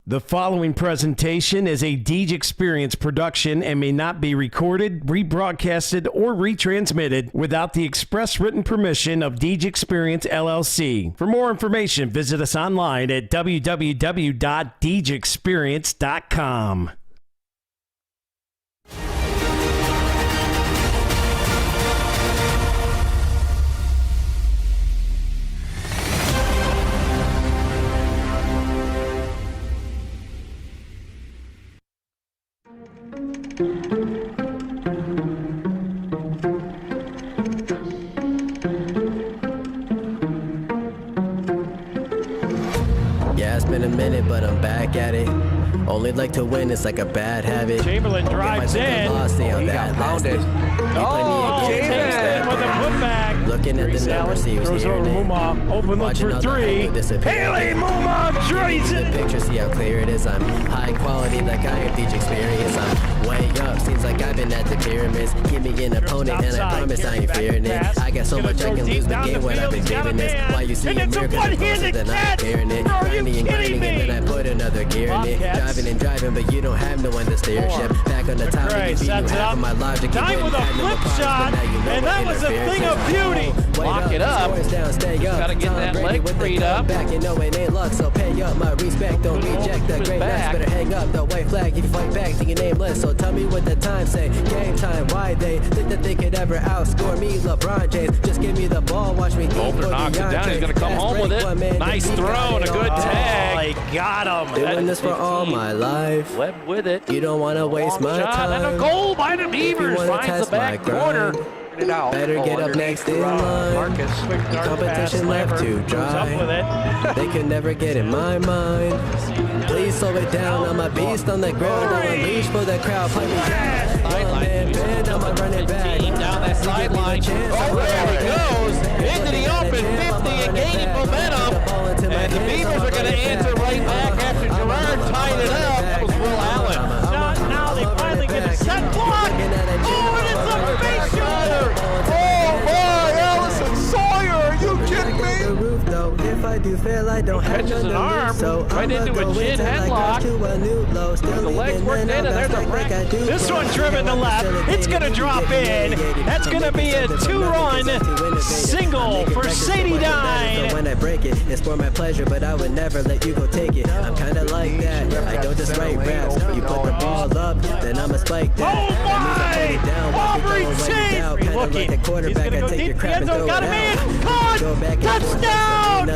The following presentation is a Deej Experience production and may not be recorded, rebroadcasted, or retransmitted without the express written permission of Deej Experience, LLC. For more information, visit us online at www.deejexperience.com. Yeah, it's been a minute, but I'm back at it. Only like to win, it's like a bad habit. Chamberlain drives in. He got pounded. James with a putback. Looking at the numbers, he was throws over hearing it. Muma. Open look for three. Haley Muma drains it. Picture, see how clear it is. I'm high quality, like I am Deej Experience. I'm way up, seems like I've been at the pyramids. Give me an opponent, and I promise I ain't fearing it. I got so much I can lose the game when I've been giving this. Why you see a mirror, cause I'm closer than I'm hearing it. Grinding and grinding, and then I put another gear in it. Driving and driving, but you don't have no one to steer a ship. Back on the top, you feed you half of my logic. Time with a flip shot, and that was a thing of beauty. Lock it up. Gotta get that leg freed up. Back, you know it ain't luck, so pay up my respect. Don't reject the greatness. Better hang up the white flag if you fight back to your nameless. So tell me what the time say. Game time, why they think that they could ever outscore me, LeBron James? Just give me the ball, watch me. Bolter knocks it down. He's gonna come home with it. Nice throw and a good tag. Oh, got him. Doing this for all my life. Webb with it. You don't want to waste my Shot time. and a goal by the Beavers. Finds the back corner. Better get up next in line. Marcus. Competition left to dry. They can never get in my mind. Please slow it down. I'm a beast on the ground. I'm a leash for the crowd. Play me down. Sideline. I'ma run it back. Down that sideline. Oh, there he goes. Into the open 50 and gaining momentum. And the Beavers are going to answer right back after Gerard tied it up. That was Will Allen. Now they finally get a set block. Oh, and it's a face shooter. Oh my, Allison Sawyer, are you kidding me? If I do fail, I don't have Catches an arm right into a chin headlock. The legs worked in, and there's a break. This one driven to left. It's going to drop in. That's going to be a two-run single for Sadie Dine. When I break it, it's for my pleasure, but I would never let you go take it. I'm kind of like that. I don't just write raps. You put the ball up, then I'ma spike that. Oh my! Aubrey Chase! Looking. He's going to go deep. The end zone got him in. Caught! Touchdown!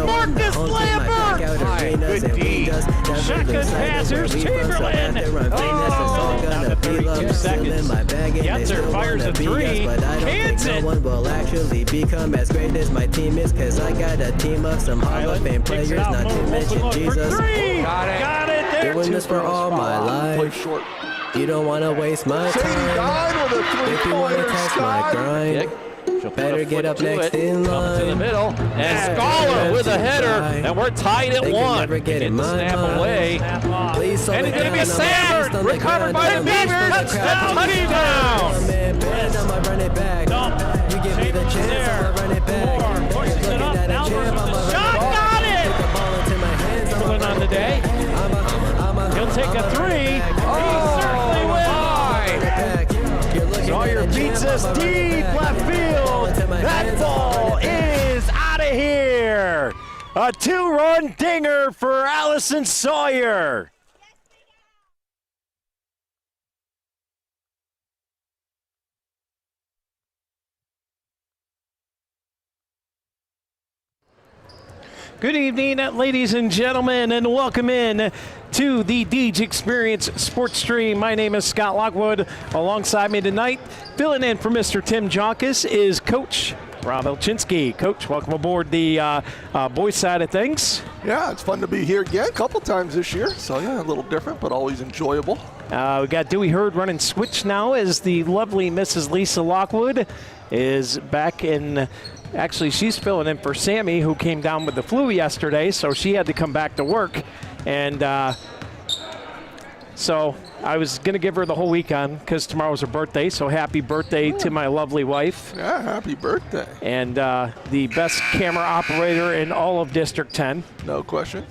Marcus Lambert! Good D. Shotgun passers, Chamberlain. Oh, down to 32 seconds. Yetzer fires a three. Cans it. No one will actually become as great as my team is, cause I got a team of some Hall of Fame players, not to mention Jesus. Got it. There. Doing this for all my life. You don't want to waste my time. If you want to test my grind, better get up next in line. To the middle, and Scholar with a header, and we're tied at one. Get the snap away. And it's going to be Sanders, recovered by the Beavers. Touchdown, touchdown. I'ma run it back. You give me the chance, I'ma run it back. Pushes it up, now shot, got it. Pulling on the day. He'll take a three. He certainly will. Sawyer beats us deep left field. That ball is out of here. A two-run dinger for Allison Sawyer. Good evening, ladies and gentlemen, and welcome in to the Deej Experience Sports Stream. My name is Scott Lockwood. Alongside me tonight, filling in for Mr. Tim Jonkus, is Coach Rob Elchinski. Coach, welcome aboard the boys side of things. Yeah, it's fun to be here again a couple times this year. So, yeah, a little different, but always enjoyable. We got Dewey Hurd running switch now as the lovely Mrs. Lisa Lockwood is back in. Actually, she's filling in for Sammy, who came down with the flu yesterday, so she had to come back to work. And so I was going to give her the whole week on because tomorrow's her birthday, so happy birthday to my lovely wife. Yeah, happy birthday. And the best camera operator in all of District 10. No question.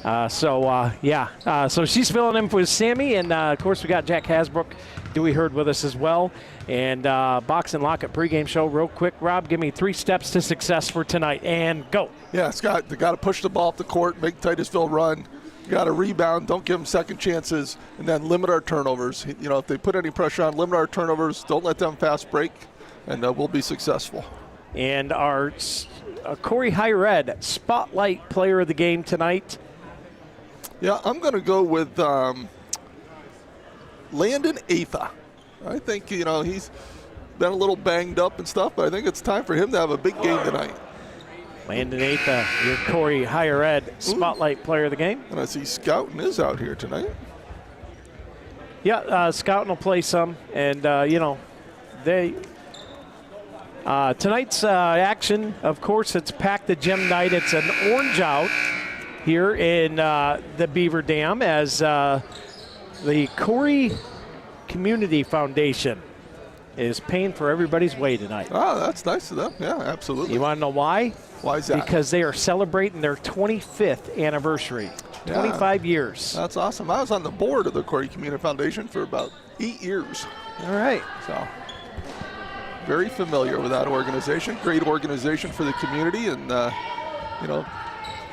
So she's filling in for Sammy, and of course we got Jack Hasbrook, Dewey Hurd with us as well. And Box and Lock at pregame show. Real quick, Rob, give me 3 steps to success for tonight, and go. Yeah, Scott, they got to push the ball up the court, make Titusville run. Got to rebound, don't give them second chances, and then limit our turnovers. You know, if they put any pressure on, limit our turnovers, don't let them fast break, and we'll be successful. And our Corry Higher Ed Spotlight Player of the Game tonight. Yeah, I'm going to go with Landon Atha. I think, you know, he's been a little banged up and stuff, but I think it's time for him to have a big game tonight. Landon Atha, your Corry Higher Ed Spotlight Player of the Game. And I see Scoutin is out here tonight. Yeah, Scoutin will play some, and, you know, they... tonight's action, of course, it's Pack the Gym night. It's an orange out here in the Beaver Dam as the Corry Community Foundation is paying for everybody's way tonight. Oh, that's nice of them. Yeah, absolutely. You want to know why? Why is that? Because they are celebrating their 25th anniversary. 25 years. That's awesome. I was on the board of the Corry Community Foundation for about 8 years. All right. So very familiar with that organization. Great organization for the community, and you know,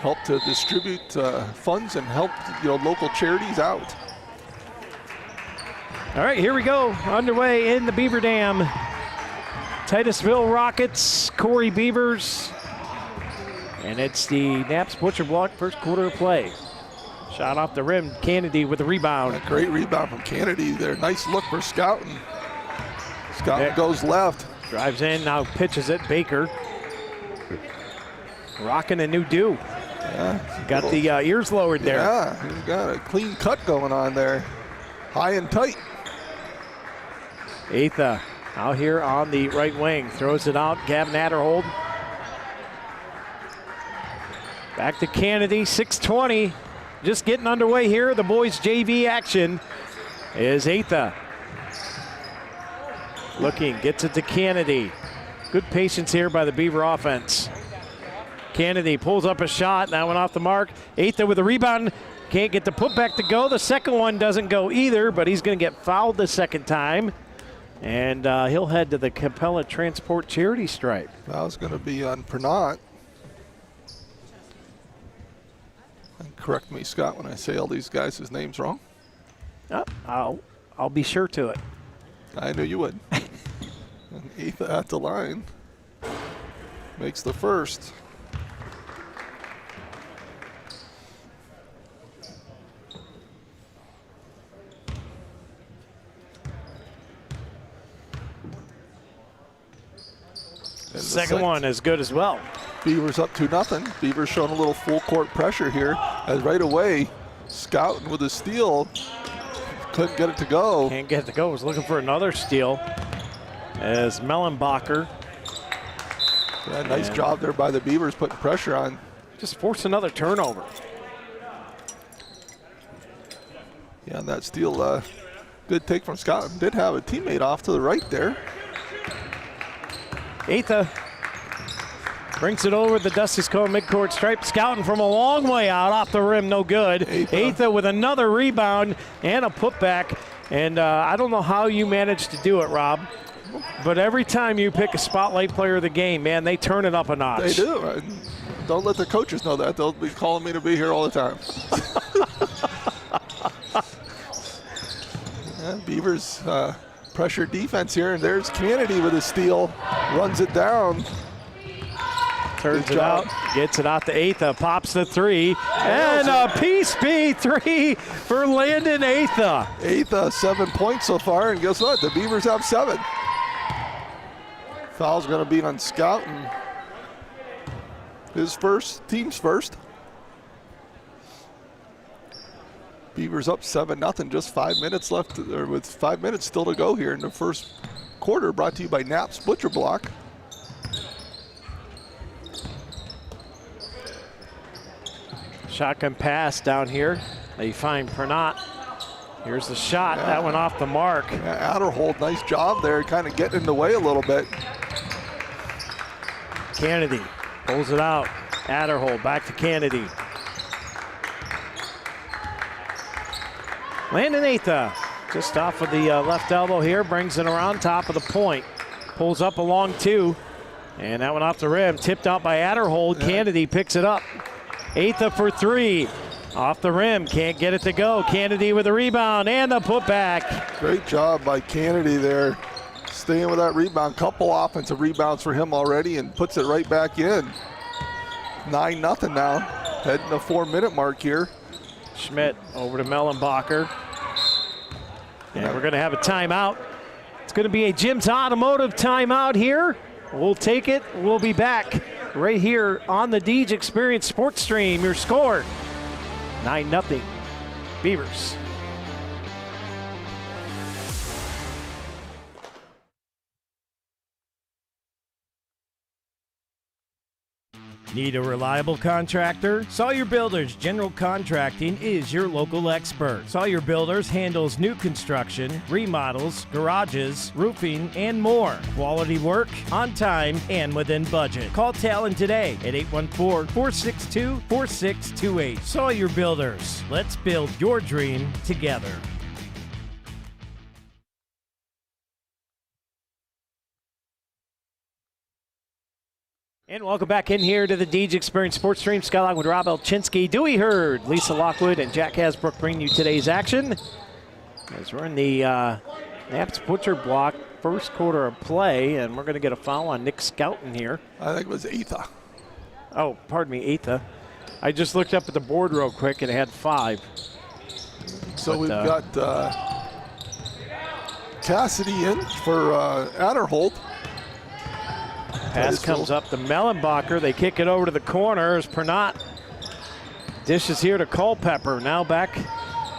help to distribute funds and help, you know, local charities out. All right, here we go. Underway in the Beaver Dam. Titusville Rockets, Corry Beavers. And it's the Naps Butcher Block first quarter of play. Shot off the rim, Kennedy with the rebound. A great rebound from Kennedy there. Nice look for Scoutin. Scoutin goes left. Drives in, now pitches it, Baker. Rocking a new do. Yeah, got the ears lowered there. Yeah, he's got a clean cut going on there. High and tight. Atha out here on the right wing. Throws it out, Gavin Adderhold. Back to Kennedy, 6:20. Just getting underway here. The boys' JV action is Atha. Looking, gets it to Kennedy. Good patience here by the Beaver offense. Kennedy pulls up a shot. That went off the mark. Atha with a rebound. Can't get the putback to go. The second one doesn't go either, but he's going to get fouled the second time. And he'll head to the Capella Transport charity stripe. That was going to be on Pernot. And correct me, Scott, when I say all these guys' names wrong. I'll be sure to it. I knew you would. And Atha at the line makes the first. Second one is good as well. Beavers up 2-0. Beavers showing a little full court pressure here as right away Scoutin with a steal. Couldn't get it to go. Can't get it to go. Was looking for another steal as Mellenbacher. Yeah, nice job there by the Beavers putting pressure on. Just force another turnover. Yeah, and that steal, good take from Scoutin. Did have a teammate off to the right there. Atha brings it over the Dusty's Cove midcourt stripe. Scoutin from a long way out off the rim, no good. Atha with another rebound and a putback. And I don't know how you managed to do it, Rob, but every time you pick a spotlight player of the game, man, they turn it up a notch. They do. Don't let the coaches know that. They'll be calling me to be here all the time. Yeah, Beavers pressure defense here, and there's Kennedy with a steal. Runs it down. Turns it out, gets it out to Atha, pops the three, and a Peace B three for Landon Atha. Atha 7 points so far, and guess what? The Beavers have 7. Foul's going to be on Scoutin. His first, team's first. Beavers up 7-0, just 5 minutes left, or with 5 minutes still to go here in the first quarter, brought to you by Naps Butcher Block. Shotgun pass down here. They find Pernot. Here's the shot. That went off the mark. Yeah, Adderhold, nice job there, kind of getting in the way a little bit. Kennedy pulls it out. Adderhold back to Kennedy. Landon Atha, just off of the left elbow here, brings it around top of the point. Pulls up along 2, and that one off the rim. Tipped out by Adderhold. Yeah. Kennedy picks it up. Atha for 3. Off the rim, can't get it to go. Kennedy with a rebound and the putback. Great job by Kennedy there. Staying with that rebound. Couple offensive rebounds for him already and puts it right back in. 9-0 now. Heading the 4-minute mark here. Schmidt over to Mellenbacher. And we're going to have a timeout. It's going to be a Jim's Automotive timeout here. We'll take it. We'll be back right here on the Deej Experience Sports Stream. Your score, 9-0 Beavers. Need a reliable contractor? Sawyer Builders General Contracting is your local expert. Sawyer Builders handles new construction, remodels, garages, roofing, and more. Quality work, on time, and within budget. Call Talon today at 814-462-4628. Sawyer Builders. Let's build your dream together. And welcome back in here to the Deej Experience Sports Stream. Scott Lockwood, Rob Elchinski, Dewey Hurd, Lisa Lockwood, and Jack Hasbrook bring you today's action. As we're in the Naps Butcher block, first quarter of play, and we're going to get a foul on Nick Scouten here. I think it was Atha. Oh, pardon me, Atha. I just looked up at the board real quick and it had 5. So we've got Cassidy in for Adderhold. Pass comes up to Mellenbacher. They kick it over to the corner as Pernot dishes here to Culpepper. Now back.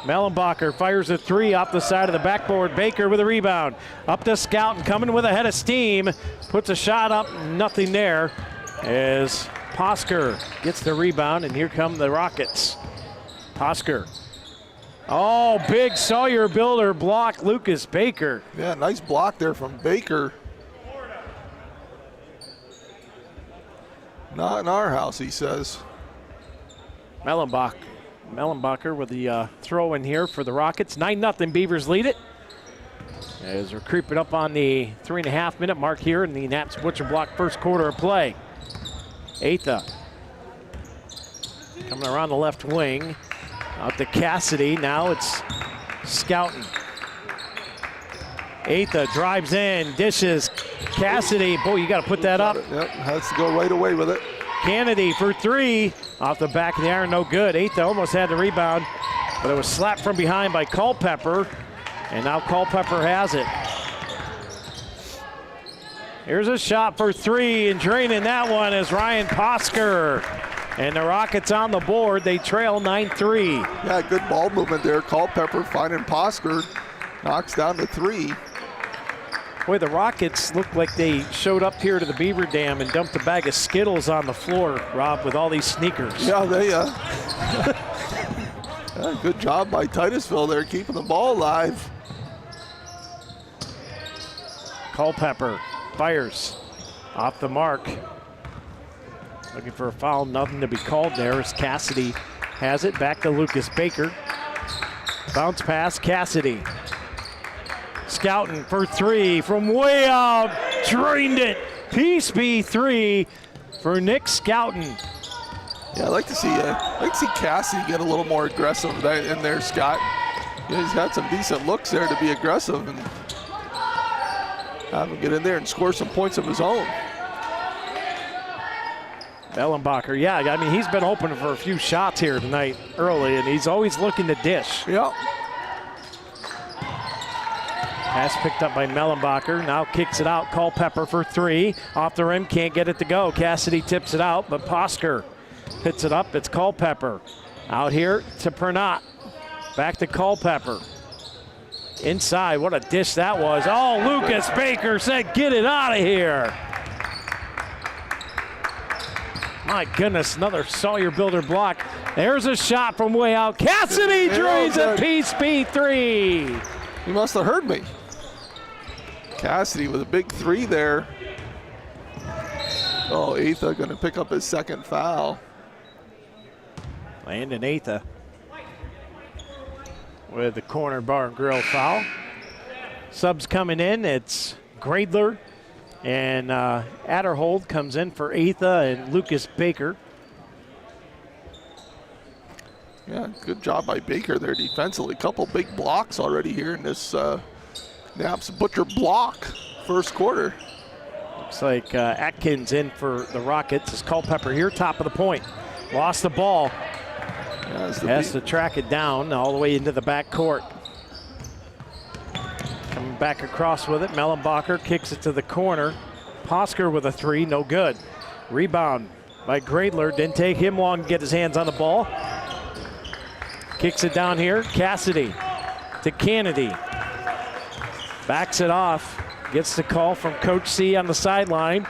Mellenbacher fires a 3 off the side of the backboard. Baker with a rebound. Up to Scouten, coming with a head of steam. Puts a shot up, nothing there. As Posker gets the rebound, and here come the Rockets. Posker. Oh, big Sawyer Builder block, Lucas Baker. Yeah, nice block there from Baker. Not in our house, he says. Mellenbacher with the throw in here for the Rockets. 9-0 Beavers lead it. As we're creeping up on the 3.5-minute mark here in the Naps Butcher block first quarter of play. Atha coming around the left wing. Out to Cassidy. Now it's Scouten. Atha drives in, dishes. Cassidy, boy, you got to put that up. Yep, has to go right away with it. Kennedy for 3. Off the back of the iron, no good. Atha almost had the rebound, but it was slapped from behind by Culpepper. And now Culpepper has it. Here's a shot for 3, and draining that one is Ryan Posker. And the Rockets on the board. They trail 9-3. Yeah, good ball movement there. Culpepper finding Posker. Knocks down to 3. Boy, the Rockets looked like they showed up here to the Beaver Dam and dumped a bag of Skittles on the floor, Rob, with all these sneakers. Yeah, they yeah, good job by Titusville there, keeping the ball alive. Culpepper fires off the mark. Looking for a foul, nothing to be called there as Cassidy has it. Back to Lucas Baker. Bounce pass, Cassidy. Scouten for 3 from way out, drained it. Peace be 3 for Nick Scouten. Yeah, I'd like to see Cassidy get a little more aggressive in there, Scott. Yeah, he's had some decent looks there to be aggressive and have him get in there and score some points of his own. Mellenbacher, yeah, I mean, he's been open for a few shots here tonight early, and he's always looking to dish. Yeah. Pass picked up by Mellenbacher, now kicks it out. Culpepper for 3, off the rim, can't get it to go. Cassidy tips it out, but Posker hits it up. It's Culpepper. Out here to Pernot. Back to Culpepper. Inside, what a dish that was. Oh, Lucas Baker said, get it out of here. My goodness, another Sawyer Builder block. There's a shot from way out. Cassidy drains a Peace be 3. He must have heard me. Cassidy with a big 3 there. Oh, Atha going to pick up his second foul. Landon Atha with the corner bar and grill foul. Subs coming in, it's Gradler and Adderhold comes in for Atha and Lucas Baker. Yeah, good job by Baker there defensively. A couple big blocks already here in this Naps Butcher block first quarter. Looks like Atkins in for the Rockets. It's Culpepper here, top of the point. Lost the ball. Yeah, Has to track it down all the way into the back court. Coming back across with it, Mellenbacher kicks it to the corner. Posker with a three, no good. Rebound by Gradler. Didn't take him long to get his hands on the ball. Kicks it down here, Cassidy to Kennedy. Backs it off, gets the call from Coach C on the sideline.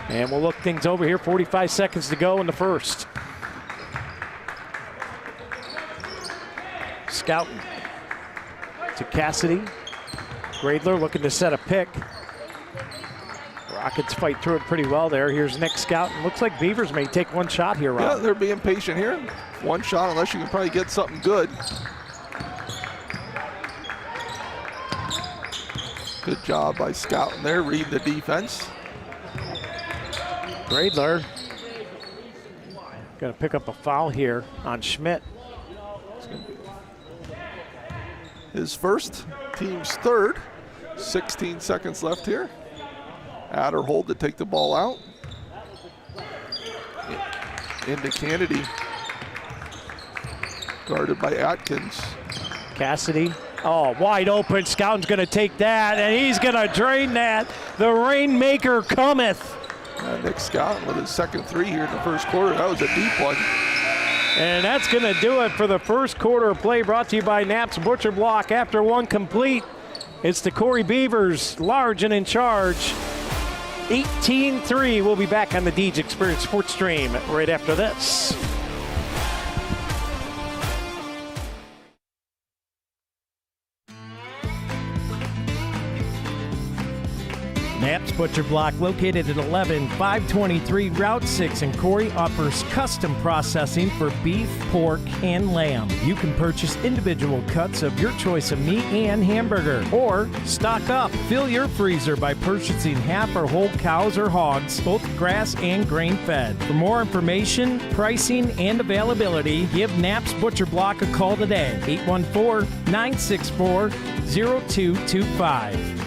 And we'll look things over here, 45 seconds to go in the first. Scouting to Cassidy. Gradler looking to set a pick. Rockets fight through it pretty well there. Here's Nick Scouting. Looks like Beavers may take one shot here, Rob. Yeah, they're being patient here. One shot unless you can probably get something good. Good job by Scouting there, reading the defense. Gradler going to pick up a foul here on Schmidt. His first, team's third. 16 seconds left here. Adderhold to take the ball out. Into Kennedy. Guarded by Atkins. Cassidy. Oh, wide open. Scouting's going to take that, and he's going to drain that. The Rainmaker cometh. Nick Scouting with his second three here in the first quarter. That was a deep one. And that's going to do it for the first quarter of play, brought to you by Naps Butcher Block. After one complete, it's the Corry Beavers, large and in charge. 18-3. We'll be back on the Deej Experience Sports Stream right after this. Naps Butcher Block, located at 11523 Route 6 in Corry, offers custom processing for beef, pork, and lamb. You can purchase individual cuts of your choice of meat and hamburger, or stock up. Fill your freezer by purchasing half or whole cows or hogs, both grass and grain-fed. For more information, pricing, and availability, give Naps Butcher Block a call today, 814-964-0225.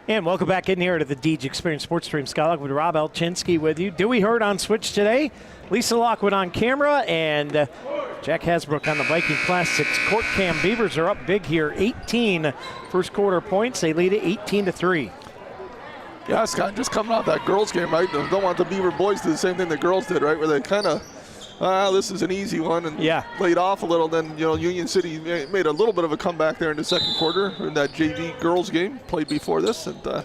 And welcome back in here to the Deej Experience Sports Stream. Scott Lockwood, Rob Elchinski with you. Dewey Hurd on switch today. Lisa Lockwood on camera. And Jack Hasbrook on the Viking Plastics court cam. Beavers are up big here. 18 first quarter points. They lead it 18-3. Yeah, Scott, just coming off that girls game, right? Don't want the Beaver boys to do the same thing the girls did, right? Where they kind of, this is an easy one, and laid off a little. Then, Union City made a little bit of a comeback there in the second quarter in that JV girls game played before this. And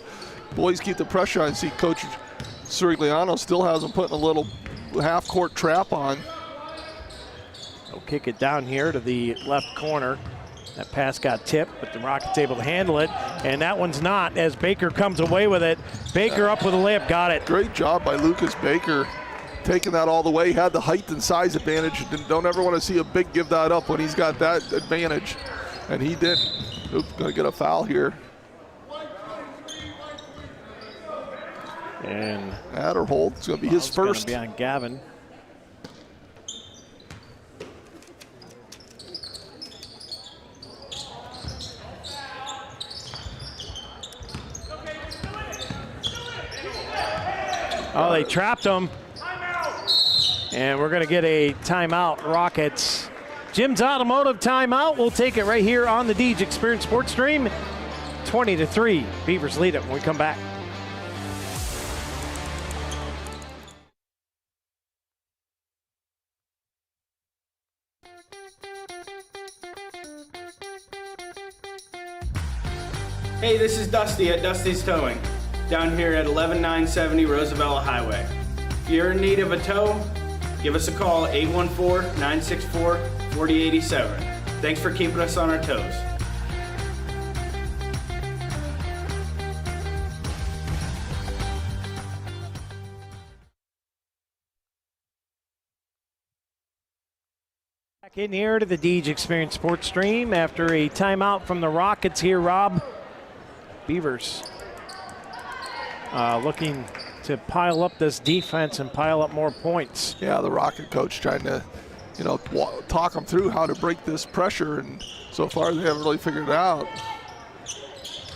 boys keep the pressure on. See Coach Sirigliano still has them putting a little half-court trap on. They'll kick it down here to the left corner. That pass got tipped, but the Rockets able to handle it. And that one's not, as Baker comes away with it. Baker up with a layup, got it. Great job by Lucas Baker. Taking that all the way, had the height and size advantage. Don't ever want to see a big give that up when he's got that advantage. And he did. Oops, gonna get a foul here. And Adderhold, it's gonna be his first. Gonna be on Gavin. Oh, they trapped him. And we're going to get a timeout, Rockets. Jim's Automotive timeout. We'll take it right here on the Deej Experience Sports Stream. 20-3. Beavers lead it when we come back. Hey, this is Dusty at Dusty's Towing, down here at 11970 Roosevelt Highway. If you're in need of a tow, give us a call, 814-964-4087. Thanks for keeping us on our toes. Back in here to the Deej Experience Sports Stream after a timeout from the Rockets here, Rob. Beavers looking to pile up this defense and pile up more points. Yeah, the Rocket coach trying to, talk them through how to break this pressure, and so far they haven't really figured it out.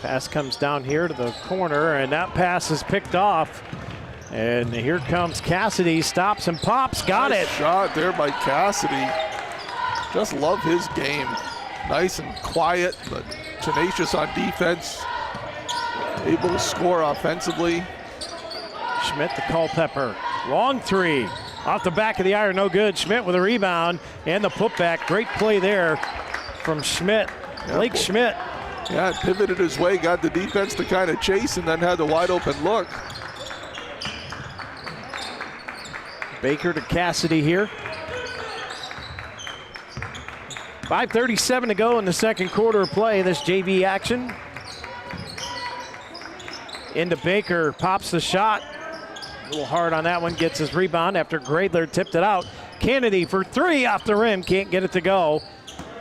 Pass comes down here to the corner, and that pass is picked off. And here comes Cassidy, stops and pops, got Nice it. Shot there by Cassidy. Just love his game. Nice and quiet, but tenacious on defense. Able to score offensively. Schmidt to Culpepper. Long three. Off the back of the iron, no good. Schmidt with a rebound and the putback. Great play there from Schmidt. Blake Schmidt. Yeah, pivoted his way, got the defense to kind of chase, and then had the wide open look. Baker to Cassidy here. 5:37 to go in the second quarter of play. This JV action. Into Baker, pops the shot. A little hard on that one, gets his rebound after Gradler tipped it out. Kennedy for three off the rim, can't get it to go.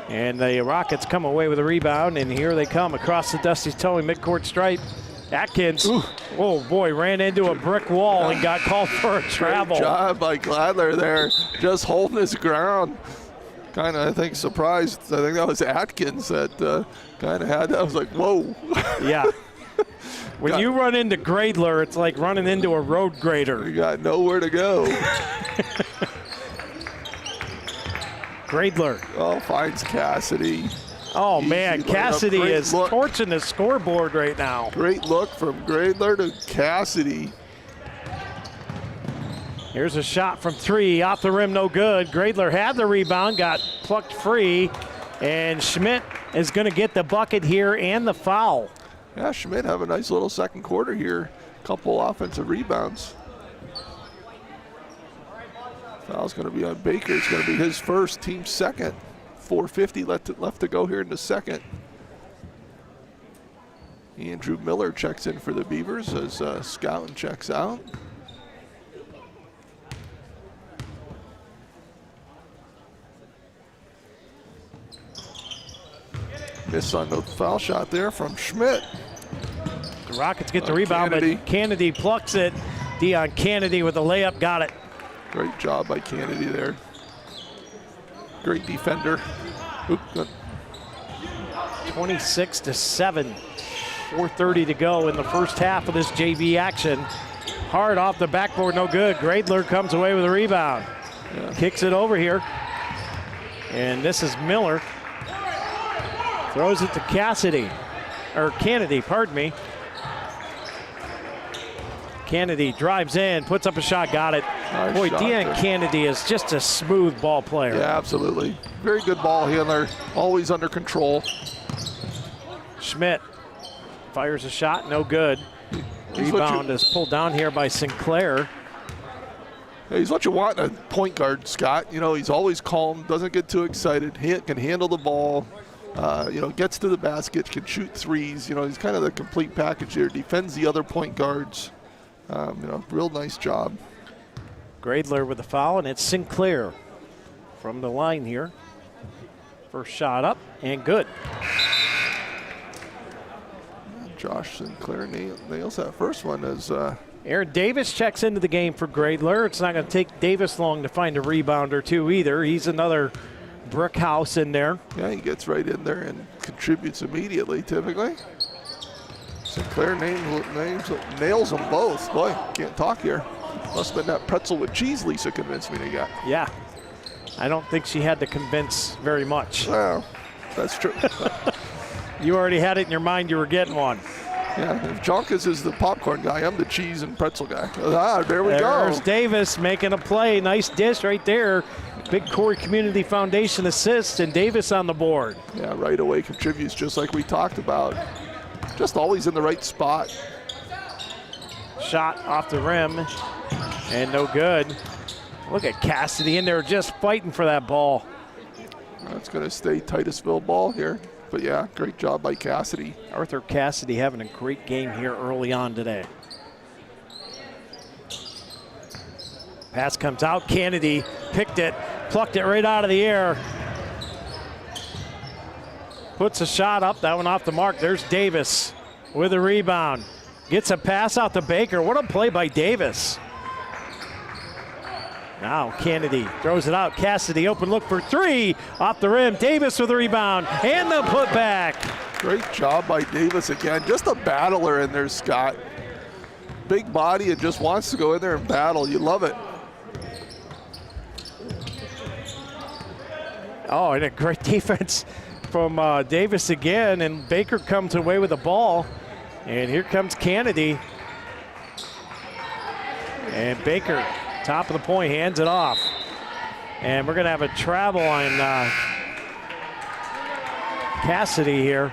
And the Rockets come away with a rebound, and here they come across the Dusty's Towing midcourt stripe. Atkins, oh boy, ran into a brick wall and got called for a travel. Great job by Gladler there, just holding his ground. Kind of, I think, surprised. I think that was Atkins that kind of had that. I was like, whoa. Yeah. When you run into Gradler, it's like running into a road grader. You got nowhere to go. Gradler. Oh, finds Cassidy. Oh, Easy man, layup. Cassidy Great is look. torching the scoreboard right now. Great look from Gradler to Cassidy. Here's a shot from three, off the rim, no good. Gradler had the rebound, got plucked free, and Schmidt is going to get the bucket here and the foul. Yeah, Schmidt have a nice little second quarter here. Couple offensive rebounds. Foul's going to be on Baker. It's going to be his first, team second. 4:50 left to go here in the second. Andrew Miller checks in for the Beavers as Scouten checks out. Miss on the foul shot there from Schmidt. The Rockets get the rebound, Kennedy. but Kennedy plucks it. Dion Kennedy with the layup, got it. Great job by Kennedy there. Great defender. Oop, good. 26-7. 4:30 to go in the first half of this JV action. Hard off the backboard, no good. Gradler comes away with a rebound. Yeah. Kicks it over here. And this is Miller. Throws it to Cassidy, or Kennedy, pardon me. Kennedy drives in, puts up a shot, got it. Nice Boy, shot Dion there. Kennedy is just a smooth ball player. Yeah, absolutely. Very good ball handler, always under control. Schmidt fires a shot, no good. Rebound is pulled down here by Sinclair. He's what you want in a point guard, Scott. He's always calm, doesn't get too excited, can handle the ball, gets to the basket, can shoot threes. He's kind of the complete package there. Defends the other point guards. Real nice job. Gradler with the foul, and it's Sinclair from the line here. First shot up, and good. Josh Sinclair nails that first one as Aaron Davis checks into the game for Gradler. It's not going to take Davis long to find a rebound or two either. He's another brick house in there. yeah, he gets right in there and contributes immediately typically. Sinclair nails them both. Boy, can't talk here. Must have been that pretzel with cheese Lisa convinced me to get. Yeah. I don't think she had to convince very much. Well, that's true. You already had it in your mind you were getting one. Yeah, if Jonkas is the popcorn guy, I'm the cheese and pretzel guy. There we There's go. Davis making a play. Nice dish right there. Big Corry Community Foundation assist, and Davis on the board. Yeah, right away contributes just like we talked about. Just always in the right spot. Shot off the rim, and no good. Look at Cassidy in there just fighting for that ball. That's going to stay Titusville ball here. But yeah, great job by Cassidy. Arthur Cassidy having a great game here early on today. Pass comes out, Kennedy picked it, plucked it right out of the air. puts a shot up. That one off the mark. There's Davis with a rebound. Gets a pass out to Baker. What a play by Davis. Now Kennedy throws it out. Cassidy open look for three. Off the rim. Davis with a rebound and the putback. Great job by Davis again. Just a battler in there, Scott. Big body and just wants to go in there and battle. You love it. Oh, and a great defense from Davis again. And Baker comes away with the ball. And here comes Kennedy. And Baker, top of the point, hands it off. And we're going to have a travel on Cassidy here.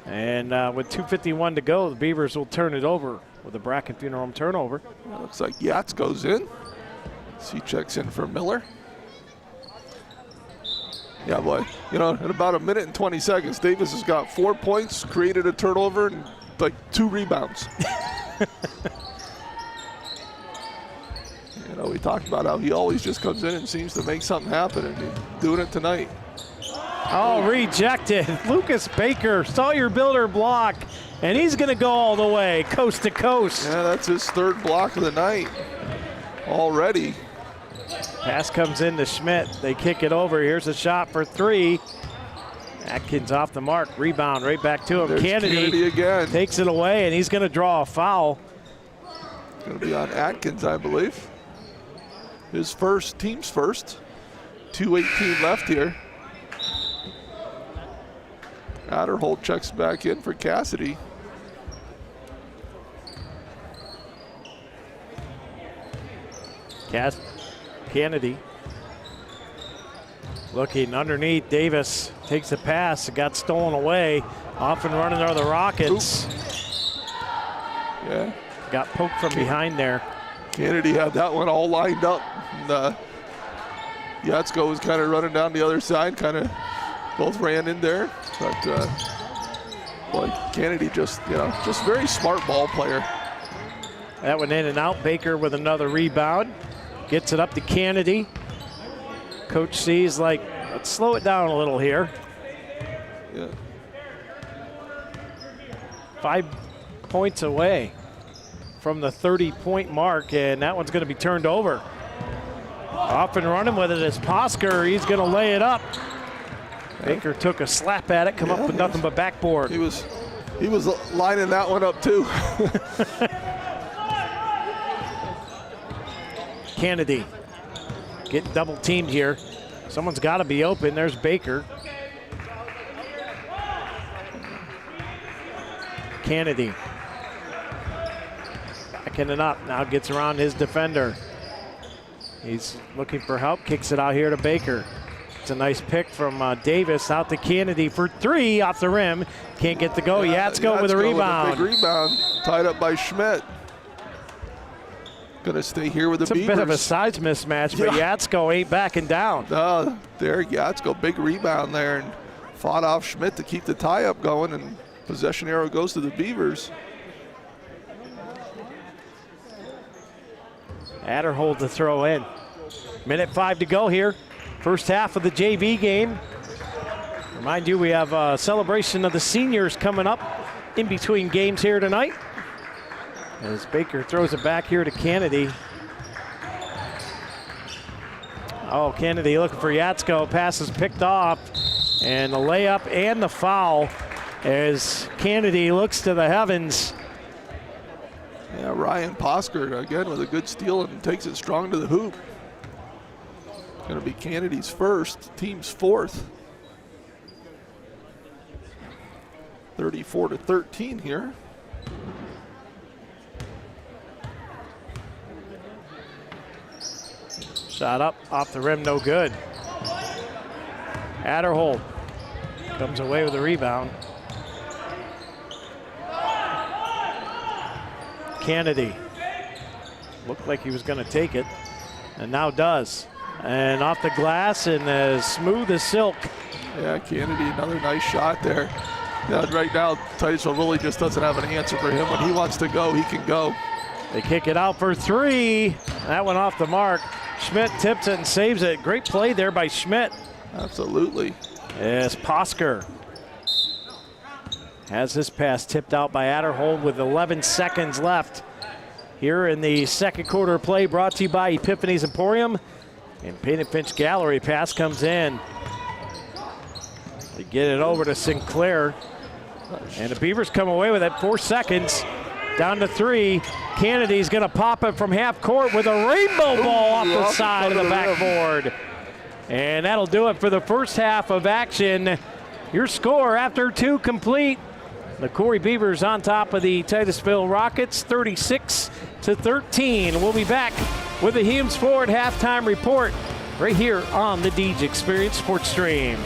And with 2:51 to go, the Beavers will turn it over with a Bracken Funeral Home turnover. Looks like Yats goes in. He checks in for Miller. Yeah, boy. You know, in about a minute and 20 seconds, Davis has got 4 points, created a turnover, and like 2 rebounds. You know, we talked about how he always just comes in and seems to make something happen, and he's doing it tonight. Oh, rejected. Lucas Baker saw your builder block, and he's going to go all the way, coast to coast. Yeah, that's his 3rd block of the night already. Pass comes in to Schmidt. They kick it over. Here's a shot for 3. Atkins off the mark. Rebound right back to him. There's Kennedy again. Takes it away, and he's going to draw a foul. Going to be on Atkins, I believe. His first, team's first. 2:18 left here. Adderholt checks back in for Cassidy. Kennedy looking underneath. Davis takes the pass. It got stolen away. Off and running are the Rockets. Ooh. Yeah. Got poked from behind there. Kennedy had that one all lined up. And, Yatsko was kind of running down the other side, kind of both ran in there. But boy, Kennedy just very smart ball player. That went in and out. Baker with another rebound. Gets it up to Kennedy. Coach sees like, let's slow it down a little here. Yeah. 5 points away from the 30-point mark, and that one's going to be turned over. Off and running with it is Posker. He's going to lay it up. Baker took a slap at it, come up with nothing but backboard. He was lining that one up too. Kennedy getting double teamed here. Someone's got to be open. There's Baker. Kennedy backing it up. Now gets around his defender. He's looking for help. Kicks it out here to Baker. It's a nice pick from Davis out to Kennedy for 3 off the rim. Can't get the go. Yatsko with a rebound. With a big rebound. Tied up by Schmidt. Going to stay here with the Beavers. It's a bit of a size mismatch, but Yatsko ain't backing down. There, Yatsko, big rebound there, and fought off Schmidt to keep the tie-up going, and possession arrow goes to the Beavers. Adderhold to throw in. Minute 5 to go here. First half of the JV game. Remind you, we have a celebration of the seniors coming up in between games here tonight. As Baker throws it back here to Kennedy. Oh, Kennedy looking for Yatsko. Pass is picked off. And the layup and the foul as Kennedy looks to the heavens. Yeah, Ryan Posker again with a good steal and takes it strong to the hoop. Going to be Kennedy's first, team's 4th. 34-13 here. Shot up, off the rim, no good. Adderhold comes away with a rebound. Kennedy looked like he was going to take it, and now does. And off the glass and as smooth as silk. Yeah, Kennedy, another nice shot there. Yeah, right now, Titusville really just doesn't have an answer for him. When he wants to go, he can go. They kick it out for 3. That went off the mark. Schmidt tips it and saves it. Great play there by Schmidt. Absolutely. as Posker has this pass tipped out by Adderhold with 11 seconds left here in the second quarter play, brought to you by Epiphany's Emporium. And Painted Finch Gallery pass comes in. They get it over to Sinclair. And the Beavers come away with it. 4 seconds, down to 3. Kennedy's gonna pop it from half court with a rainbow ball off the side of the backboard. And that'll do it for the first half of action. Your score after 2 complete. The Corry Beavers on top of the Titusville Rockets, 36-13. We'll be back with the Humes Ford halftime report right here on the Deej Experience Sports Stream.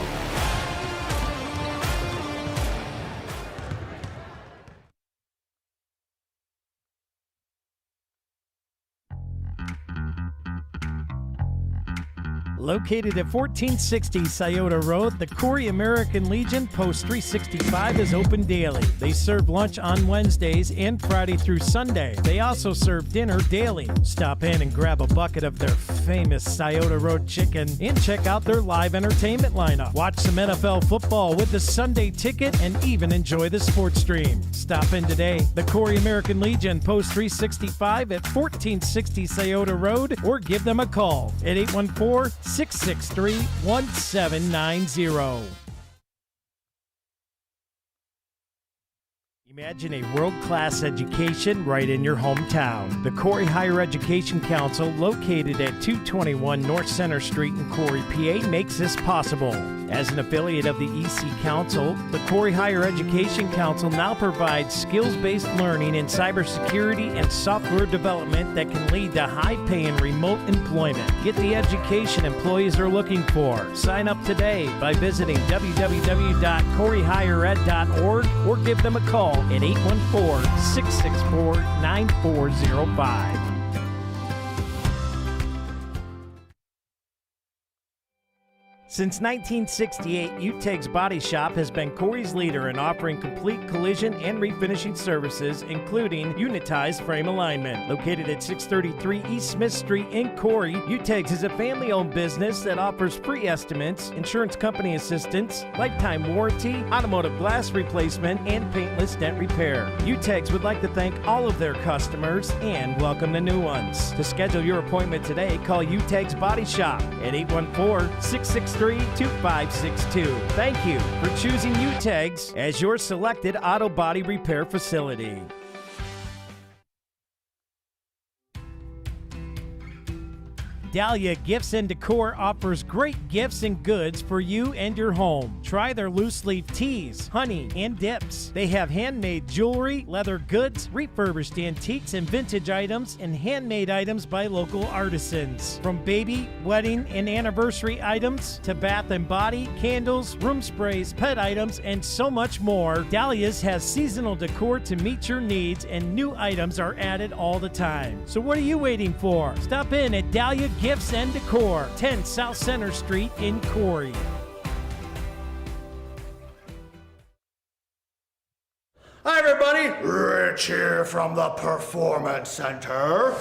Located at 1460 Scioto Road, the Corry American Legion Post 365 is open daily. They serve lunch on Wednesdays and Friday through Sunday. They also serve dinner daily. Stop in and grab a bucket of their famous Scioto Road chicken and check out their live entertainment lineup. Watch some NFL football with the Sunday ticket and even enjoy the sports stream. Stop in today. The Corry American Legion Post 365 at 1460 Scioto Road, or give them a call at 814-663-1790. Imagine a world-class education right in your hometown. The Corry Higher Education Council, located at 221 North Center Street in Corry, PA, makes this possible. As an affiliate of the EC Council, the Corry Higher Education Council now provides skills-based learning in cybersecurity and software development that can lead to high-paying remote employment. Get the education employees are looking for. Sign up today by visiting www.corryhighered.org or give them a call at 814-664-9405. Since 1968, UTEG's Body Shop has been Corry's leader in offering complete collision and refinishing services, including unitized frame alignment. Located at 633 East Smith Street in Corry, UTEG's is a family-owned business that offers free estimates, insurance company assistance, lifetime warranty, automotive glass replacement, and paintless dent repair. UTEG's would like to thank all of their customers and welcome the new ones. To schedule your appointment today, call UTEG's Body Shop at 814-663-2562. Thank you for choosing UTEG's as your selected auto body repair facility. Dahlia Gifts and Decor offers great gifts and goods for you and your home. Try their loose leaf teas, honey, and dips. They have handmade jewelry, leather goods, refurbished antiques and vintage items, and handmade items by local artisans. From baby, wedding, and anniversary items to bath and body, candles, room sprays, pet items, and so much more, Dahlia's has seasonal decor to meet your needs, and new items are added all the time. So what are you waiting for? Stop in at Dahlia Gifts and Decor, 10 South Center Street in Corry. Hi everybody, Rich here from the Performance Center.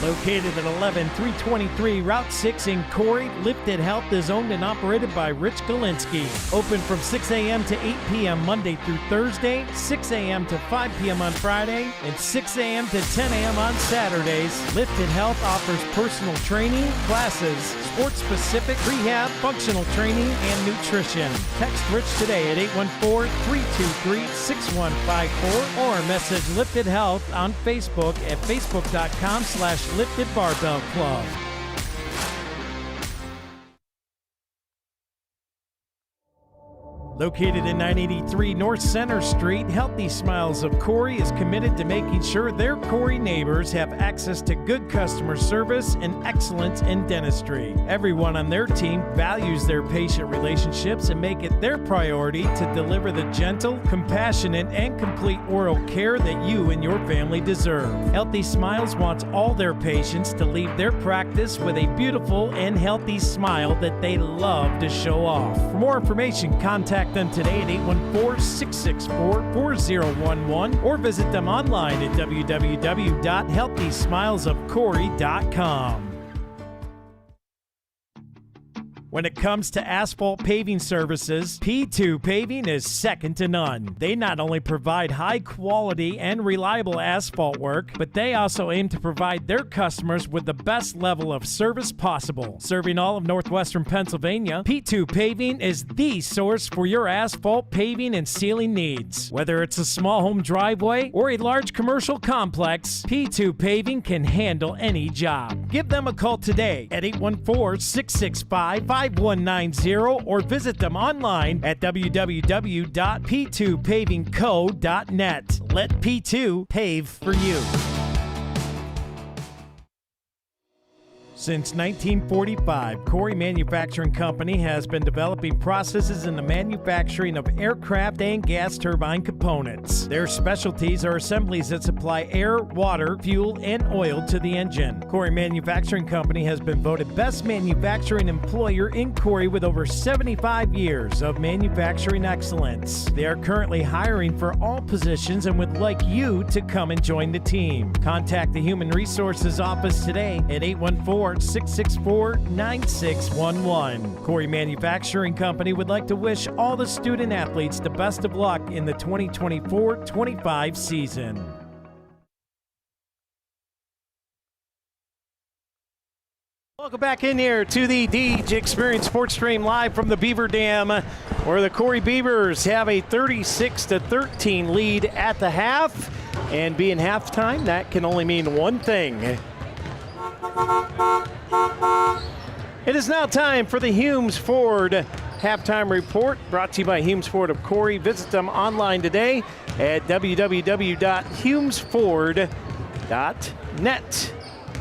Located at 11323 Route 6 in Corry, Lifted Health is owned and operated by Rich Galinsky. Open from 6 a.m. to 8 p.m. Monday through Thursday, 6 a.m. to 5 p.m. on Friday, and 6 a.m. to 10 a.m. on Saturdays. Lifted Health offers personal training, classes, sports-specific rehab, functional training, and nutrition. Text Rich today at 814-323-6154 or message Lifted Health on Facebook at facebook.com/Lifted Barbell Club. Located at 983 North Center Street, Healthy Smiles of Corry is committed to making sure their Corry neighbors have access to good customer service and excellence in dentistry. Everyone on their team values their patient relationships and make it their priority to deliver the gentle, compassionate, and complete oral care that you and your family deserve. Healthy Smiles wants all their patients to leave their practice with a beautiful and healthy smile that they love to show off. For more information, contact them today at 814-664-4011 or visit them online at www.healthysmilesofcorry.com. When it comes to asphalt paving services, P2 Paving is second to none. They not only provide high quality and reliable asphalt work, but they also aim to provide their customers with the best level of service possible. Serving all of northwestern Pennsylvania, P2 Paving is the source for your asphalt paving and sealing needs. Whether it's a small home driveway or a large commercial complex, P2 Paving can handle any job. Give them a call today at 814-665-5190 or visit them online at www.p2pavingco.net. Let P2 pave for you. Since 1945, Corry Manufacturing Company has been developing processes in the manufacturing of aircraft and gas turbine components. Their specialties are assemblies that supply air, water, fuel, and oil to the engine. Corry Manufacturing Company has been voted Best Manufacturing Employer in Corry with over 75 years of manufacturing excellence. They are currently hiring for all positions and would like you to come and join the team. Contact the Human Resources Office today at 814-664-9611. Corry Manufacturing Company would like to wish all the student athletes the best of luck in the 2024-25 season. Welcome back in here to the DG Experience Sports Stream live from the Beaver Dam, where the Corry Beavers have a 36-13 lead at the half. And being halftime, that can only mean one thing. It is now time for the Humes Ford Halftime Report, brought to you by Humes Ford of Corry. Visit them online today at www.humesford.net.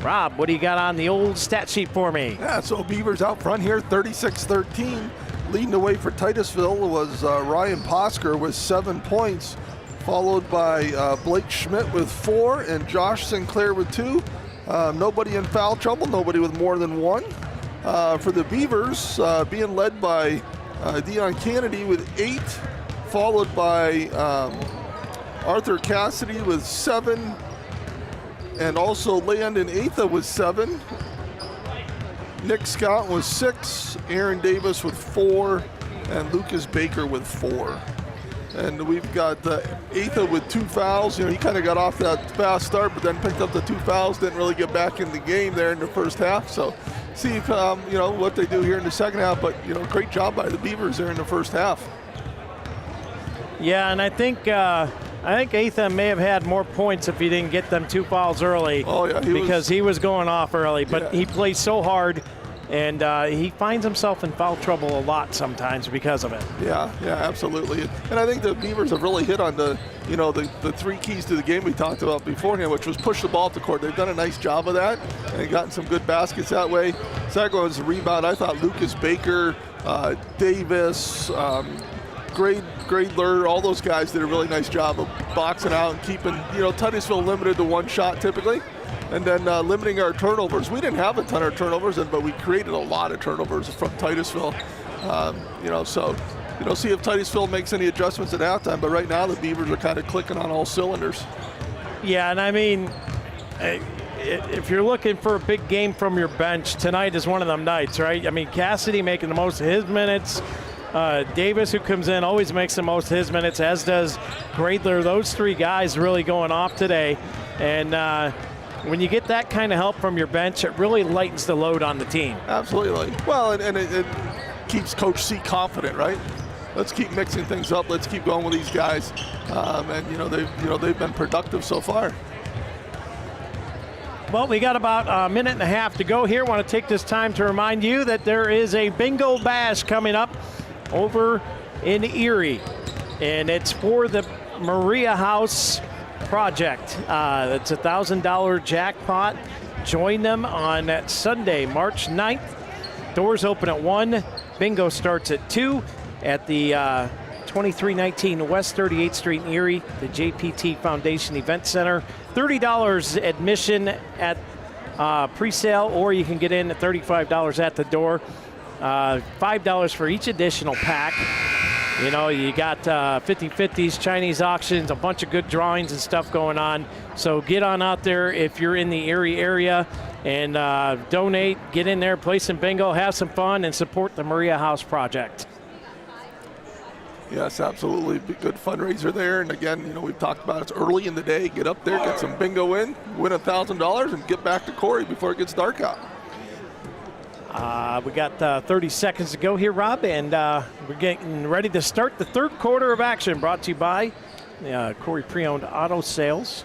Rob, what do you got on the old stat sheet for me? Yeah, so Beavers out front here, 36-13. Leading the way for Titusville was Ryan Posker with 7 points, followed by Blake Schmidt with 4 and Josh Sinclair with 2. Nobody in foul trouble, nobody with more than 1. For the Beavers, being led by Dion Kennedy with 8, followed by Arthur Cassidy with 7, and also Landon Atha with 7. Nick Scott with 6, Aaron Davis with 4, and Lucas Baker with 4. And we've got Atha with 2 fouls. You know, he kind of got off that fast start, but then picked up the 2 fouls, didn't really get back in the game there in the first half. So see if, you know, what they do here in the second half, but, you know, great job by the Beavers there in the first half. Yeah, and I think Atha may have had more points if he didn't get them 2 fouls early. Oh, yeah. He was going off early, but he plays so hard, and he finds himself in foul trouble a lot sometimes because of it. Yeah, absolutely. And I think the Beavers have really hit on the 3 keys to the game we talked about beforehand, which was push the ball up the court. They've done a nice job of that and gotten some good baskets that way. Second one was the rebound. I thought Lucas Baker, Davis, Gradler, all those guys did a really nice job of boxing out and keeping, Titusville limited to 1 shot typically, and then limiting our turnovers. We didn't have a ton of turnovers, but we created a lot of turnovers from Titusville. See if Titusville makes any adjustments at halftime, but right now the Beavers are kind of clicking on all cylinders. Yeah, and I mean, if you're looking for a big game from your bench, tonight is one of them nights, right? I mean, Cassidy making the most of his minutes. Davis, who comes in, always makes the most of his minutes, as does Gradler. Those 3 guys really going off today. And when you get that kind of help from your bench, it really lightens the load on the team. Absolutely. Well, and it keeps Coach C confident, right? Let's keep mixing things up. Let's keep going with these guys. They've been productive so far. Well, we got about a minute and a half to go here. Want to take this time to remind you that there is a bingo bash coming up over in Erie, and it's for the Maria House project. It's a $1,000 jackpot. Join them on Sunday, March 9th. Doors open at 1. Bingo starts at 2 at the 2319 West 38th Street in Erie, the JPT Foundation Event Center. $30 admission at pre-sale, or you can get in at $35 at the door. $5 for each additional pack. You know, you got 50-50s, Chinese auctions, a bunch of good drawings and stuff going on. So get on out there if you're in the Erie area and donate, get in there, play some bingo, have some fun, and support the Maria House Project. Yes, absolutely. Good fundraiser there. And again, you know, we've talked about it's early in the day. Get up there, get some bingo in, win $1,000, and get back to Corry before it gets dark out. We got 30 seconds to go here, Rob, and we're getting ready to start the third quarter of action, brought to you by Corry Pre-Owned Auto Sales.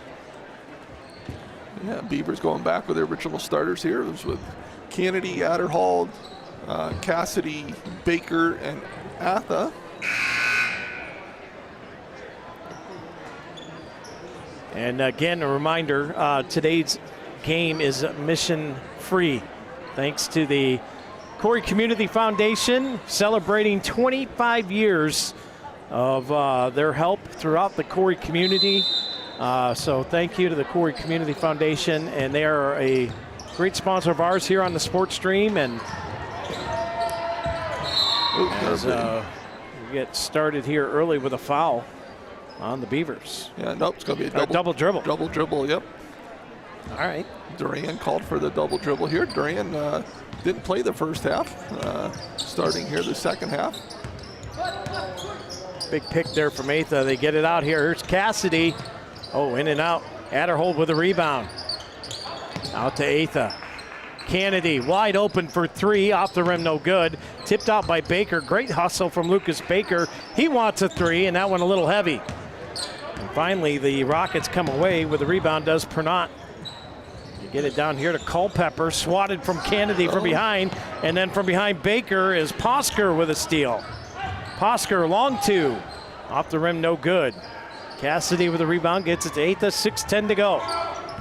Yeah, Beavers going back with their original starters here. It was with Kennedy, Adderhold, Cassidy, Baker, and Atha. And again, a reminder, today's game is mission free. Thanks to the Corry Community Foundation, celebrating 25 years of their help throughout the Corry community. So thank you to the Corry Community Foundation, and they are a great sponsor of ours here on the Sports Stream. And as we get started here early with a foul on the Beavers. Yeah, nope, it's going to be a double dribble. Double dribble, yep. All right. Duran called for the double dribble here. Duran didn't play the first half, starting here the second half. Big pick there from Atha. They get it out here. Here's Cassidy. Oh, in and out. Adderhold with a rebound. Out to Atha. Kennedy wide open for three. Off the rim, no good. Tipped out by Baker. Great hustle from Lucas Baker. He wants a three, and that one a little heavy. And finally, the Rockets come away with the rebound, does Pernot. Get it down here to Culpepper, swatted from Kennedy from behind, and then from behind Baker is Posker with a steal. Posker long two, off the rim, no good. Cassidy with a rebound, gets it to Atha, 6:10 to go.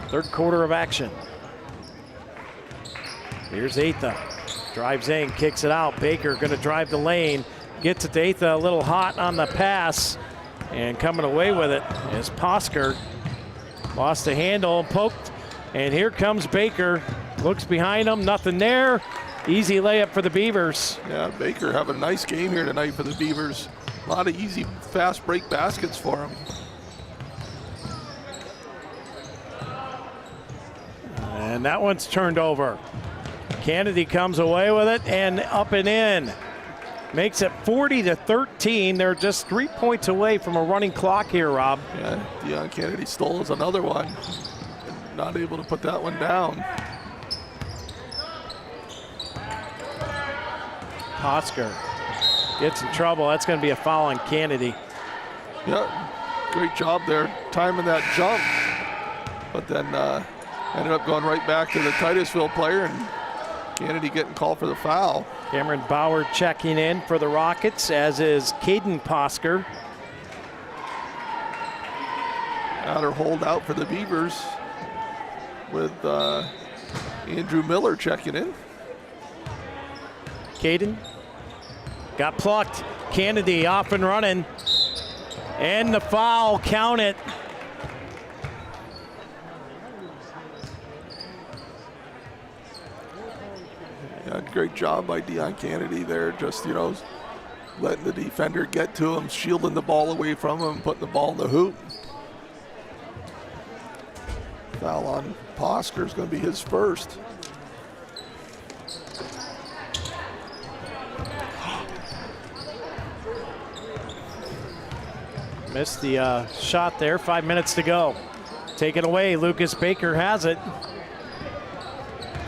Third quarter of action. Here's Atha, drives in, kicks it out. Baker gonna drive the lane, gets it to Atha, a little hot on the pass, and coming away with it is Posker. Lost the handle, poked. And here comes Baker. Looks behind him, nothing there. Easy layup for the Beavers. Yeah, Baker having a nice game here tonight for the Beavers. A lot of easy, fast break baskets for him. And that one's turned over. Kennedy comes away with it and up and in. Makes it 40-13. They're just 3 points away from a running clock here, Rob. Yeah, Deion Kennedy stole another one. Not able to put that one down. Posker gets in trouble. That's going to be a foul on Kennedy. Yeah, great job there, timing that jump. But then ended up going right back to the Titusville player, and Kennedy getting called for the foul. Cameron Bauer checking in for the Rockets, as is Caden Posker. Outer hold out for the Beavers, with Andrew Miller checking in. Caden got plucked. Kennedy off and running. And the foul, count it. Yeah, great job by Deion Kennedy there, just, you know, letting the defender get to him, shielding the ball away from him, putting the ball in the hoop. Foul on Posker is going to be his first. Missed the shot there, 5 minutes to go. Take it away, Lucas Baker has it.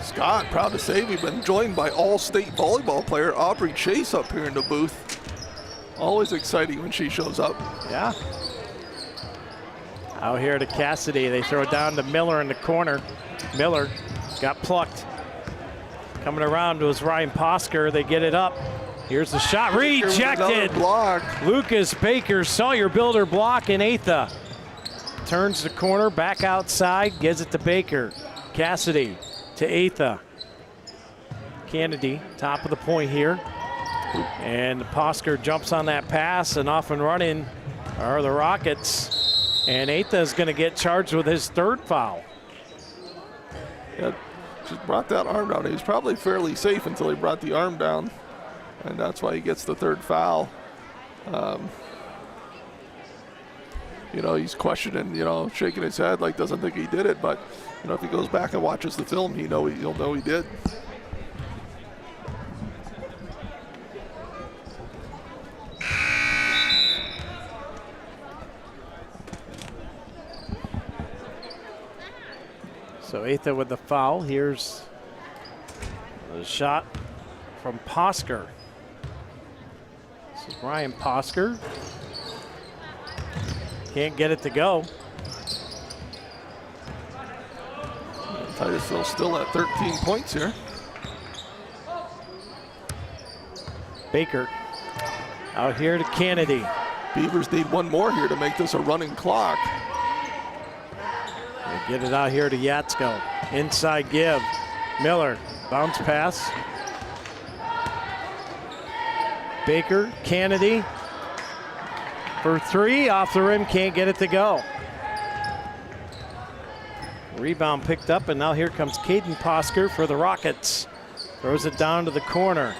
Scott, proud to say we've been joined by All-State volleyball player Aubrey Chase up here in the booth. Always exciting when she shows up. Yeah. Out here to Cassidy. They throw it down to Miller in the corner. Miller got plucked. Coming around was Ryan Posker. They get it up. Here's the shot. Rejected. Block. Lucas Baker saw your builder block, and Atha turns the corner back outside, gives it to Baker. Cassidy to Atha. Kennedy, top of the point here. And Posker jumps on that pass, and off and running are the Rockets. And Atha is going to get charged with his third foul. Yeah, just brought that arm down. He was probably fairly safe until he brought the arm down. And that's why he gets the third foul. You know, he's questioning, you know, shaking his head like doesn't think he did it, but you know, if he goes back and watches the film, he'll know he did. So Atha with the foul. Here's the shot from Posker. This is Ryan Posker. Can't get it to go. Titusville still at 13 points here. Baker out here to Kennedy. Beavers need one more here to make this a running clock. They get it out here to Yatsko. Inside give. Miller, bounce pass. Baker, Kennedy for three, off the rim, can't get it to go. Rebound picked up, and now here comes Caden Posker for the Rockets. Throws it down to the corner.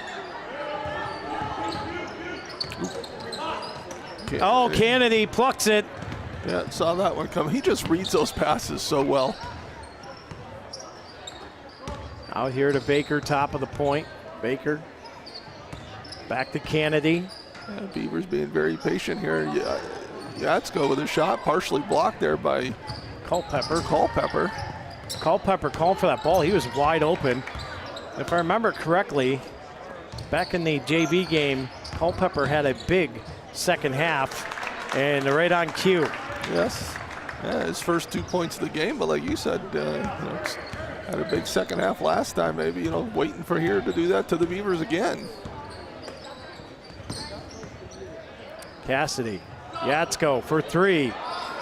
Oh, Kennedy plucks it. Yeah, saw that one come. He just reads those passes so well. Out here to Baker, top of the point. Baker back to Kennedy. Yeah, Beavers being very patient here. Yeah, Yatsko with a shot, partially blocked there by Culpepper. Culpepper called for that ball. He was wide open. If I remember correctly, back in the JV game, Culpepper had a big second half, and right on cue. Yes, yeah, his first 2 points of the game, but like you said, had a big second half last time. Maybe, you know, waiting for here to do that to the Beavers again. Cassidy, Yatsko for three.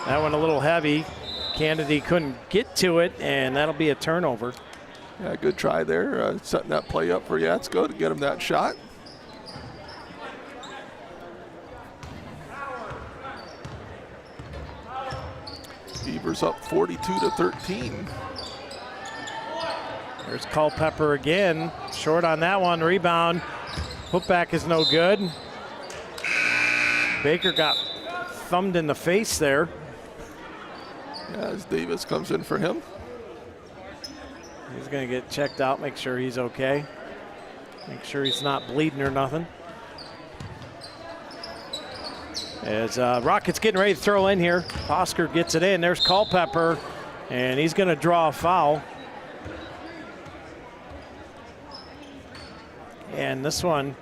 That one a little heavy. Kennedy couldn't get to it, and that'll be a turnover. Yeah, good try there, setting that play up for Yatsko to get him that shot. Beavers up 42-13. There's Culpepper again. Short on that one. Rebound. Putback is no good. Baker got thumbed in the face there. Yeah, as Davis comes in for him. He's going to get checked out, make sure he's okay. Make sure he's not bleeding or nothing. As Rockets getting ready to throw in here. Posker gets it in. There's Culpepper, and he's going to draw a foul. And this one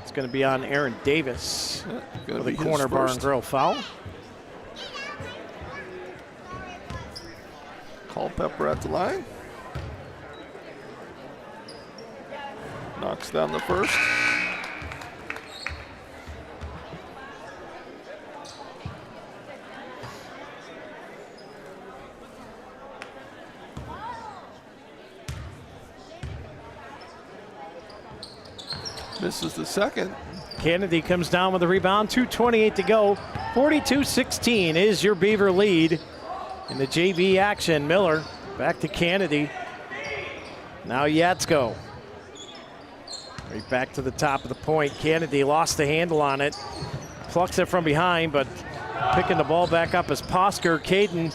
is going to be on Aaron Davis with a corner bar and grill foul. Culpepper at the line. Knocks down the first. Misses the second. Kennedy comes down with the rebound. 2:28 to go. 42-16 is your Beaver lead in the JV action. Miller back to Kennedy. Now Yatsko. Right back to the top of the point. Kennedy lost the handle on it. Plucks it from behind, but picking the ball back up is Posker. Caden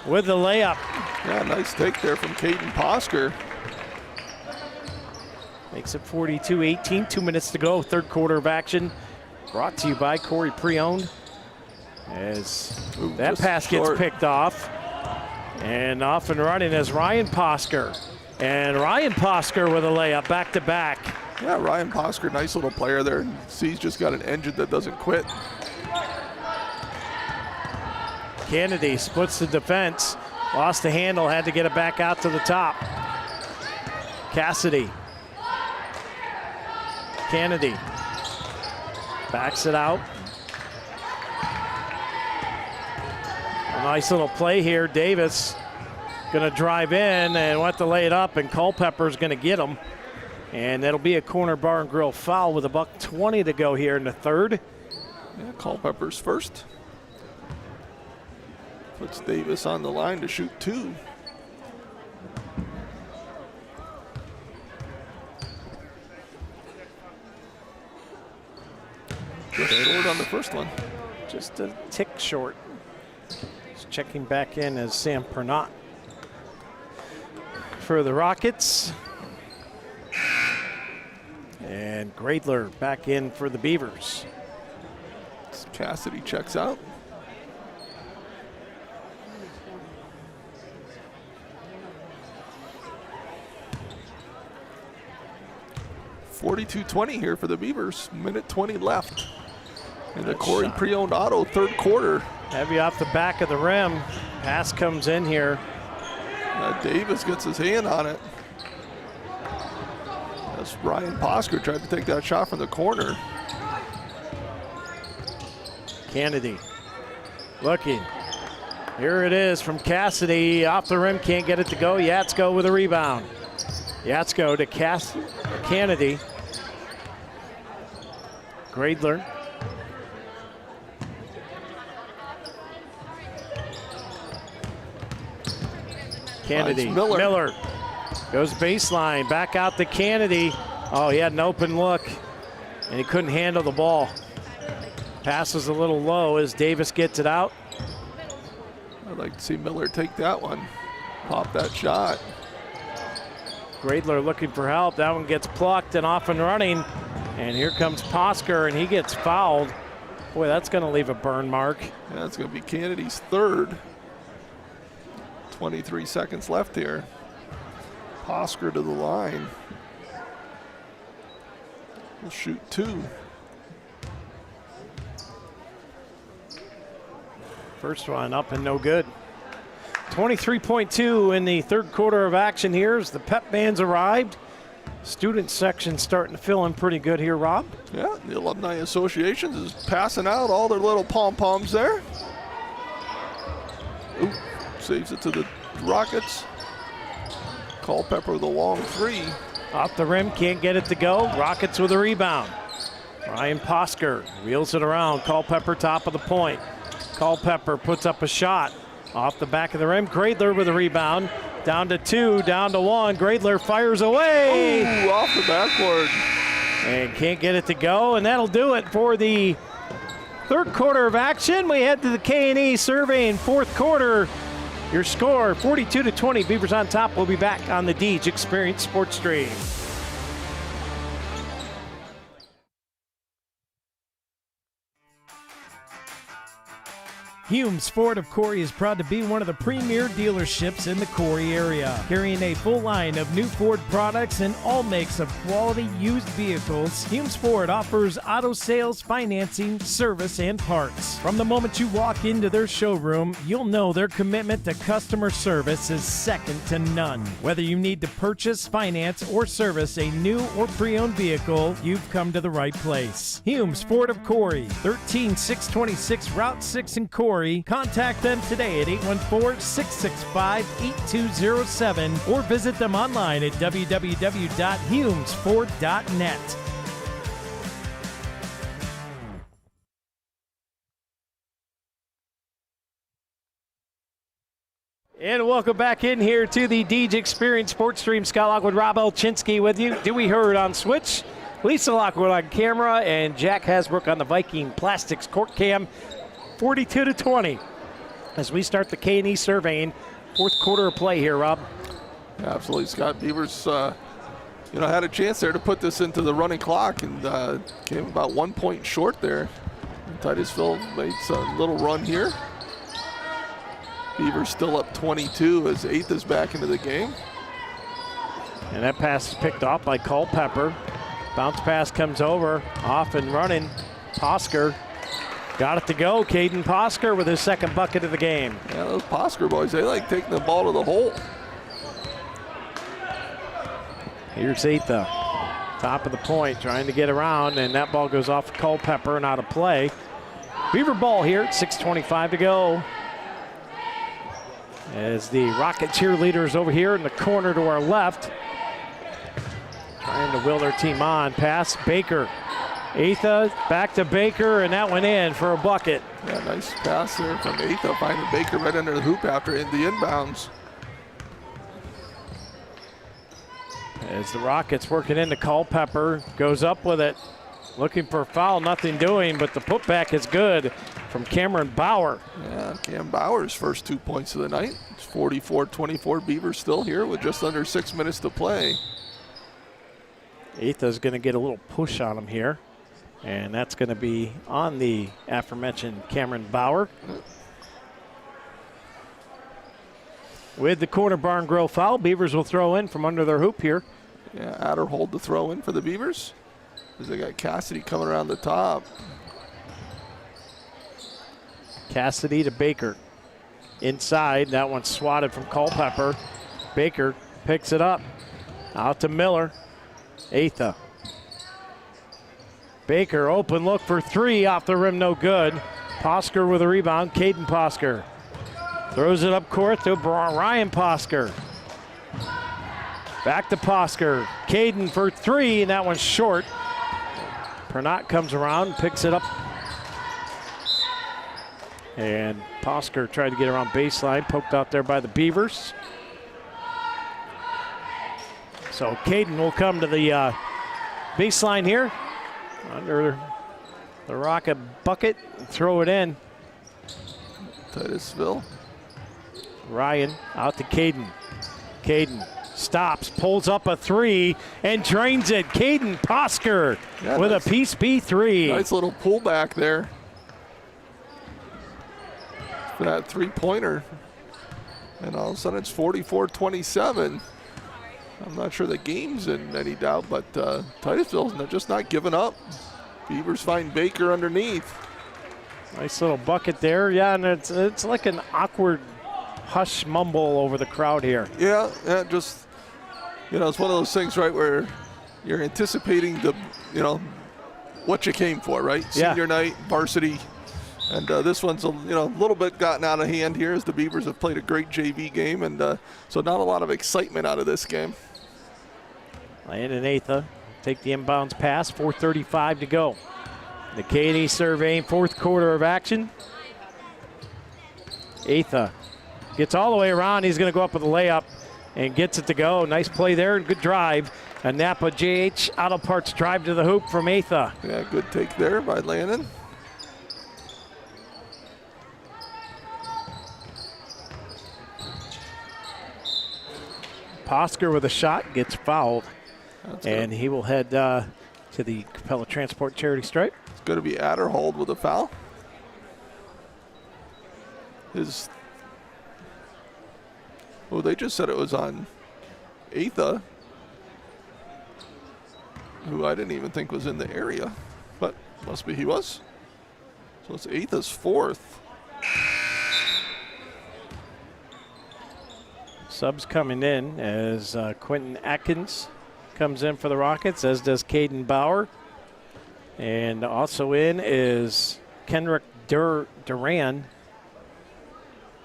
with the layup. Yeah, nice take there from Caden Posker. Makes it 42-18, 2 minutes to go, third quarter of action. Brought to you by Corry Pre-Owned. As that pass gets picked off. And off and running is Ryan Posker. And Ryan Posker with a layup back to back. Yeah, Ryan Posker, nice little player there. See, he's just got an engine that doesn't quit. Kennedy splits the defense. Lost the handle, had to get it back out to the top. Cassidy. Kennedy backs it out. A nice little play here. Davis gonna drive in and want to lay it up, and Culpepper's gonna get him. And that'll be a corner bar and grill foul with $1:20 to go here in the third. Yeah, Culpepper's first. Puts Davis on the line to shoot two. Short on the first one. Just a tick short. Just checking back in as Sam Pernot for the Rockets. And Gradler back in for the Beavers. Cassidy checks out. .42-20 here for the Beavers. Minute 20 left. In the Corry pre-owned auto third quarter. Heavy off the back of the rim. Pass comes in here. Davis gets his hand on it. As Ryan Posker tried to take that shot from the corner. Kennedy looking. Here it is from Cassidy. Off the rim, can't get it to go. Yatsko with a rebound. Yatsko to Kennedy. Gradler. Kennedy. Miller goes baseline. Back out to Kennedy. Oh, he had an open look, and he couldn't handle the ball. Pass was a little low as Davis gets it out. I'd like to see Miller take that one. Pop that shot. Gradler looking for help. That one gets plucked and off and running. And here comes Posker, and he gets fouled. Boy, that's going to leave a burn mark. Yeah, that's going to be Kennedy's third. 23 seconds left here. Posker to the line. We'll shoot two. First one up and no good. 23.2 in the third quarter of action here as the pep bands arrived. Student section starting to fill in pretty good here, Rob. Yeah, the Alumni Association is passing out all their little pom-poms there. Ooh, saves it to the Rockets. Culpepper with a long three. Off the rim, can't get it to go. Rockets with a rebound. Ryan Posker wheels it around. Culpepper top of the point. Culpepper puts up a shot. Off the back of the rim, Gradler with a rebound. Down to two, down to one. Gradler fires away. Ooh, off the backboard. And can't get it to go, and that'll do it for the third quarter of action. We head to the K&E survey in fourth quarter. Your score, 42-20, Beavers on top. We'll be back on the Deej Experience Sports Stream. Humes Ford of Corry is proud to be one of the premier dealerships in the Corry area, carrying a full line of new Ford products and all makes of quality used vehicles. Humes Ford offers auto sales, financing, service, and parts. From the moment you walk into their showroom, you'll know their commitment to customer service is second to none. Whether you need to purchase, finance, or service a new or pre-owned vehicle, you've come to the right place. Humes Ford of Corry, 13626 Route 6 in Corry. Contact them today at 814-665-8207 or visit them online at www.humesford.net. And welcome back in here to the Deej Experience Sports Stream. Scott Lockwood, Rob Elchinski with you. Dewey Hurd on switch, Lisa Lockwood on camera, and Jack Hasbrook on the Viking Plastics court cam. 42-20 as we start the K&E surveying. Fourth quarter of play here, Rob. Absolutely, Scott. Beavers, had a chance there to put this into the running clock and came about 1 point short there. And Titusville made a little run here. Beavers still up 22 as Eighth is back into the game. And that pass is picked off by Culpepper. Bounce pass comes over, off and running. Posker got it to go. Caden Posker with his second bucket of the game. Yeah, those Posker boys, they like taking the ball to the hole. Here's Eitha, top of the point, trying to get around, and that ball goes off Culpepper and out of play. Beaver ball here at 6:25 to go. As the Rocket cheerleaders over here in the corner to our left, trying to will their team on. Pass, Baker. Eitha back to Baker, and that went in for a bucket. Yeah, nice pass there from Eitha, finding Baker right under the hoop after in the inbounds. As the Rockets working into Culpepper, goes up with it. Looking for a foul, nothing doing, but the putback is good from Cameron Bauer. Yeah, Cam Bauer's first 2 points of the night. It's 44-24. Beavers still here with just under 6 minutes to play. Atha's going to get a little push on him here, and that's going to be on the aforementioned Cameron Bauer. With the corner barn grill foul, Beavers will throw in from under their hoop here. Yeah, Adderhold to throw in for the Beavers. As they got Cassidy coming around the top. Cassidy to Baker. Inside, that one's swatted from Culpepper. Baker picks it up. Out to Miller. Atha. Baker, open look for three, off the rim, no good. Posker with a rebound, Caden Posker. Throws it up court to Ryan Posker. Back to Posker. Caden for three, and that one's short. Pernot comes around, picks it up. And Posker tried to get around baseline, poked out there by the Beavers. So Caden will come to the baseline here under the Rocket bucket and throw it in. Titusville. Ryan out to Caden. Caden stops, pulls up a three, and drains it. Caden Posker with a piece B3. Nice little pullback there for that three-pointer. And all of a sudden it's 44-27. I'm not sure the game's in any doubt, but Titusville's just not giving up. Beavers find Baker underneath. Nice little bucket there. Yeah, and it's like an awkward hush mumble over the crowd here. Yeah, just, it's one of those things, right, where you're anticipating what you came for, right? Yeah. Senior night, varsity. And this one's a little bit gotten out of hand here as the Beavers have played a great JV game, and so not a lot of excitement out of this game. Landon Atha take the inbounds pass, 4:35 to go. The K&E surveying fourth quarter of action. Atha gets all the way around. He's going to go up with a layup and gets it to go. Nice play there and good drive. A Napa JH Auto Parts drive to the hoop from Atha. Yeah, good take there by Landon. Posker with a shot gets fouled. And he will head to the Capella Transport charity stripe. It's going to be Adderhold with a foul. They just said it was on Atha, who I didn't even think was in the area, but must be he was. So it's Atha's fourth. Subs coming in as Quentin Atkins comes in for the Rockets, as does Caden Bauer. And also in is Kenrick Duran.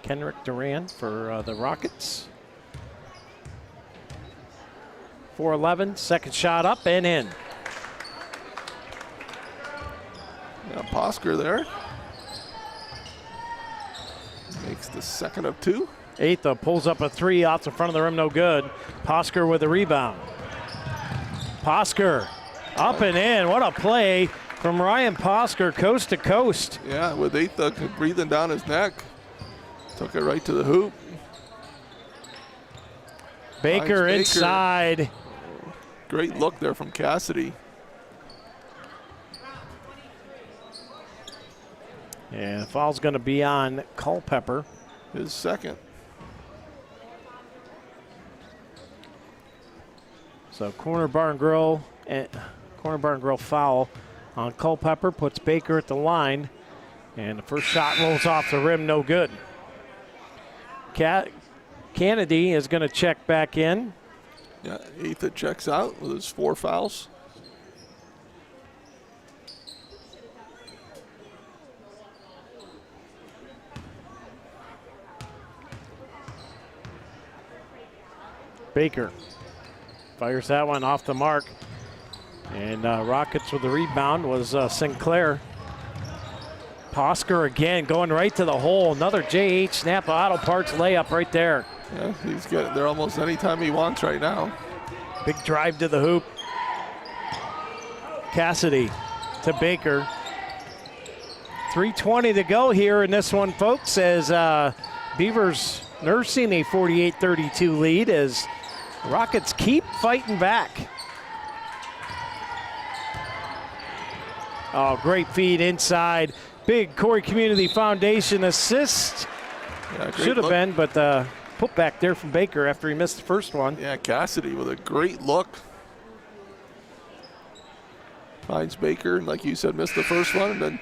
Kenrick Duran for the Rockets. 4-11, second shot up and in. Yeah, Posker there. Makes the second of two. Atha pulls up a three off the front of the rim, no good. Posker with a rebound. Posker up and in. What a play from Ryan Posker, coast to coast. Yeah, with Atha breathing down his neck. Took it right to the hoop. Baker inside. Great look there from Cassidy. And the foul's going to be on Culpepper. His second. So corner barn grill foul on Culpepper, puts Baker at the line, and the first shot rolls off the rim, no good. Kennedy is going to check back in. Yeah, Atha checks out with his 4 fouls. Baker fires that one off the mark. And Rockets with the rebound was Sinclair. Posker again going right to the hole. Another JH Napa Auto Parts layup right there. Yeah, he's getting there almost anytime he wants right now. Big drive to the hoop. Cassidy to Baker. 3:20 to go here in this one, folks, as Beavers nursing a 48-32 lead as Rockets keep fighting back. Oh, great feed inside. Big Corry Community Foundation assist. Yeah, should have been, but put back there from Baker after he missed the first one. Yeah, Cassidy with a great look. Finds Baker, and like you said, missed the first one, and then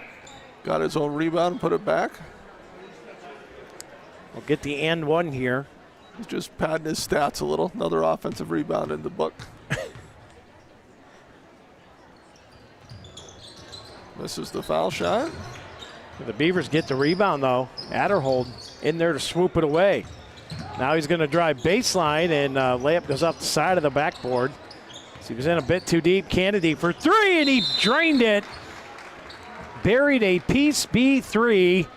got his own rebound and put it back. We'll get the and one here. He's just padding his stats a little. Another offensive rebound in the book. Misses the foul shot. The Beavers get the rebound, though. Adderhold in there to swoop it away. Now he's going to drive baseline, and layup goes off the side of the backboard. So he was in a bit too deep. Kennedy for three, and he drained it. Buried a piece B3,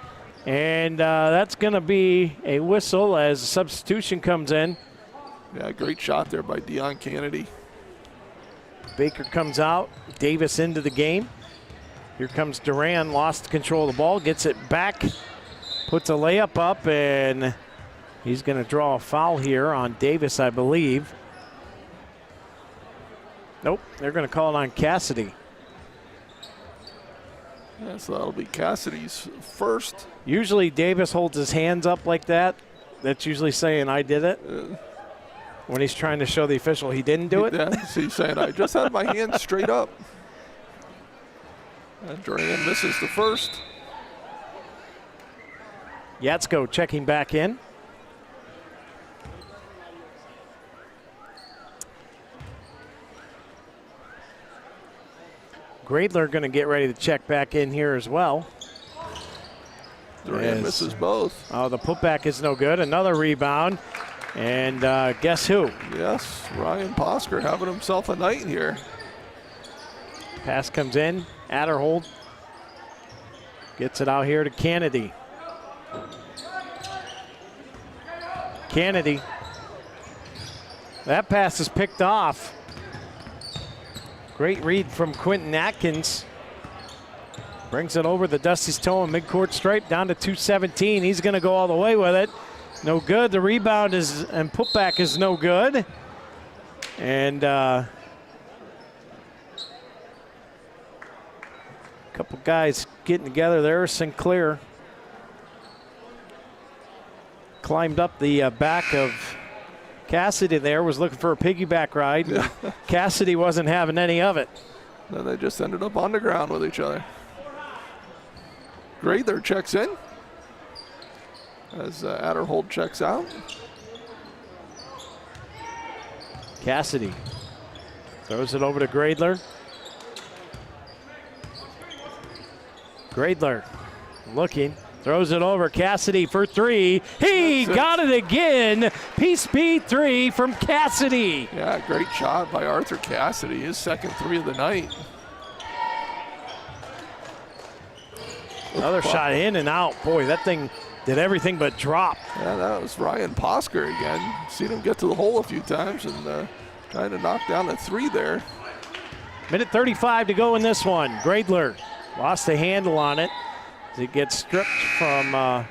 and that's going to be a whistle as a substitution comes in. Yeah, great shot there by Deion Kennedy. Baker comes out. Davis into the game. Here comes Duran, lost control of the ball, gets it back, puts a layup up, and he's going to draw a foul here on Davis, I believe. Nope, they're going to call it on Cassidy. Yeah, so that'll be Cassidy's first. Usually Davis holds his hands up like that. That's usually saying, I did it. When he's trying to show the official he didn't do it. Yeah, so he's saying, I just had my hands straight up. And Duran misses the first. Yatsko checking back in. Gradler going to get ready to check back in here as well. Duran misses both. Oh, the putback is no good. Another rebound. And guess who? Yes, Ryan Posker having himself a night here. Pass comes in. Adderhold gets it out here to Kennedy. Kennedy. That pass is picked off. Great read from Quentin Atkins. Brings it over the Dusty's toe and midcourt stripe down to 2:17. He's going to go all the way with it. No good. The rebound is and putback is no good. And couple guys getting together there. Sinclair climbed up the back of Cassidy there, was looking for a piggyback ride. Yeah. Cassidy wasn't having any of it. Then they just ended up on the ground with each other. Gradler checks in as Adderhold checks out. Cassidy throws it over to Gradler. Gradler looking, throws it over. Cassidy for three. He got it again. Piece B3 from Cassidy. Yeah, great shot by Arthur Cassidy, his second three of the night. Another shot in and out. Boy, that thing did everything but drop. Yeah, that was Ryan Posker again. Seen him get to the hole a few times and trying to knock down a three there. Minute 35 to go in this one. Gradler lost the handle on it as it gets stripped from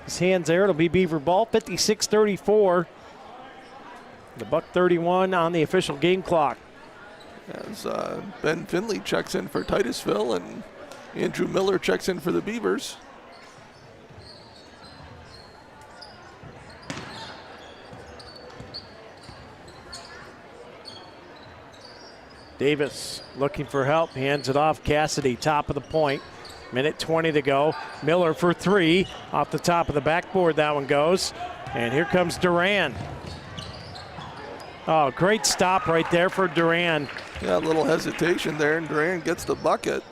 his hands there. It'll be Beaver ball, 56-34. The $1:31 on the official game clock. As Ben Finley checks in for Titusville and Andrew Miller checks in for the Beavers. Davis looking for help, hands it off. Cassidy, top of the point. Minute 20 to go. Miller for three. Off the top of the backboard, that one goes. And here comes Duran. Oh, great stop right there for Duran. Yeah, a little hesitation there, and Duran gets the bucket.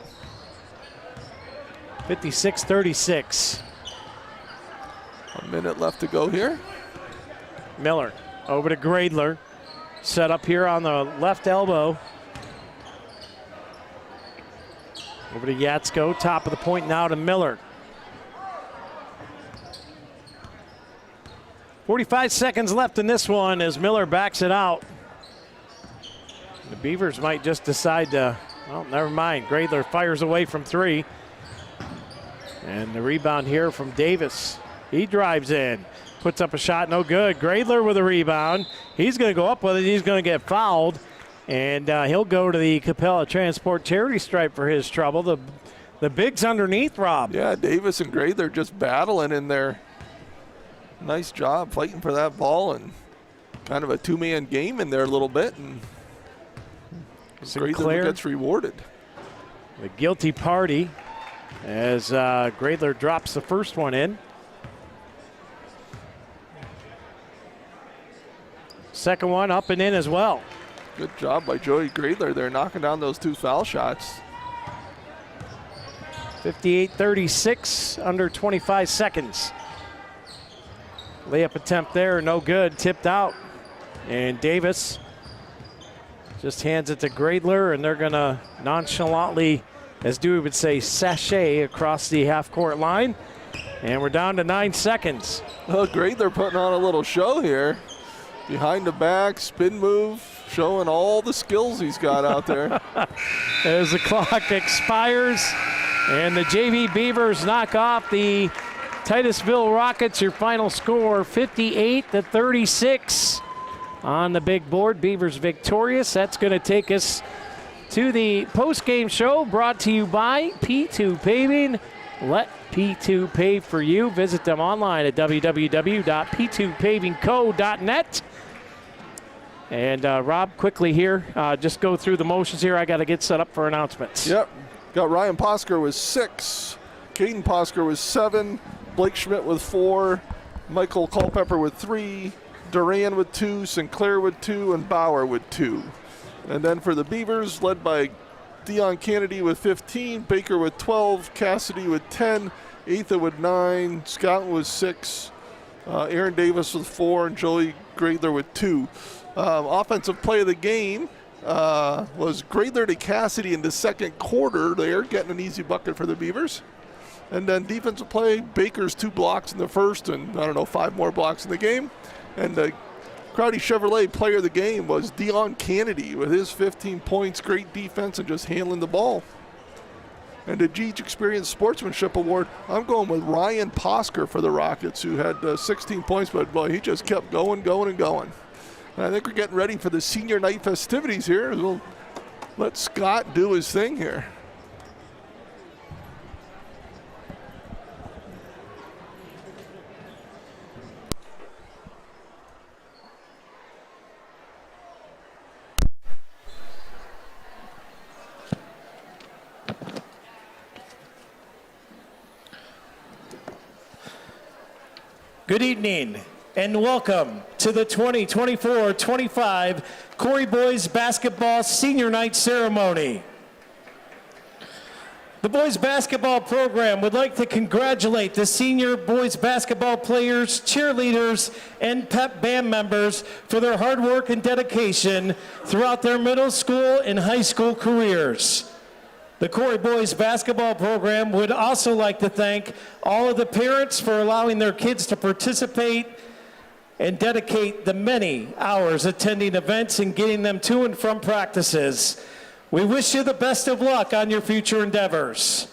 56-36. A minute left to go here. Miller over to Gradler. Set up here on the left elbow. Over to Yatsko, top of the point now to Miller. 45 seconds left in this one as Miller backs it out. The Beavers might just decide to Well, never mind. Gradler fires away from 3. And the rebound here from Davis. He drives in, puts up a shot, no good. Gradler with a rebound. He's going to go up with it. He's going to get fouled. And he'll go to the Capella Transport charity stripe for his trouble. The bigs underneath, Rob. Yeah, Davis and Gradler just battling in there. Nice job fighting for that ball, and kind of a two-man game in there a little bit. And Gradler gets rewarded. The guilty party as Gradler drops the first one in. Second one up and in as well. Good job by Joey Gradler there, knocking down those 2 foul shots. 58-36, under 25 seconds. Layup attempt there, no good, tipped out. And Davis just hands it to Gradler, and they're gonna nonchalantly, as Dewey would say, sashay across the half-court line. And we're down to 9 seconds. Well, Gradler putting on a little show here. Behind the back, spin move, showing all the skills he's got out there. As the clock expires, and the JV Beavers knock off the Titusville Rockets. Your final score, 58-36 on the big board. Beavers victorious. That's going to take us to the post-game show brought to you by P2 Paving. Let P2 pave for you. Visit them online at www.p2pavingco.net. And Rob, quickly here, just go through the motions here. I got to get set up for announcements. Yep. Got Ryan Posker with 6. Caden Posker with 7. Blake Schmidt with 4. Michael Culpepper with 3. Duran with 2. Sinclair with 2. And Bauer with 2. And then for the Beavers, led by Dion Kennedy with 15. Baker with 12. Cassidy with 10. Atha with 9. Scott with 6. Aaron Davis with 4. And Joey Gradler with 2. Offensive play of the game was Gradler to Cassidy in the second quarter there, getting an easy bucket for the Beavers. And then defensive play, Baker's 2 blocks in the first and, 5 more blocks in the game. And the Crowdy Chevrolet player of the game was Dion Kennedy with his 15 points, great defense, and just handling the ball. And the Geach Experience Sportsmanship Award, I'm going with Ryan Posker for the Rockets, who had 16 points, but boy, he just kept going. I think we're getting ready for the senior night festivities here. We'll let Scott do his thing here. Good evening and welcome to the 2024-25 Corry Boys Basketball Senior Night Ceremony. The boys basketball program would like to congratulate the senior boys basketball players, cheerleaders, and pep band members for their hard work and dedication throughout their middle school and high school careers. The Corry Boys basketball program would also like to thank all of the parents for allowing their kids to participate and dedicate the many hours attending events and getting them to and from practices. We wish you the best of luck on your future endeavors.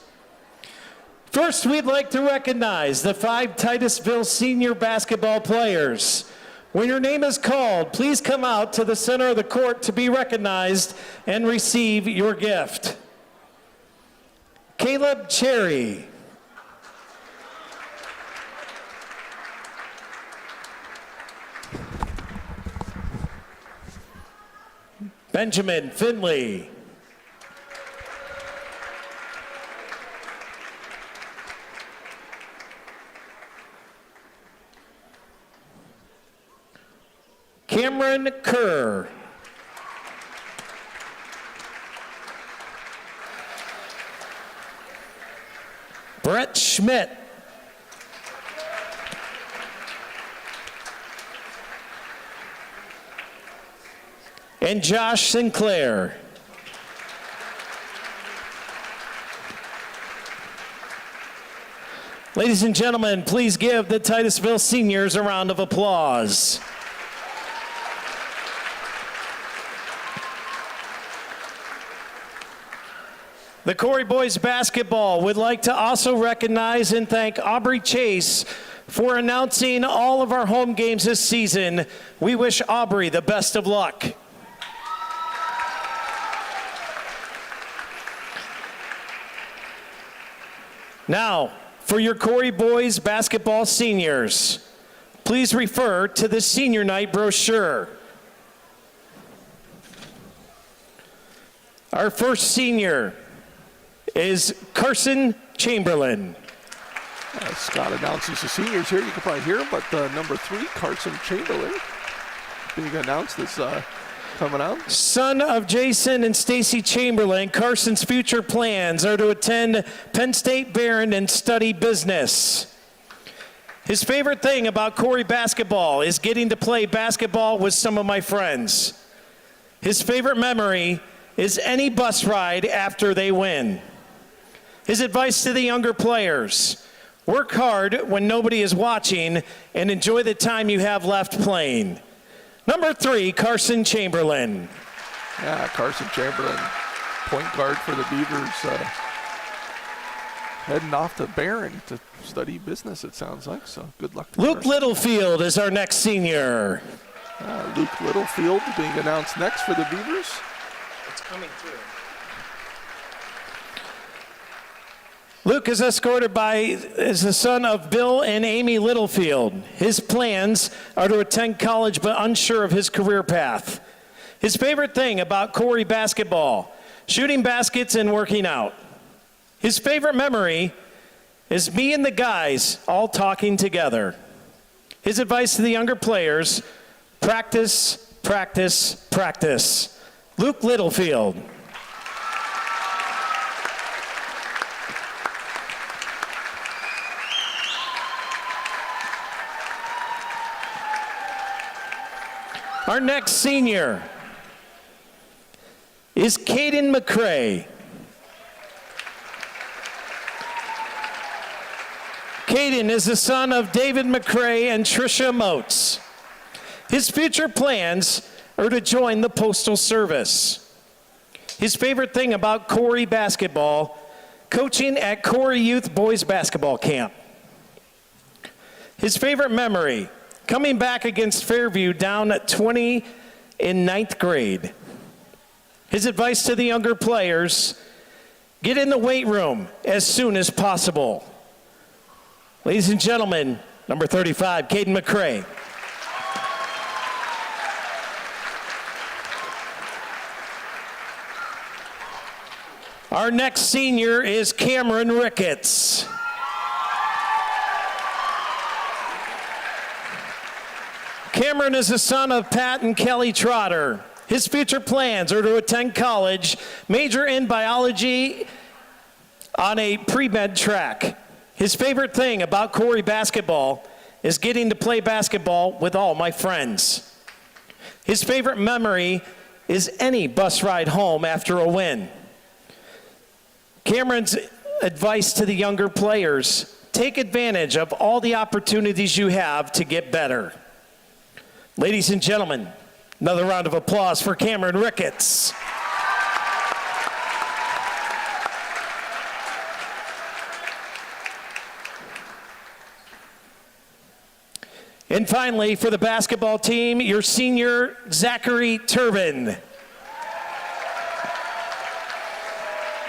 First, we'd like to recognize the 5 Titusville senior basketball players. When your name is called, please come out to the center of the court to be recognized and receive your gift. Caleb Cherry. Benjamin Finley. Cameron Kerr. Brett Schmidt. And Josh Sinclair. Ladies and gentlemen, please give the Titusville seniors a round of applause. The Corry boys basketball would like to also recognize and thank Aubrey Chase for announcing all of our home games this season. We wish Aubrey the best of luck. Now, for your Corry boys basketball seniors, please refer to the senior night brochure. Our first senior is Carson Chamberlain. Scott announces the seniors here. You can probably hear him, but number 3, Carson Chamberlain, being announced as coming out. Son of Jason and Stacy Chamberlain, Carson's future plans are to attend Penn State Barron and study business. His favorite thing about Corry basketball is getting to play basketball with some of my friends. His favorite memory is any bus ride after they win. His advice to the younger players: work hard when nobody is watching and enjoy the time you have left playing. Number 3, Carson Chamberlain. Yeah, Carson Chamberlain, point guard for the Beavers, heading off to Barron to study business, it sounds like, so good luck to Luke Carson. Littlefield is our next senior. Luke Littlefield being announced next for the Beavers. It's coming through. Luke is escorted is the son of Bill and Amy Littlefield. His plans are to attend college but unsure of his career path. His favorite thing about Corry basketball: shooting baskets and working out. His favorite memory is me and the guys all talking together. His advice to the younger players: practice, practice, practice. Luke Littlefield. Our next senior is Caden McCrae. Caden is the son of David McCrae and Tricia Motes. His future plans are to join the Postal Service. His favorite thing about Corry basketball: coaching at Corry Youth Boys Basketball Camp. His favorite memory: coming back against Fairview down at 20 in 9th grade. His advice to the younger players: get in the weight room as soon as possible. Ladies and gentlemen, number 35, Caden McCrae. Our next senior is Cameron Ricketts. Cameron is the son of Pat and Kelly Trotter. His future plans are to attend college, major in biology on a pre-med track. His favorite thing about Corry basketball is getting to play basketball with all my friends. His favorite memory is any bus ride home after a win. Cameron's advice to the younger players: take advantage of all the opportunities you have to get better. Ladies and gentlemen, another round of applause for Cameron Ricketts. And finally, for the basketball team, your senior, Zachary Turbin.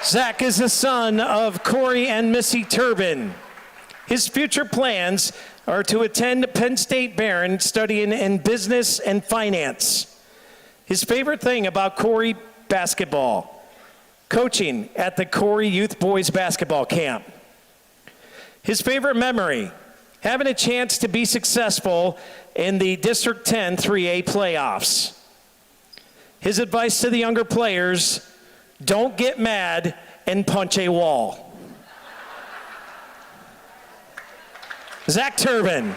Zach is the son of Corry and Missy Turbin. His future plans are to attend Penn State Barron, studying in business and finance. His favorite thing about Corry basketball: coaching at the Corry Youth Boys Basketball Camp. His favorite memory: having a chance to be successful in the District 10 3A playoffs. His advice to the younger players: don't get mad and punch a wall. Zach Turbin.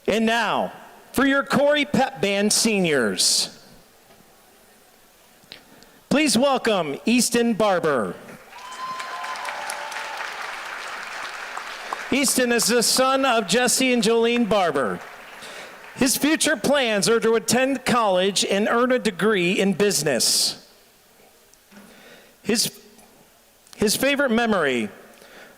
And now, for your Corry Pep Band seniors. Please welcome Easton Barber. Easton is the son of Jesse and Jolene Barber. His future plans are to attend college and earn a degree in business. His favorite memory,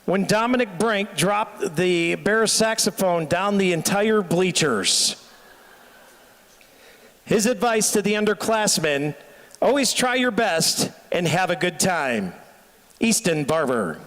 when Dominic Brink dropped the Bears saxophone down the entire bleachers. His advice to the underclassmen, always try your best and have a good time. Easton Barber.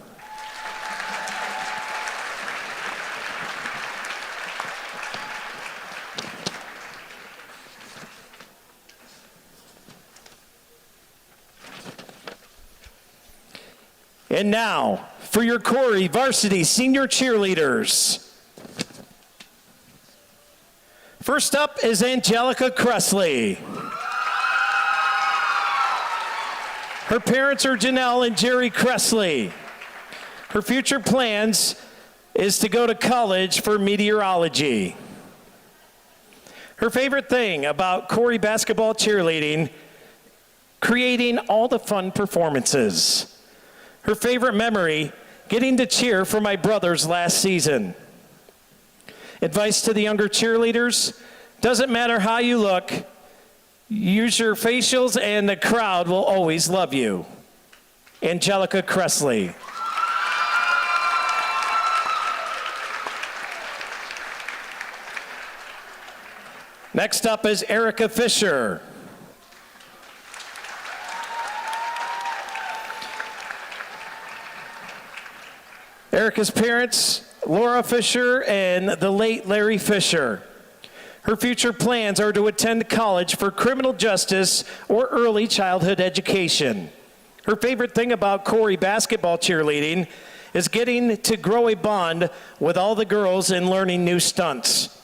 And now, for your Corry Varsity Senior Cheerleaders. First up is Angelica Cressley. Her parents are Janelle and Jerry Cressley. Her future plans is to go to college for meteorology. Her favorite thing about Corry basketball cheerleading, creating all the fun performances. Her favorite memory, getting to cheer for my brothers last season. Advice to the younger cheerleaders, doesn't matter how you look, use your facials and the crowd will always love you. Angelica Cressley. Next up is Erica Fisher. Erica's parents, Laura Fisher and the late Larry Fisher. Her future plans are to attend college for criminal justice or early childhood education. Her favorite thing about Corry basketball cheerleading is getting to grow a bond with all the girls and learning new stunts.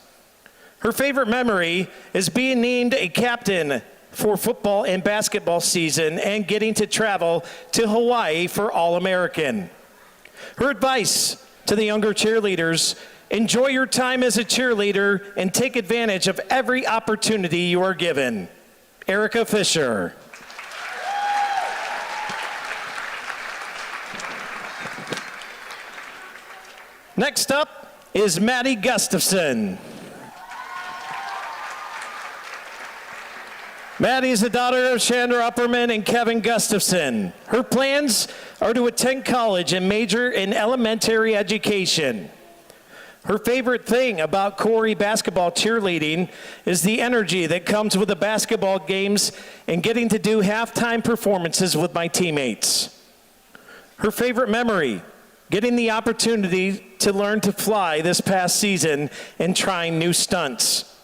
Her favorite memory is being named a captain for football and basketball season and getting to travel to Hawaii for All-American. Her advice to the younger cheerleaders, enjoy your time as a cheerleader and take advantage of every opportunity you are given. Erica Fisher. Next up is Maddie Gustafson. Maddie is the daughter of Chandra Upperman and Kevin Gustafson. Her plans are to attend college and major in elementary education. Her favorite thing about Corry basketball cheerleading is the energy that comes with the basketball games and getting to do halftime performances with my teammates. Her favorite memory, getting the opportunity to learn to fly this past season and trying new stunts.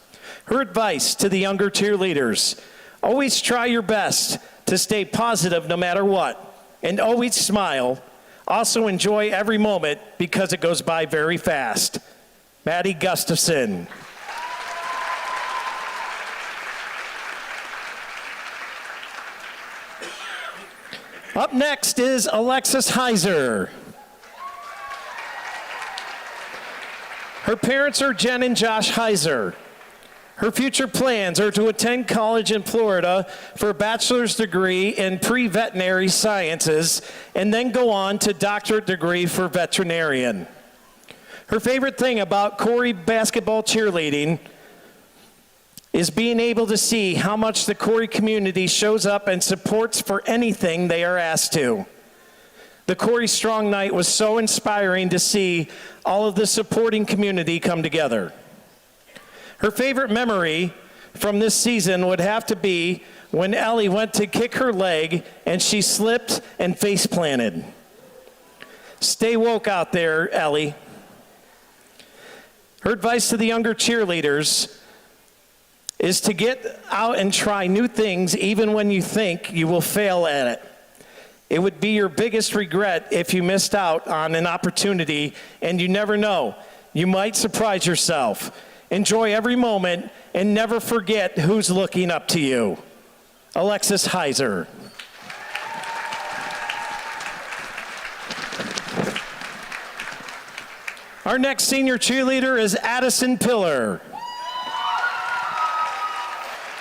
Her advice to the younger cheerleaders, always try your best to stay positive no matter what, and always smile. Also enjoy every moment because it goes by very fast. Maddie Gustafson. Up next is Alexis Heiser. Her parents are Jen and Josh Heiser. Her future plans are to attend college in Florida for a bachelor's degree in pre-veterinary sciences and then go on to doctorate degree for veterinarian. Her favorite thing about Corry basketball cheerleading is being able to see how much the Corry community shows up and supports for anything they are asked to. The Corry Strong Night was so inspiring to see all of the supporting community come together. Her favorite memory from this season would have to be when Ellie went to kick her leg and she slipped and face planted. Stay woke out there, Ellie. Her advice to the younger cheerleaders is to get out and try new things even when you think you will fail at it. It would be your biggest regret if you missed out on an opportunity, and you never know. You might surprise yourself. Enjoy every moment and never forget who's looking up to you. Alexis Heiser. Our next senior cheerleader is Addison Pillar.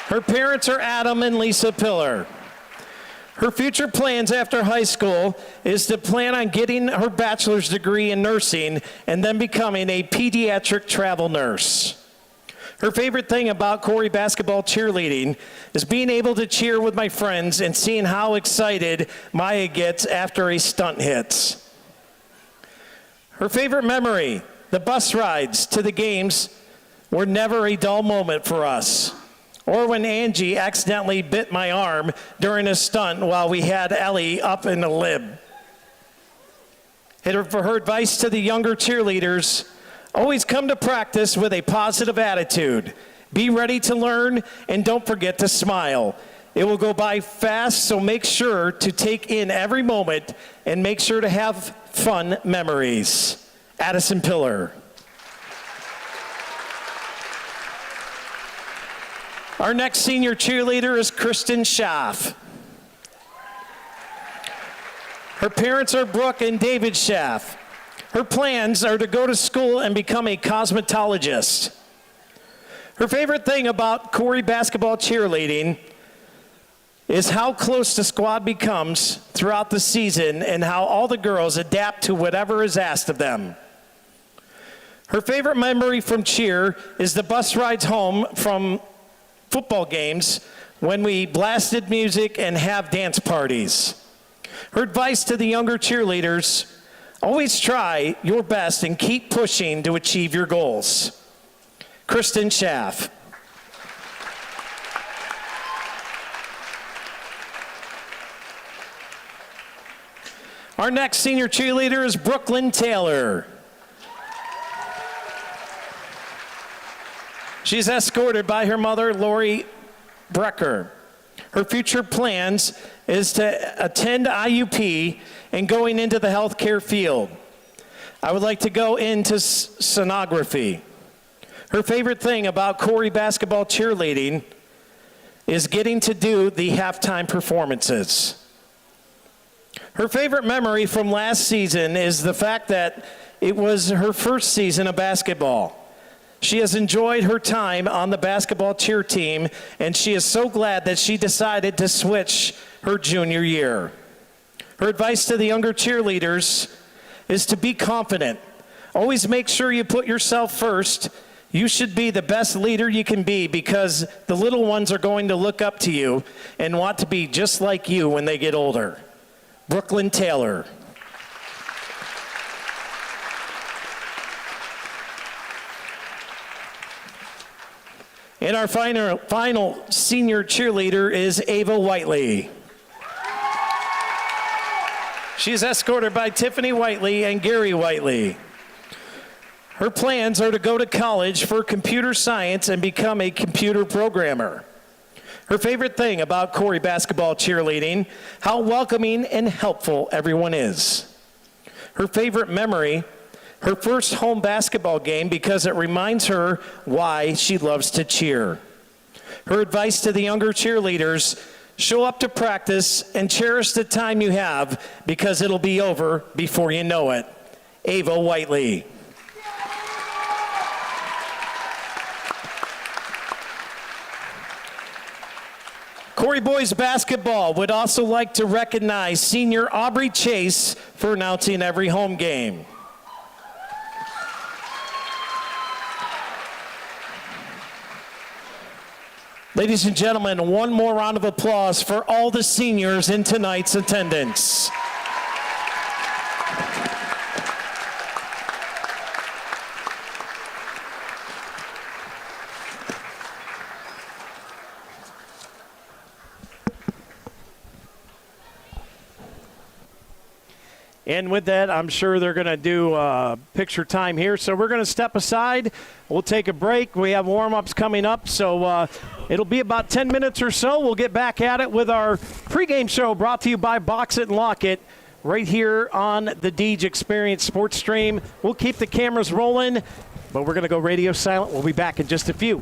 Her parents are Adam and Lisa Pillar. Her future plans after high school is to plan on getting her bachelor's degree in nursing and then becoming a pediatric travel nurse. Her favorite thing about Corry basketball cheerleading is being able to cheer with my friends and seeing how excited Maya gets after a stunt hits. Her favorite memory, the bus rides to the games were never a dull moment for us. Or when Angie accidentally bit my arm during a stunt while we had Ellie up in the lib. For her advice to the younger cheerleaders, always come to practice with a positive attitude. Be ready to learn and don't forget to smile. It will go by fast, so make sure to take in every moment and make sure to have fun memories. Addison Pillar. Our next senior cheerleader is Kristen Schaff. Her parents are Brooke and David Schaff. Her plans are to go to school and become a cosmetologist. Her favorite thing about Corry basketball cheerleading is how close the squad becomes throughout the season and how all the girls adapt to whatever is asked of them. Her favorite memory from cheer is the bus rides home from football games when we blasted music and have dance parties. Her advice to the younger cheerleaders: always try your best and keep pushing to achieve your goals. Kristen Schaff. Our next senior cheerleader is Brooklyn Taylor. She's escorted by her mother, Lori Brecker. Her future plans is to attend IUP and going into the healthcare field. I would like to go into sonography. Her favorite thing about Corry basketball cheerleading is getting to do the halftime performances. Her favorite memory from last season is the fact that it was her first season of basketball. She has enjoyed her time on the basketball cheer team, and she is so glad that she decided to switch her junior year. Her advice to the younger cheerleaders is to be confident. Always make sure you put yourself first. You should be the best leader you can be because the little ones are going to look up to you and want to be just like you when they get older. Brooklyn Taylor. And our final senior cheerleader is Ava Whiteley. She is escorted by Tiffany Whiteley and Gary Whiteley. Her plans are to go to college for computer science and become a computer programmer. Her favorite thing about Corry basketball cheerleading, how welcoming and helpful everyone is. Her favorite memory, her first home basketball game because it reminds her why she loves to cheer. Her advice to the younger cheerleaders: show up to practice and cherish the time you have because it'll be over before you know it. Ava Whiteley. Corry boys basketball would also like to recognize senior Aubrey Chase for announcing every home game. Ladies and gentlemen, one more round of applause for all the seniors in tonight's attendance. And with that, I'm sure they're going to do picture time here. So we're going to step aside. We'll take a break. We have warm-ups coming up. So it'll be about 10 minutes or so. We'll get back at it with our pregame show brought to you by Box It and Lock It right here on the Deej Experience Sports Stream. We'll keep the cameras rolling, but we're going to go radio silent. We'll be back in just a few.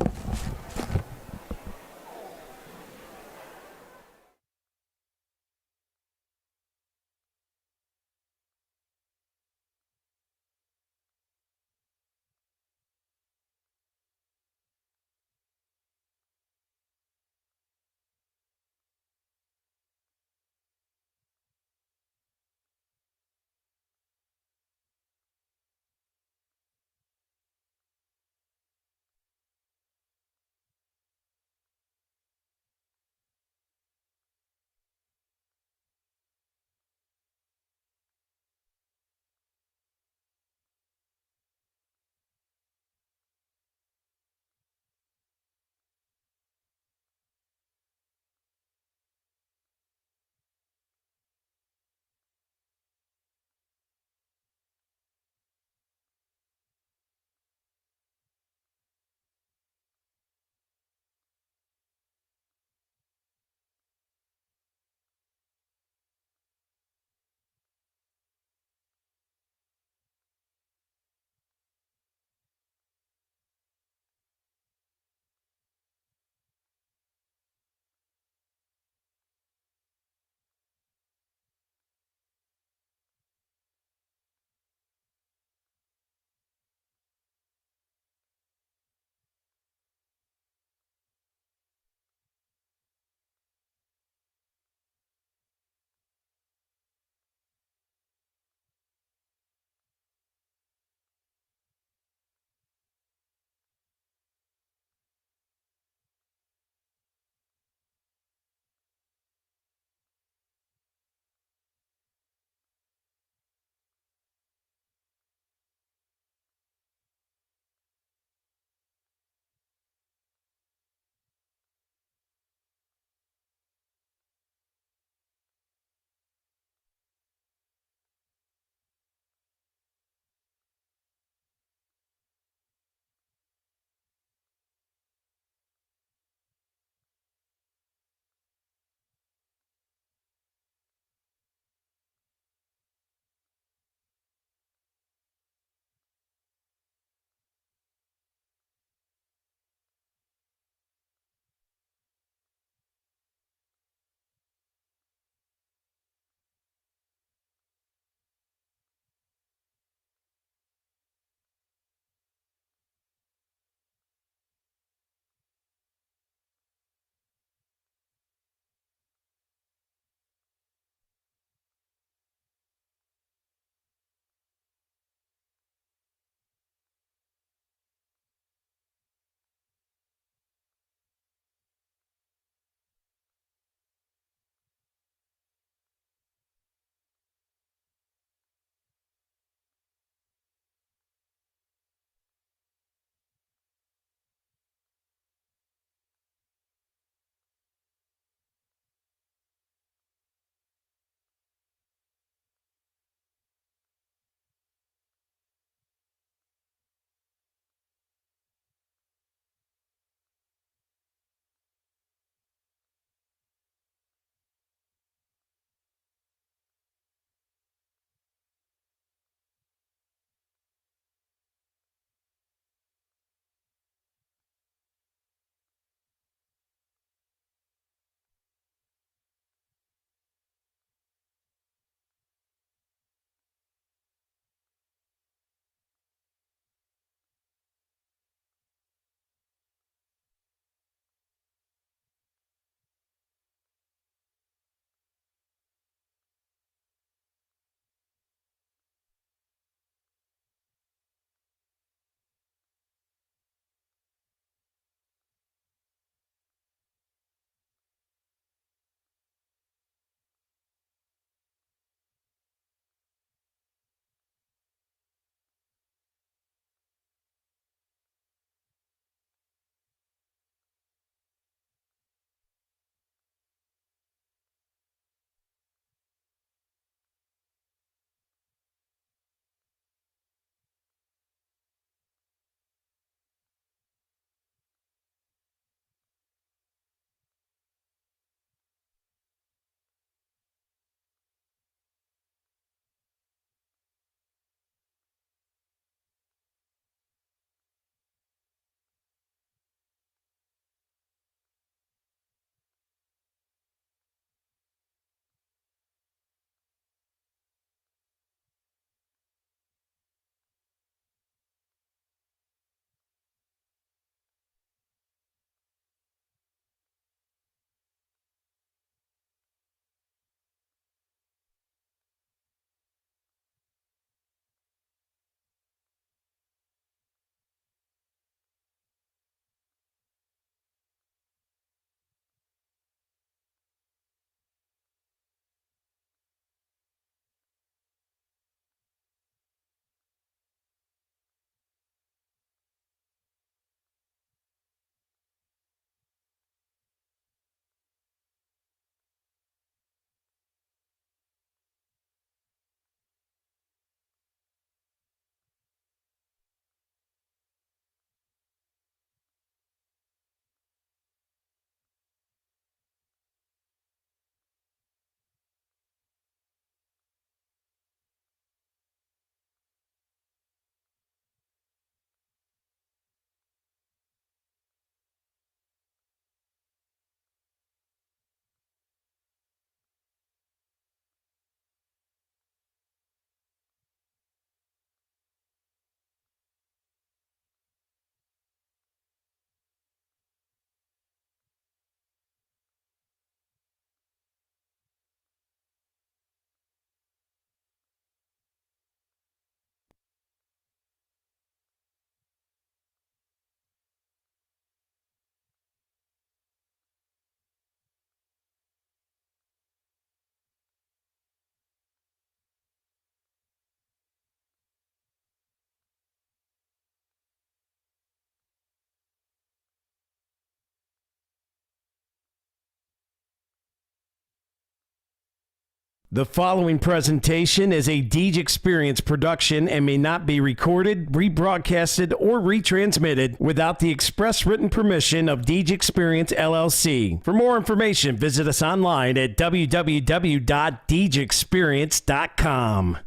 The following presentation is a Deej Experience production and may not be recorded, rebroadcasted, or retransmitted without the express written permission of Deej Experience LLC. For more information, visit us online at www.deejexperience.com.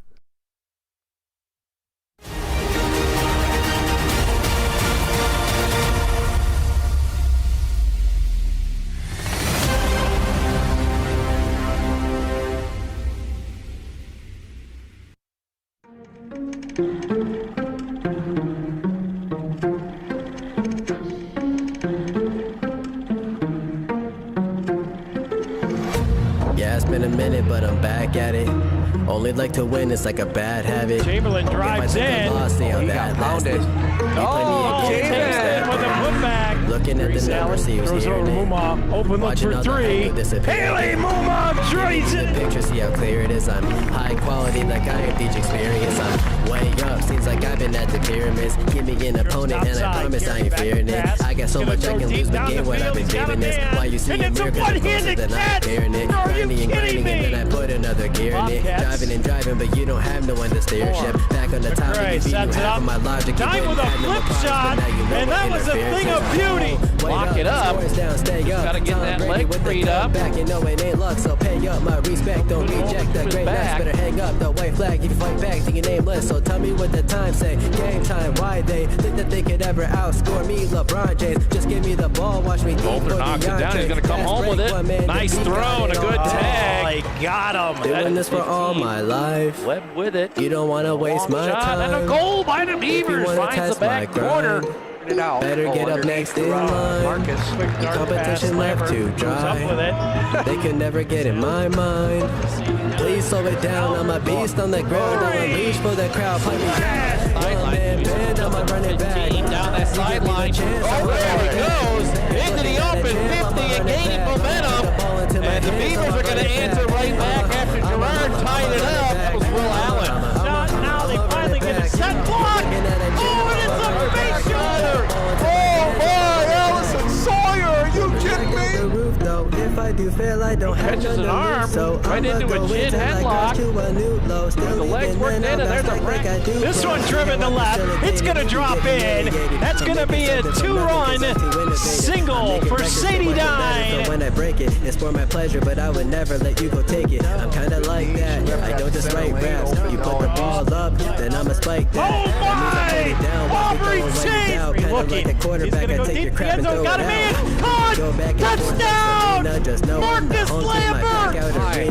Yeah, it's been a minute, but I'm back at it. Only like to win, it's like a bad habit. Chamberlain drives in. He got pounded. Chamberlain with a putback. Looking at the numbers, he was throws it over to hearing it. Muma. Open look Watching for all the three. angle disappear. Haley Muma trades The it. picture, see how clear it is. I'm high quality like I am Deej Experience. I'm way up, seems like I've been at the pyramids. Give me an opponent and I promise I ain't fearing it. I got so much I can lose, but game what I've been giving this. Why you see a miracle closer than I'm fearing it. Grinding and grinding and then I put another gear in it. Driving and driving, but you don't have no one to steer ship. Back on the top of the beat, you have my logic. Time with a flip shot, and that was a thing of beauty. Lock it up. Gotta get that leg freed up. Back, you know it ain't luck, so pay up my respect. Don't reject the great nuts. Better hang up the white flag if you fight back to your nameless. So tell me what the time say. Game time, why they think that they could ever outscore me, LeBron James? Just give me the ball, watch me deep. Bolter knocks it down. He's gonna come home with it. Nice throw and a good tag. He got him. Doing this for all my life. Webb with it. You don't wanna waste my Shot time. and a goal by the Beavers. Finds the back corner. Better get up next in line. The competition left too dry. They could never get in my mind. Please slow it down. I'm a beast on the ground. I'm a leash for the crowd. Play me down. Man, bend. I'm a running back. Down that sideline. Oh, there he goes. Into the open 50 and gaining momentum. And the Beavers are going to answer right back after Gerard tied it up. That was Will Allen. Shot, now they finally get a set block. Oh, and it's a face shoulder. Oh my, Allison Sawyer, are you kidding me? If I do fail, I don't have Catches an arm right into a chin headlock. The legs worked in, and there's a break. This one driven to left. It's going to drop in. That's going to be a two-run single for Sadie Dine. When I break it, it's for my pleasure, but I would never let you go take it. I'm kind of like that. I don't just write raps. You put the ball up, then I'ma spike that. Oh my! Aubrey Chase! Looking. He's going to go deep. The end zone got him in. Caught! Touchdown! Marcus Lambert!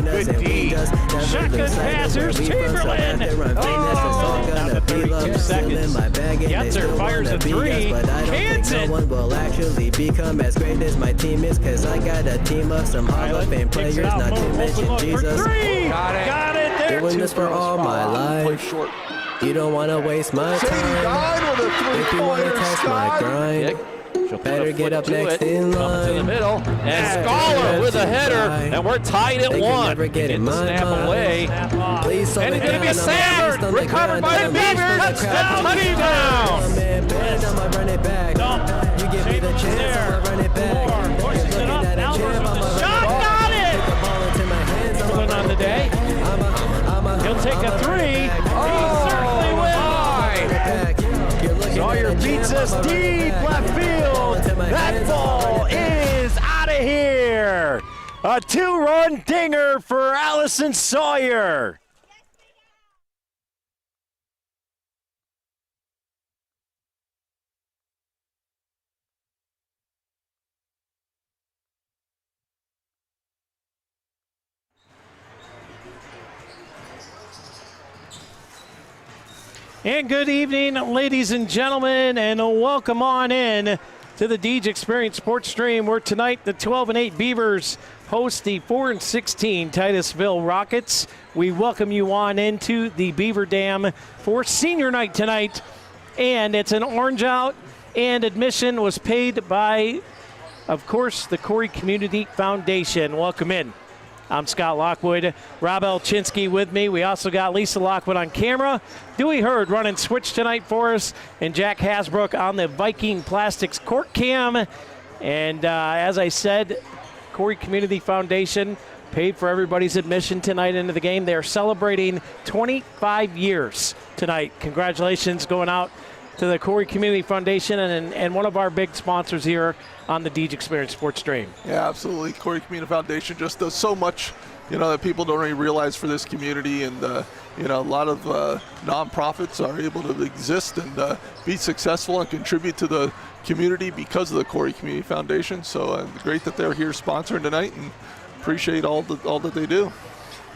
Good D. Shotgun passers. Chamberlain. Oh, down to 32 seconds. Yetzer fires a three. Hansen. No one will actually become as great as my team is, cause I got a team of some Hall of Fame players, not to mention Jesus. Got it there. Doing this for all my life. You don't wanna waste my time. If you wanna test my grind, better get up next in line. To the middle, and Scholar with a header, and we're tied at one. Get the snap away, and it's going to be a sack, recovered by the Beavers. Touchdown! I'ma run it back. You give me the chance, I'ma run it back. Pushes it up, now the shot, got it! Pulling on the day. He'll take a three. He certainly will. Sawyer beats us deep left field. That ball is out of here. A two-run dinger for Allison Sawyer. And good evening, ladies and gentlemen, and welcome on in to the Deej Experience Sports Stream, where tonight the 12-8 Beavers host the 4-16 Titusville Rockets. We welcome you on into the Beaver Dam for senior night tonight, and it's an orange out, and admission was paid by, of course, the Corry Community Foundation. Welcome in. I'm Scott Lockwood, Rob Elchinsky with me. We also got Lisa Lockwood on camera, Dewey Hurd running switch tonight for us, and Jack Hasbrook on the Viking Plastics court cam. And as I said, Corry Community Foundation paid for everybody's admission tonight into the game. They are celebrating 25 years tonight. Congratulations going out to the Corry Community Foundation and one of our big sponsors here on the DG Experience Sports Stream. Yeah, absolutely. Corry Community Foundation just does so much, that people don't really realize for this community, and a lot of nonprofits are able to exist and be successful and contribute to the community because of the Corry Community Foundation. So great that they're here sponsoring tonight, and appreciate all that they do.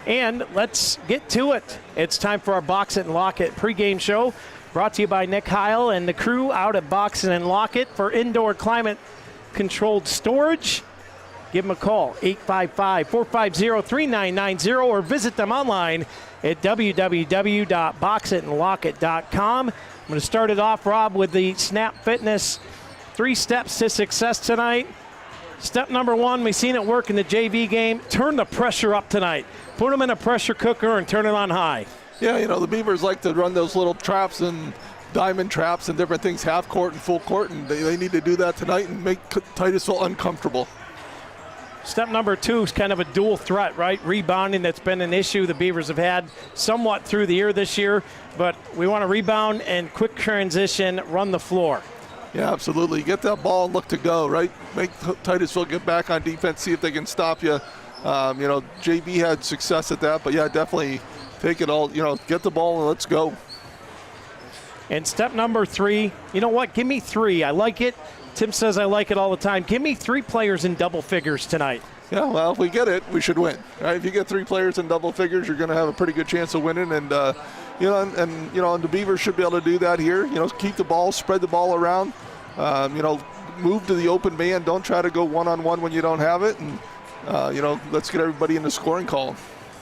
And let's get to it. It's time for our Box It and Lock It pregame show, brought to you by Nick Heil and the crew out at Box It and Lock It for indoor climate-controlled storage. Give them a call, 855-450-3990, or visit them online at www.boxitandlockit.com. I'm going to start it off, Rob, with the Snap Fitness 3 steps to success tonight. Step number 1, we've seen it work in the JV game. Turn the pressure up tonight. Put them in a pressure cooker and turn it on high. Yeah, the Beavers like to run those little traps and diamond traps and different things, half court and full court, and they need to do that tonight and make Titusville uncomfortable. Step number 2 is kind of a dual threat, right? Rebounding, that's been an issue the Beavers have had somewhat through the year this year, but we want to rebound and quick transition, run the floor. Yeah, absolutely. Get that ball and look to go, right? Make Titusville get back on defense, see if they can stop you. JB had success at that, but yeah, definitely take it all, get the ball and let's go. And step number 3, you know what? Give me 3. I like it. Tim says I like it all the time. Give me 3 players in double figures tonight. Yeah, well, if we get it, we should win. Right? If you get 3 players in double figures, you're going to have a pretty good chance of winning. And and the Beavers should be able to do that here. Keep the ball, spread the ball around. Move to the open man. Don't try to go one-on-one when you don't have it. And let's get everybody in the scoring column.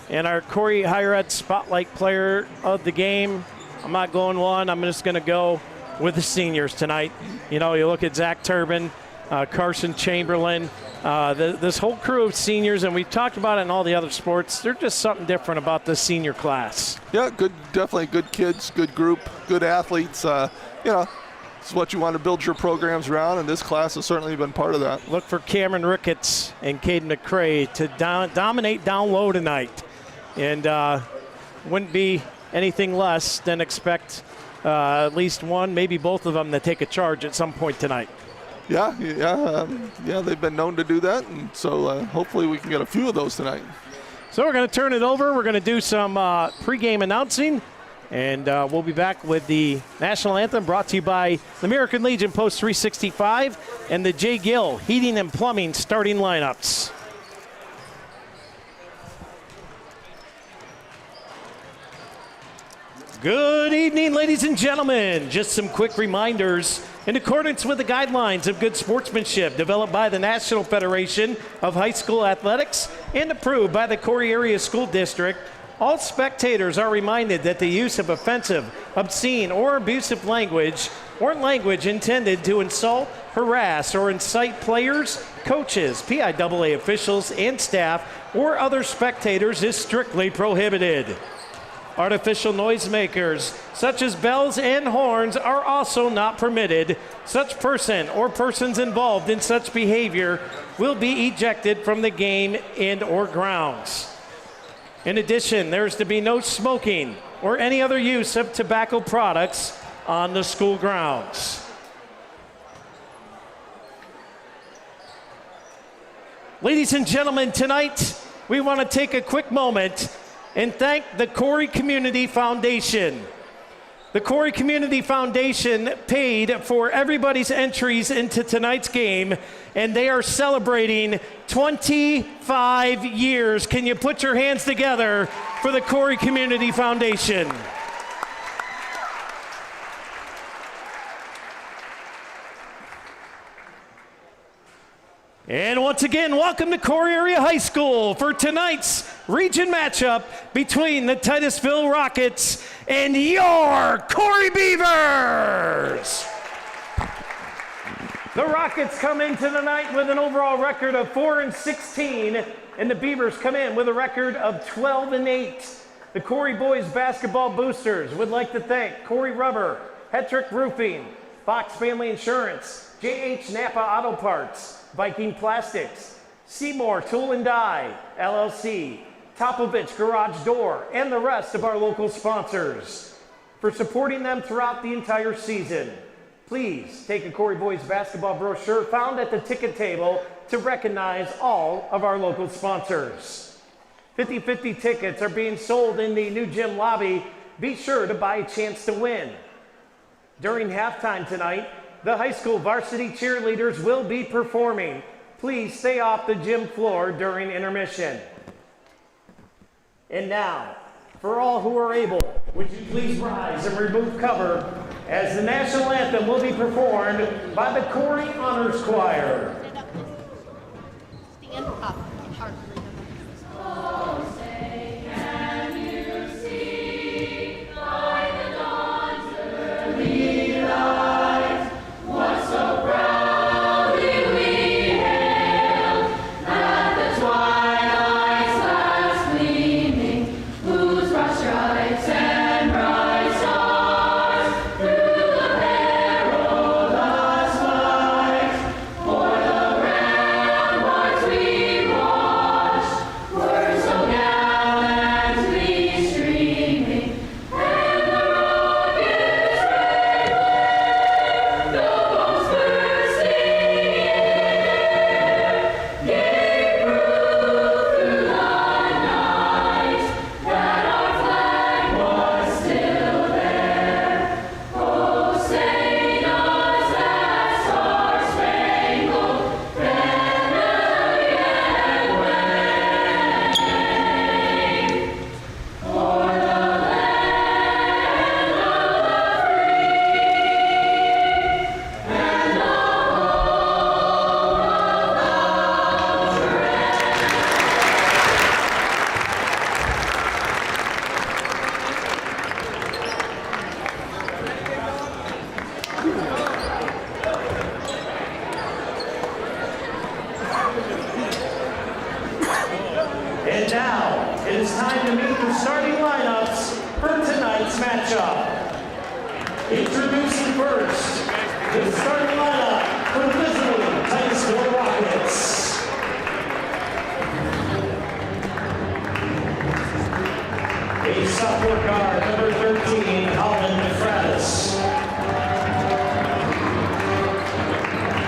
And our Corry Higher Ed Spotlight Player of the game. I'm not going one. I'm just going to go with the seniors tonight. You look at Zach Turbin, Carson Chamberlain, this whole crew of seniors, and we've talked about it in all the other sports. There's just something different about the senior class. Yeah, definitely good kids, good group, good athletes. It's what you want to build your programs around, and this class has certainly been part of that. Look for Cameron Ricketts and Caden McCrae to dominate down low tonight, and wouldn't be anything less than expect at least one, maybe both of them, to take a charge at some point tonight. Yeah, they've been known to do that, and so hopefully we can get a few of those tonight. So we're going to turn it over. We're going to do some pregame announcing, and we'll be back with the national anthem brought to you by the American Legion Post 365 and the J. Gill Heating and Plumbing starting lineups. Good evening, ladies and gentlemen. Just some quick reminders. In accordance with the guidelines of good sportsmanship developed by the National Federation of High School Athletics and approved by the Corry Area School District, all spectators are reminded that the use of offensive, obscene, or abusive language or language intended to insult, harass, or incite players, coaches, PIAA officials, and staff, or other spectators is strictly prohibited. Artificial noisemakers, such as bells and horns, are also not permitted. Such person or persons involved in such behavior will be ejected from the game and/or grounds. In addition, there is to be no smoking or any other use of tobacco products on the school grounds. Ladies and gentlemen, tonight we want to take a quick moment and thank the Corry Community Foundation. The Corry Community Foundation paid for everybody's entries into tonight's game, and they are celebrating 25 years. Can you put your hands together for the Corry Community Foundation? And once again, welcome to Corry Area High School for tonight's region matchup between the Titusville Rockets and your Corry Beavers. The Rockets come into the night with an overall record of 4-16, and the Beavers come in with a record of 12-8. The Corry Boys Basketball Boosters would like to thank Corry Rubber, Hetrick Roofing, Fox Family Insurance, J.H. Napa Auto Parts, Viking Plastics, Seymour Tool and Die, LLC, Topovich Garage Door, and the rest of our local sponsors for supporting them throughout the entire season. Please take a Corry Boys basketball brochure found at the ticket table to recognize all of our local sponsors. 50-50 tickets are being sold in the new gym lobby. Be sure to buy a chance to win. During halftime tonight, the high school varsity cheerleaders will be performing. Please stay off the gym floor during intermission. And now, for all who are able, would you please rise and remove cover as the national anthem will be performed by the Corry Honors Choir. Stand up. And now, it is time to meet the starting lineups for tonight's matchup. Introducing first, the starting lineup for the visiting Titusville Rockets. A sophomore guard, number 13, Holland DeFratis.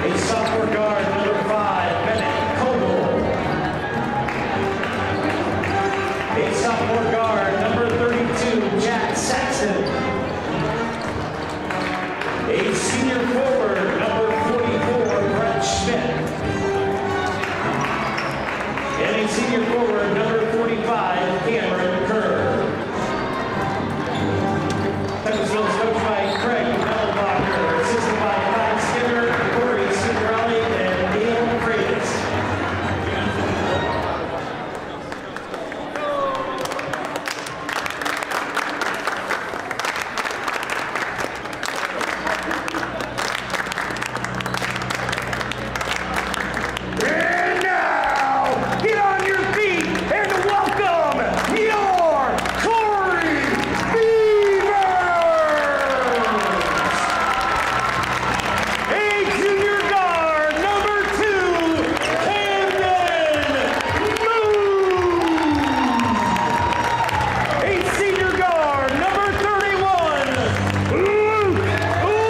A sophomore guard, number 5, Bennett Coble. A sophomore guard, number 32, Jack Saxon. A senior forward, number 44, Brett Schmidt. And a senior forward, number 45, Cameron Kerr. Titusville is coached by Craig Mellbacher, assisted by Clyde Skinner, Corey Skinnerelli, and Neil Freitas. And now, get on your feet and welcome your Corry Beavers! A junior guard, number 2, Camden Moon. A senior guard, number 31, Luke Littlefield.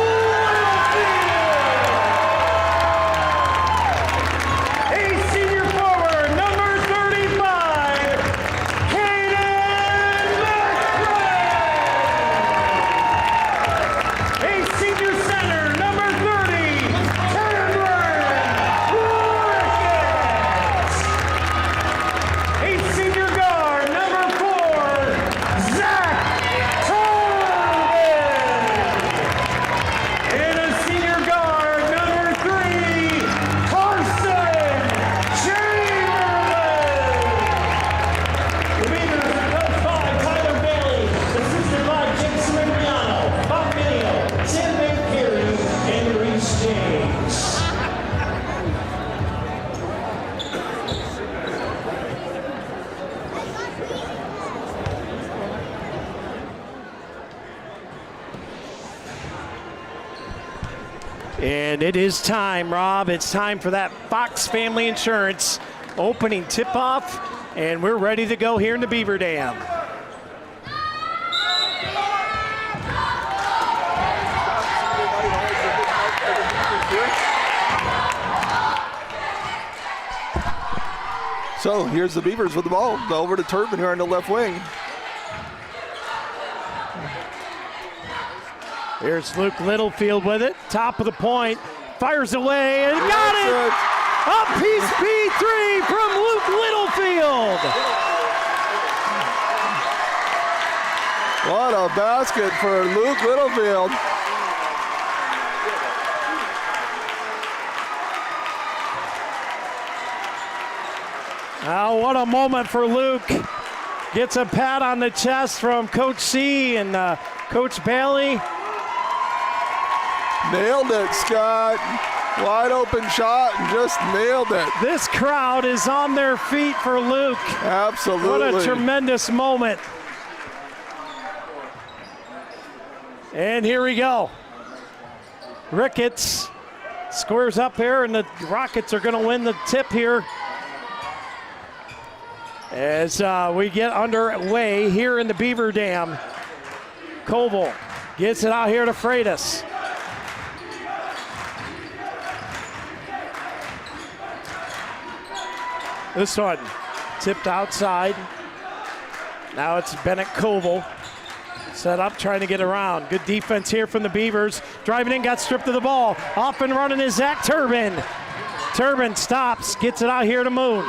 A senior forward, number 35, Caden McCray. A senior center, number 30, Cameron Ricketts. A senior guard, number 4, Zach Tobin. And a senior guard, number 3, Carson Chamberlain. The Beavers are coached by Tyler Bailey, assisted by Jason Mariano, Bob Minio, Sam McCary, and Reese James. And it is time, Rob. It's time for that Fox Family Insurance opening tip-off, and we're ready to go here in the Beaver Dam. So here's the Beavers with the ball. Over to Turbin here on the left wing. Here's Luke Littlefield with it. Top of the point. Fires away and got it! A piece P3 from Luke Littlefield. What a basket for Luke Littlefield. Oh, what a moment for Luke. Gets a pat on the chest from Coach C and Coach Bailey. Nailed it, Scott. Wide open shot and just nailed it. This crowd is on their feet for Luke. Absolutely. What a tremendous moment. And here we go. Ricketts squares up here, and the Rockets are going to win the tip here as we get underway here in the Beaver Dam. Koval gets it out here to Freitas. This one tipped outside. Now it's Bennett Koval. Set up, trying to get around. Good defense here from the Beavers. Driving in, got stripped of the ball. Off and running is Zach Turbin. Turbin stops, gets it out here to Moon.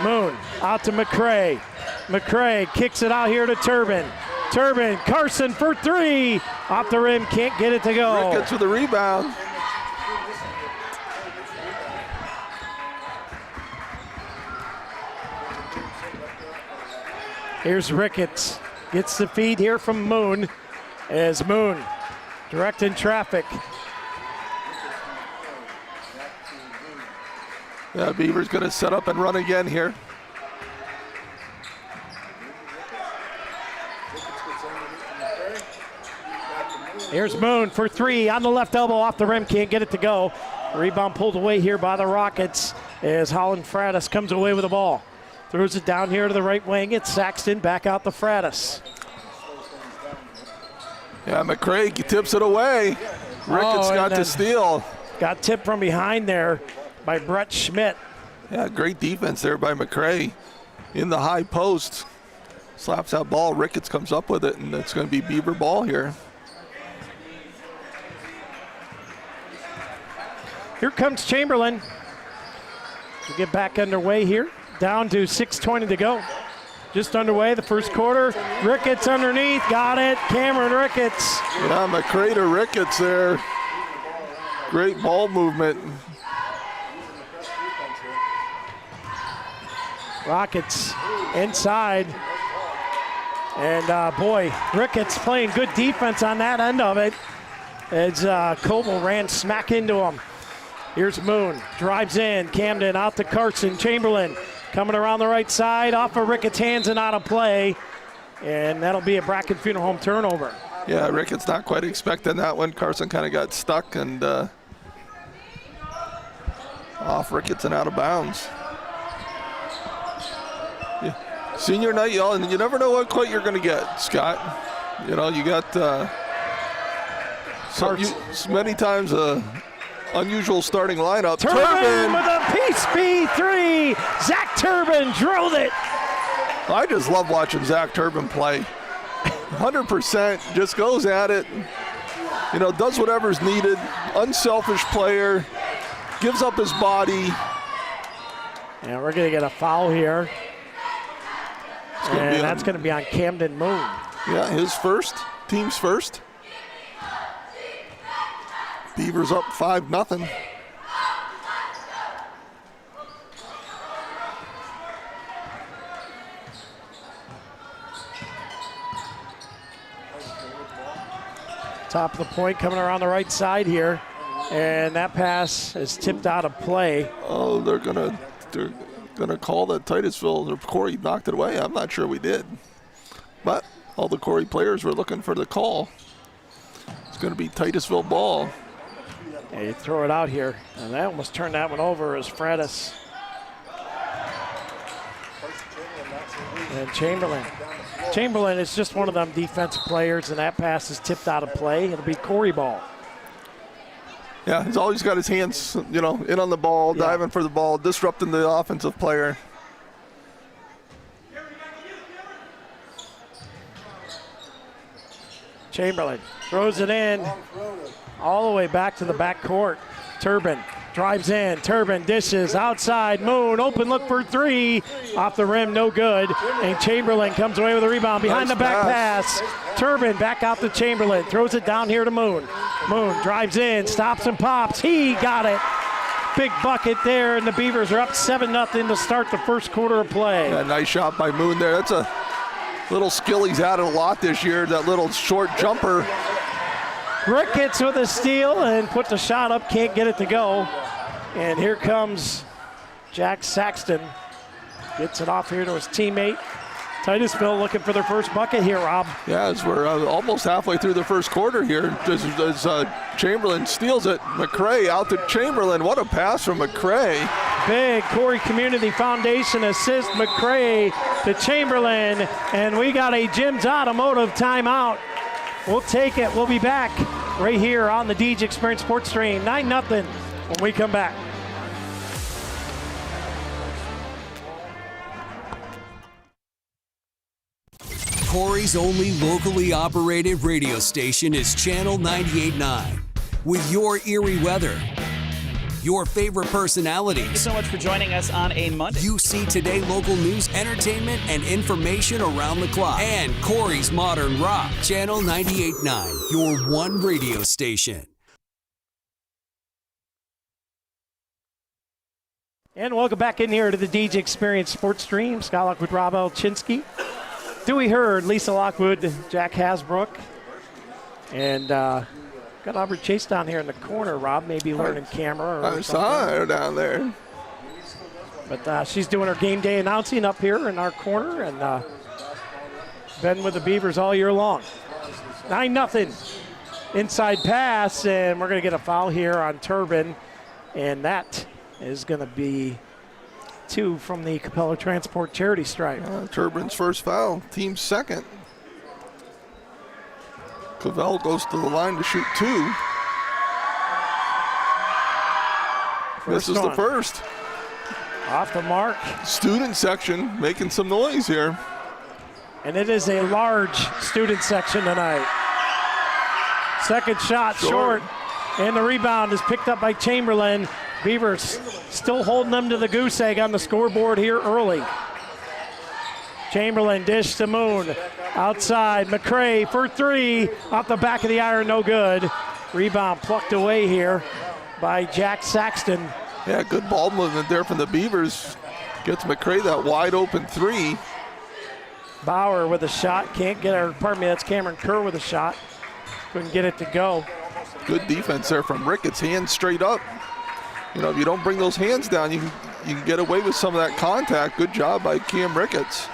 Moon out to McCray. McCray kicks it out here to Turbin. Turbin, Carson for three. Off the rim, can't get it to go. Ricketts with the rebound. Here's Ricketts. Gets the feed here from Moon as Moon directing traffic. Yeah, Beaver's going to set up and run again here. Here's Moon for three on the left elbow, off the rim, can't get it to go. Rebound pulled away here by the Rockets as Holland Freitas comes away with the ball. Throws it down here to the right wing. It's Saxton back out to Freitas. Yeah, McCray tips it away. Ricketts got to steal. Got tipped from behind there by Brett Schmidt. Yeah, great defense there by McCray. In the high post. Slaps that ball. Ricketts comes up with it, and it's going to be Beaver ball here. Here comes Chamberlain. We get back underway here. Down to 6:20 to go. Just underway the first quarter. Ricketts underneath, got it. Cameron Ricketts. Yeah, McCray to Ricketts there. Great ball movement. Rockets inside. And boy, Ricketts playing good defense on that end of it as Koval ran smack into him. Here's Moon, drives in, Camden out to Carson, Chamberlain coming around the right side, off of Ricketts' hands and out of play. And that'll be a Bracken Funeral Home turnover. Yeah, Ricketts not quite expecting that one. Carson kind of got stuck and off Ricketts and out of bounds. Yeah. Senior night, you never know what quite you're going to get, Scott. You know, you got many times unusual starting lineup. Turbin with a piece B3. Zach Turbin drilled it. I just love watching Zach Turbin play. 100%, just goes at it. You know, does whatever's needed. Unselfish player. Gives up his body. And we're going to get a foul here. And that's going to be on Camden Moon. Yeah, his first. Team's first. Beavers up 5-0. Top of the point coming around the right side here. And that pass is tipped out of play. Oh, they're gonna call that Titusville or Corry knocked it away. I'm not sure we did. But all the Corry players were looking for the call. It's gonna be Titusville ball. Yeah, you throw it out here, and they almost turned that one over as Fredis. And Chamberlain is just one of them defensive players, and that pass is tipped out of play. It'll be Corry ball. Yeah, he's always got his hands, in on the ball, diving for the ball, disrupting the offensive player. Chamberlain throws it in all the way back to the back court. Turbin drives in. Turbin dishes outside. Moon open look for three. Off the rim, no good. And Chamberlain comes away with a rebound behind the back pass. Turbin back out to Chamberlain. Throws it down here to Moon. Moon drives in, stops and pops. He got it. Big bucket there, and the Beavers are up 7-0 to start the first quarter of play. Yeah, nice shot by Moon there. That's a little skill he's added a lot this year, that little short jumper. Ricketts with a steal and put the shot up, can't get it to go. And here comes Jack Saxton. Gets it off here to his teammate. Titusville looking for their first bucket here, Rob. Yeah, as we're almost halfway through the first quarter here. As Chamberlain steals it, McCray out to Chamberlain. What a pass from McCray. Big Corry Community Foundation assist, McCray to Chamberlain. And we got a Jim's Automotive timeout. We'll take it. We'll be back right here on the DJ Experience Sports Stream. 9-0 when we come back. Corry's only locally operated radio station is Channel 98.9. With your Erie weather, your favorite personalities. Thank you so much for joining us on a Monday. You see today local news, entertainment, and information around the clock. And Corry's Modern Rock. Channel 98.9, your one radio station. And welcome back in here to the DJ Experience Sports Stream. Scott Lockwood, Rob Elchinski. Dewey Hurd, Lisa Lockwood, Jack Hasbrook. And got Aubrey Chase down here in the corner, Rob, maybe learning camera or I saw her down there. But she's doing her game day announcing up here in our corner, and been with the Beavers all year long. 9-0. Inside pass, and we're going to get a foul here on Turbin, and that is going to be 2 from the Capella Transport charity stripe. Turbin's first foul, team's second. Cavell goes to the line to shoot 2. This is the first. Off the mark. Student section making some noise here. And it is a large student section tonight. Second shot short. And the rebound is picked up by Chamberlain. Beavers still holding them to the goose egg on the scoreboard here early. Chamberlain dish to Moon. Outside, McCray for 3. Off the back of the iron, no good. Rebound plucked away here by Jack Saxton. Yeah, good ball movement there from the Beavers. Gets McCray that wide open 3. Bauer with a shot, can't get her, pardon me, that's Cameron Kerr with a shot. Couldn't get it to go. Good defense there from Ricketts, hands straight up. If you don't bring those hands down, you can get away with some of that contact. Good job by Cam Ricketts.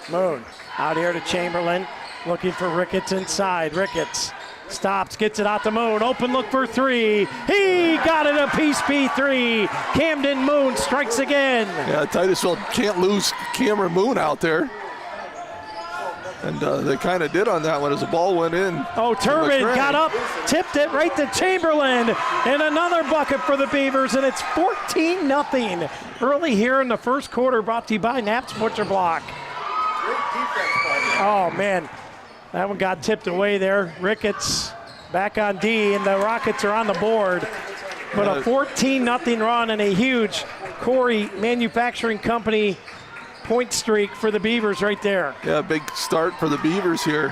Moon out here to Chamberlain, looking for Ricketts inside. Ricketts stops, gets it out to Moon. Open look for 3. He got it, a piece B3. Camden Moon strikes again. Yeah, Titusville can't lose Cameron Moon out there. And they kind of did on that one as the ball went in. Oh, Turbin got up, tipped it right to Chamberlain, and another bucket for the Beavers, and it's 14-0 early here in the first quarter, brought to you by Knapp's Butcher Block. Oh, man, that one got tipped away there. Ricketts back on D, and the Rockets are on the board. But a 14-0 run and a huge Corry Manufacturing Company point streak for the Beavers right there. Yeah, big start for the Beavers here.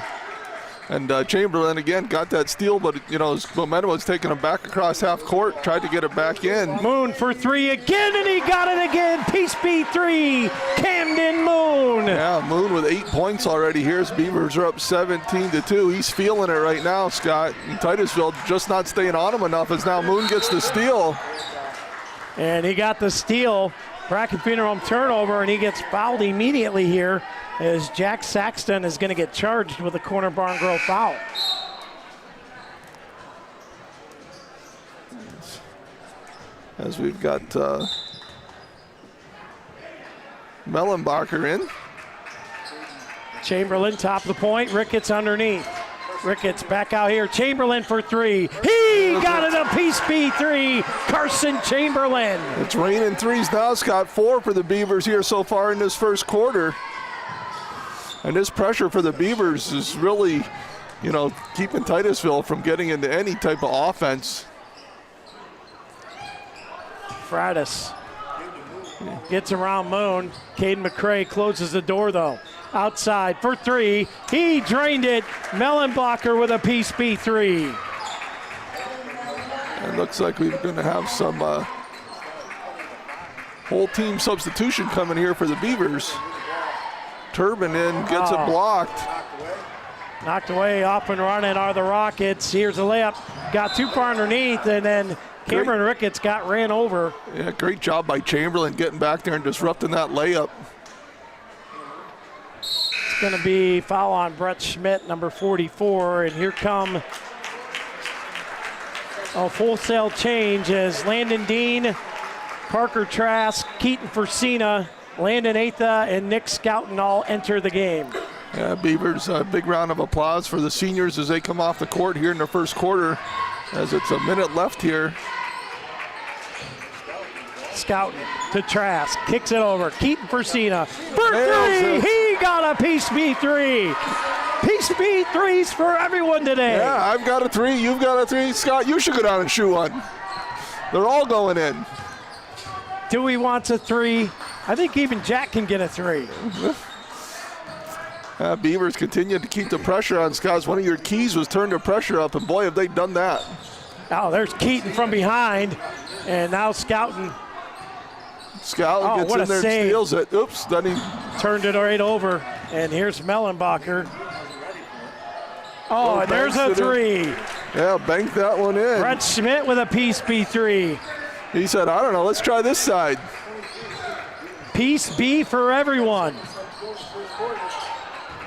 And Chamberlain again got that steal, but his momentum was taking him back across half court, tried to get it back in. Moon for 3 again, and he got it again. Piece B3, Camden Moon. Yeah, Moon with 8 points already here. His Beavers are up 17-2. He's feeling it right now, Scott. And Titusville just not staying on him enough as now Moon gets the steal. And he got the steal. Bracken Funeral Home turnover, and he gets fouled immediately here as Jack Saxton is going to get charged with a corner barn grove foul. as we've got Mellenbacher in. Chamberlain, top of the point. Ricketts underneath. Ricketts back out here. Chamberlain for three. He got it, a piece B3. Carson Chamberlain. It's raining threes now. Scott, 4 for the Beavers here so far in this first quarter. And this pressure for the Beavers is really, keeping Titusville from getting into any type of offense. Fratis gets around Moon. Caden McCray closes the door though. Outside for three. He drained it. Mellenbacher with a piece B3. It looks like we're going to have some whole team substitution coming here for the Beavers. Turbin in, gets it blocked. Knocked away, off and running are the Rockets. Here's a layup. Got too far underneath, and then Cameron Ricketts got ran over. Yeah, great job by Chamberlain getting back there and disrupting that layup. It's going to be foul on Brett Schmidt, number 44, and here come a wholesale change as Landon Dean, Parker Trask, Keaton Forsina, Landon Atha, and Nick Scouten all enter the game. Yeah, Beavers, a big round of applause for the seniors as they come off the court here in the first quarter, as it's a minute left here. Scouten to Trask, kicks it over. Keaton Forsina for three. He got a piece B3. Piece B3s for everyone today. Yeah, I've got a three. You've got a three. Scott, you should go down and shoot one. They're all going in. Dewey wants a three. I think even Jack can get a three. Beavers continue to keep the pressure on. Scott, one of your keys was turn the pressure up, and boy, have they done that. Oh, there's Keaton from behind, and now Scouten. Scouten gets in there and steals it. Oops, then he turned it right over, and here's Mellenbacher. Oh, and there's a three. Yeah, bank that one in. Brett Schmidt with a piece B3. He said, I don't know, let's try this side. Piece B for everyone.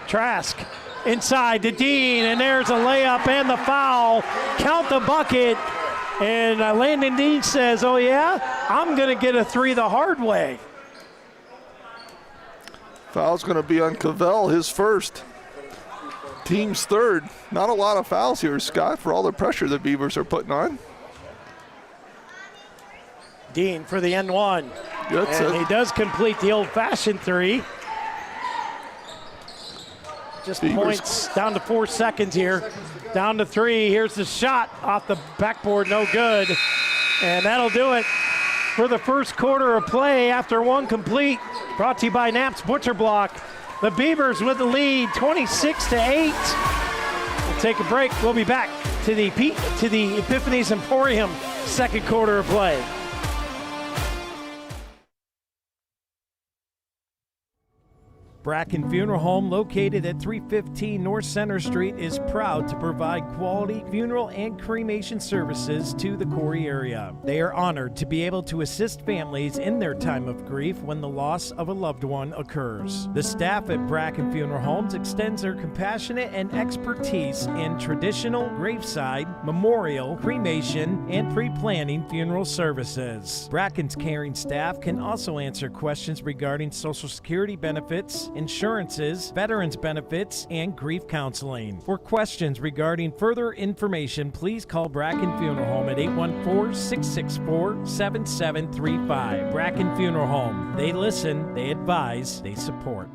Trask inside to Dean, and there's a layup and the foul. Count the bucket. And Landon Dean says, oh yeah, I'm going to get a three the hard way. Foul's going to be on Cavell, his first. Team's third. Not a lot of fouls here, Scott, for all the pressure the Beavers are putting on. Dean for the end one. And he does complete the old-fashioned three. Just Beavers. Points down to 4 seconds here. Down to three. Here's the shot off the backboard, no good. And that'll do it for the first quarter of play after one complete. Brought to you by Knapp's Butcher Block. The Beavers with the lead, 26-8. We'll take a break. We'll be back to the Epiphany's Emporium second quarter of play. Bracken Funeral Home, located at 315 North Center Street, is proud to provide quality funeral and cremation services to the Corry area. They are honored to be able to assist families in their time of grief when the loss of a loved one occurs. The staff at Bracken Funeral Homes extends their compassionate and expertise in traditional, graveside, memorial, cremation, and pre-planning funeral services. Bracken's caring staff can also answer questions regarding Social Security benefits, insurances, veterans benefits, and grief counseling. For questions regarding further information, please call Bracken Funeral Home at 814-664-7735. Bracken Funeral Home. They listen, they advise, they support.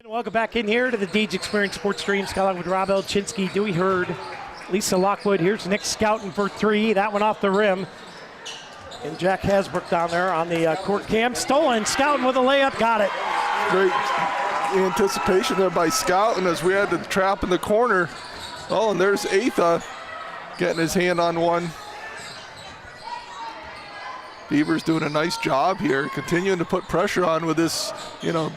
Welcome back in here to the Deej Experience Sports Stream. Scott with Rob Elchinsky, Dewey Hurd, Lisa Lockwood. Here's Nick Scouten for three. That one off the rim. And Jack Hasbrook down there on the court cam. Stolen. Scouten with a layup. Got it. Great anticipation there by Scouten as we had the trap in the corner. Oh, and there's Atha getting his hand on one. Beavers doing a nice job here, continuing to put pressure on with this,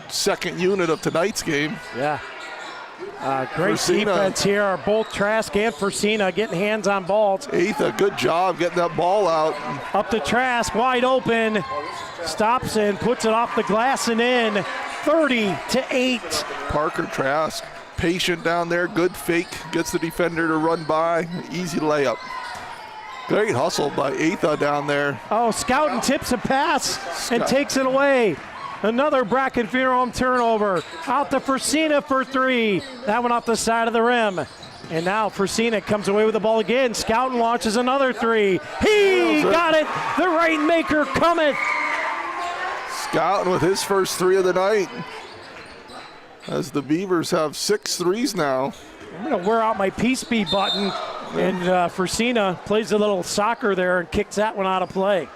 second unit of tonight's game. Yeah. Great defense here are both Trask and Forsina getting hands on balls. Atha, good job getting that ball out. Up to Trask, wide open. Stops and puts it off the glass and in. 30-8. Parker Trask patient down there, good fake, gets the defender to run by, easy layup. Great hustle by Atha down there. Oh, Scouten tips a pass and takes it away. Another Bracken Funeral Home turnover. Out to Fresina for three. That one off the side of the rim. And now Fresina comes away with the ball again. Scouten launches another three. He got it. The rainmaker cometh. Scouten with his first three of the night. As the Beavers have 6 threes now. I'm going to wear out my Peace Be button. And Fresina plays a little soccer there and kicks that one out of play.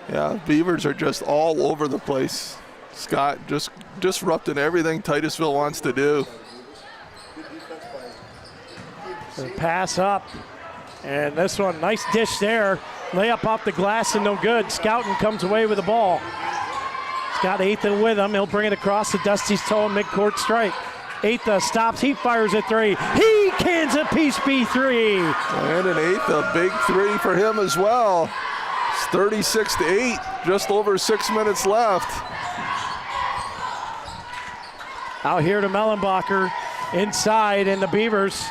Yeah, Beavers are just all over the place. Scott just disrupting everything Titusville wants to do. The pass up. And this one, nice dish there. Layup off the glass and no good. Scouten comes away with the ball. He's got Atha with him. He'll bring it across to Dusty's toe and midcourt strike. Atha stops, he fires a three. He cans a Peace Be three. And an Atha, big three for him as well. It's 36-8, just over 6 minutes left. Out here to Mellenbacher, inside, and the Beavers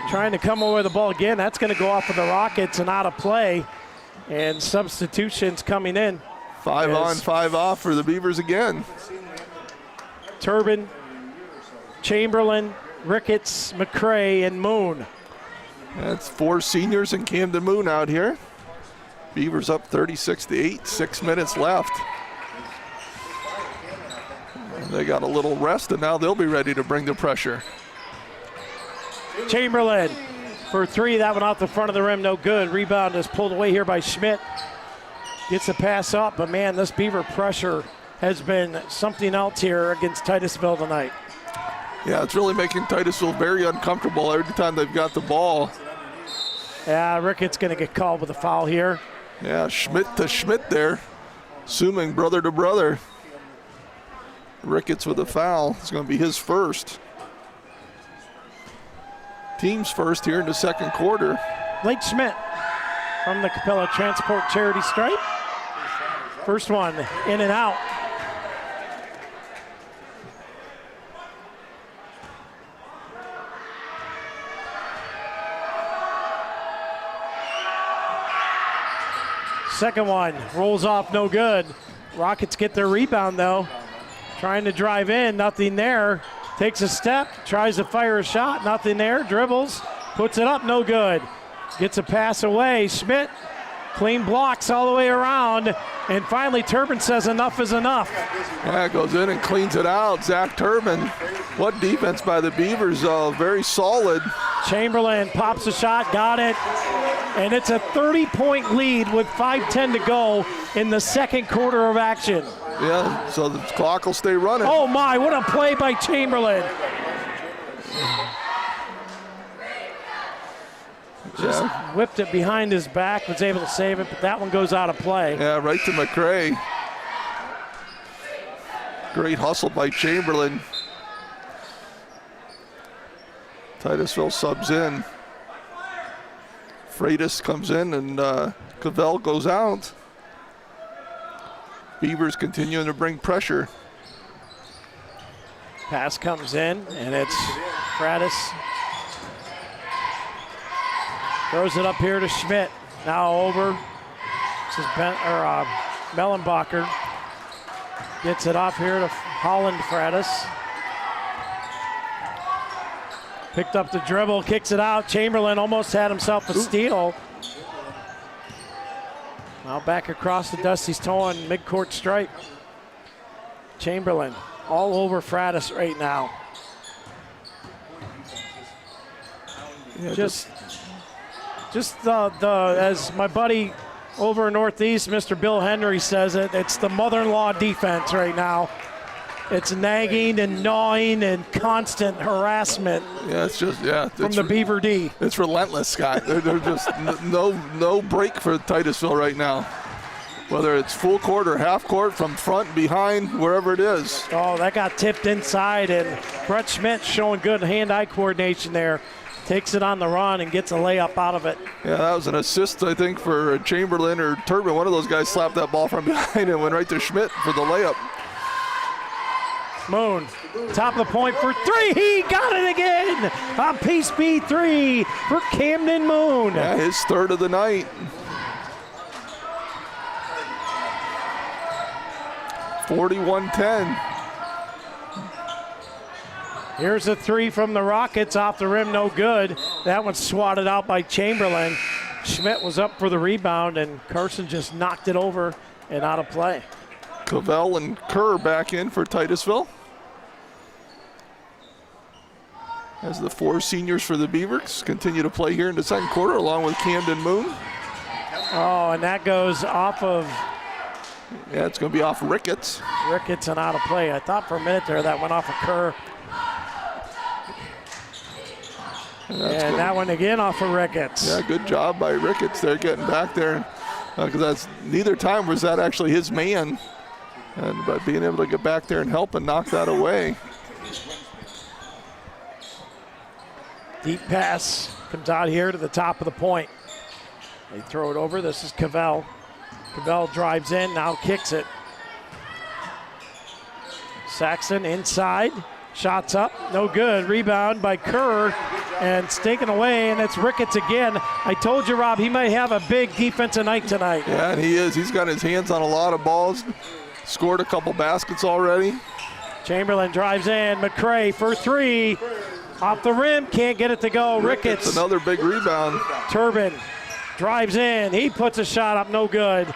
trying to come away with the ball again. That's going to go off of the Rockets and out of play. And substitutions coming in. 5 on, 5 off for the Beavers again. Turbin, Chamberlain, Ricketts, McCray, and Moon. That's 4 seniors and Camden Moon out here. Beavers up 36-8, 6 minutes left. They got a little rest and now they'll be ready to bring the pressure. Chamberlain for three, that one off the front of the rim, no good. Rebound is pulled away here by Schmidt. Gets the pass up, but man, this Beaver pressure has been something else here against Titusville tonight. Yeah, it's really making Titusville very uncomfortable every time they've got the ball. Yeah, Ricketts going to get called with a foul here. Yeah, Schmidt to Schmidt there, assuming brother to brother. Ricketts with a foul. It's going to be his first. Team's first here in the second quarter. Blake Schmidt from the Capella Transport Charity Stripe. First one in and out. Second one rolls off, no good. Rockets get their rebound though. Trying to drive in, nothing there. Takes a step, tries to fire a shot, nothing there. Dribbles, puts it up, no good. Gets a pass away. Schmidt, clean blocks all the way around. And finally, Turbin says enough is enough. Yeah, goes in and cleans it out. Zach Turbin. What defense by the Beavers, very solid. Chamberlain pops a shot, got it. And it's a 30-point lead with 5:10 to go in the second quarter of action. Yeah, so the clock will stay running. Oh my, what a play by Chamberlain. Just whipped it behind his back, was able to save it, but that one goes out of play. Yeah, right to McCray. Great hustle by Chamberlain. Titusville subs in. Freitas comes in and Cavell goes out. Beavers continuing to bring pressure. Pass comes in, and it's Freitas. Throws it up here to Schmidt. Now over. This is Mellenbacher. Gets it off here to Holland Freitas. Picked up the dribble, kicks it out. Chamberlain almost had himself a steal. Now back across the Dusty's toe on midcourt stripe. Chamberlain all over Freitas right now. Yeah, Just the as my buddy over in Northeast, Mr. Bill Henry says it, it's the mother-in-law defense right now. It's nagging and gnawing and constant harassment. Yeah, it's just from the Beaver D. It's relentless, Scott. They're just no break for Titusville right now. Whether it's full court or half court, from front, behind, wherever it is. Oh, that got tipped inside, and Brett Schmidt showing good hand-eye coordination there. Takes it on the run and gets a layup out of it. Yeah, that was an assist, I think, for Chamberlain or Turbin. One of those guys slapped that ball from behind and went right to Schmidt for the layup. Moon, top of the point for three. He got it again. A Peace B three for Camden Moon. Yeah, his third of the night. 41-10. Here's a three from the Rockets off the rim, no good. That one's swatted out by Chamberlain. Schmidt was up for the rebound, and Carson just knocked it over and out of play. Cavell and Kerr back in for Titusville. As the four seniors for the Beavers continue to play here in the second quarter, along with Camden Moon. Oh, and that goes off of Yeah, it's going to be off Ricketts. Ricketts and out of play. I thought for a minute there that went off of Kerr. And that one again off of Ricketts. Yeah, good job by Ricketts there getting back there. Because that's neither time was that actually his man. But being able to get back there and help and knock that away. Deep pass comes out here to the top of the point. They throw it over. This is Cavell. Cavell drives in, now kicks it. Saxon inside. Shots up, no good. Rebound by Kerr, and it's taken away, and it's Ricketts again. I told you, Rob, he might have a big defensive night tonight. Yeah, and he is. He's got his hands on a lot of balls. Scored a couple baskets already. Chamberlain drives in. McCray for three. Off the rim, can't get it to go. Ricketts. Another big rebound. Turbin drives in. He puts a shot up, no good.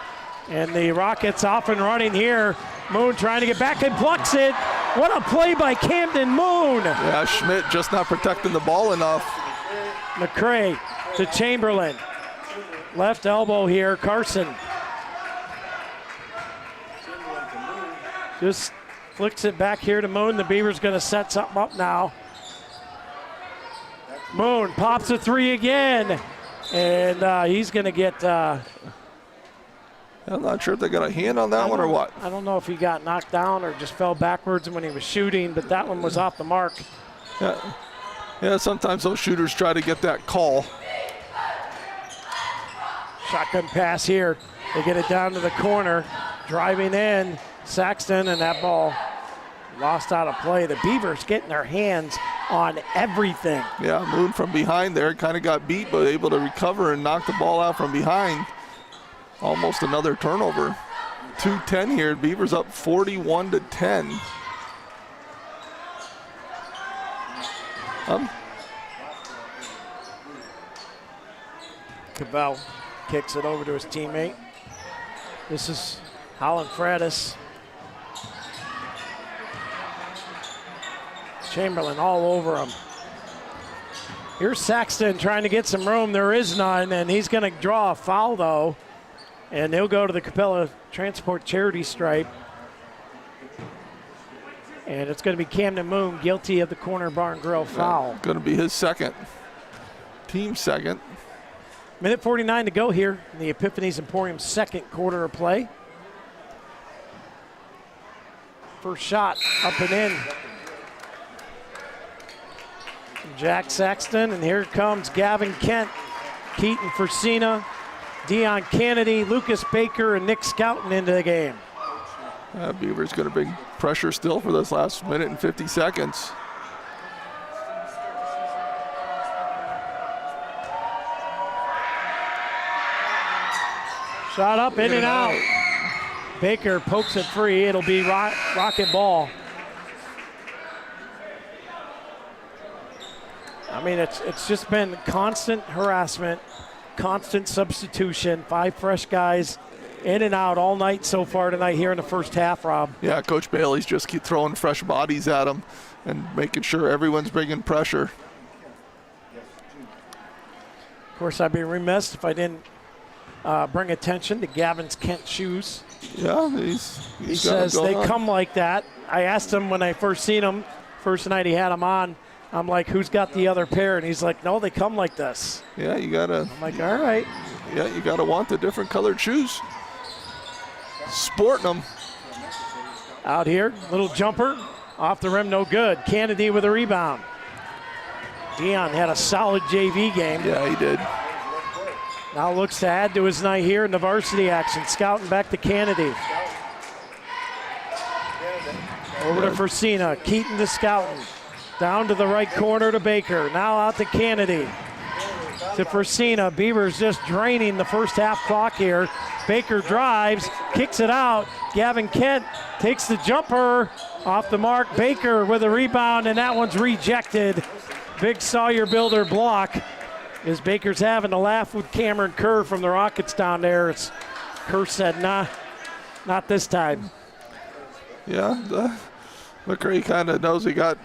And the Rockets off and running here. Moon trying to get back and plucks it. What a play by Camden Moon. Yeah, Schmidt just not protecting the ball enough. McCray to Chamberlain. Left elbow here, Carson. Just flicks it back here to Moon. The Beavers going to set something up now. Moon pops a three again. And he's going to get... I'm not sure if they got a hand on that one or what. I don't know if he got knocked down or just fell backwards when he was shooting, but that one was off the mark. Yeah, sometimes those shooters try to get that call. Shotgun pass here. They get it down to the corner. Driving in, Saxton, and that ball lost out of play. The Beavers getting their hands on everything. Yeah, Moon from behind there kind of got beat, but able to recover and knock the ball out from behind. Almost another turnover. 2:10 here. Beavers up 41-10. Cavell kicks it over to his teammate. This is Holland Fratis. Chamberlain all over him. Here's Saxton trying to get some room. There is none, and he's going to draw a foul, though. And they'll go to the Capella Transport charity stripe. And it's going to be Camden Moon guilty of the corner barn grill foul. Going to be his second. Team second. Minute 49 to go here in the Epiphanies Emporium second quarter of play. First shot up and in. Jack Saxton, and here comes Gavin Kent, Keaton Forcina, Dion Kennedy, Lucas Baker, and Nick Scouten into the game. Beavers going to bring pressure still for this last minute and 50 seconds. Shot up, in and out. Baker pokes it free. It'll be rocket ball. I mean, it's just been constant harassment, constant substitution, 5 fresh guys in and out all night so far tonight here in the first half, Rob. Yeah, Coach Bailey's just keep throwing fresh bodies at them and making sure everyone's bringing pressure. Of course, I'd be remiss if I didn't bring attention to Gavin's Kent shoes. Yeah, he says they come like that. I asked him when I first seen him, first night he had them on, I'm like, who's got the other pair? And he's like, no, they come like this. Yeah, you gotta. I'm like, all right. Yeah, you gotta want the different colored shoes. Sporting them. Out here, little jumper, off the rim, no good. Kennedy with a rebound. Dion had a solid JV game. Yeah, he did. Now looks to add to his night here in the varsity action. Scouting back to Kennedy. Over to Versina, Keaton to Scouten. Down to the right corner to Baker. Now out to Kennedy. To Versina. Beavers just draining the first half clock here. Baker drives, kicks it out. Gavin Kent takes the jumper off the mark. Baker with a rebound, and that one's rejected. Big Sawyer Builder block. As Baker's having a laugh with Cameron Kerr from the Rockets down there. Kerr said, nah, not this time. Yeah, McRae kind of knows he got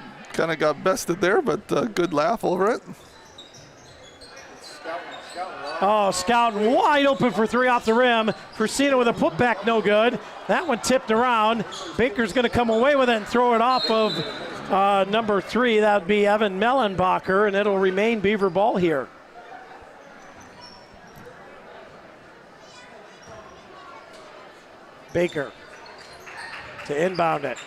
bested there, but good laugh over it. Oh, Scouten wide open for three off the rim. Versina with a putback, no good. That one tipped around. Baker's going to come away with it and throw it off of number 3. That would be Evan Mellenbacher, and it'll remain Beaver ball here. Baker to inbound it.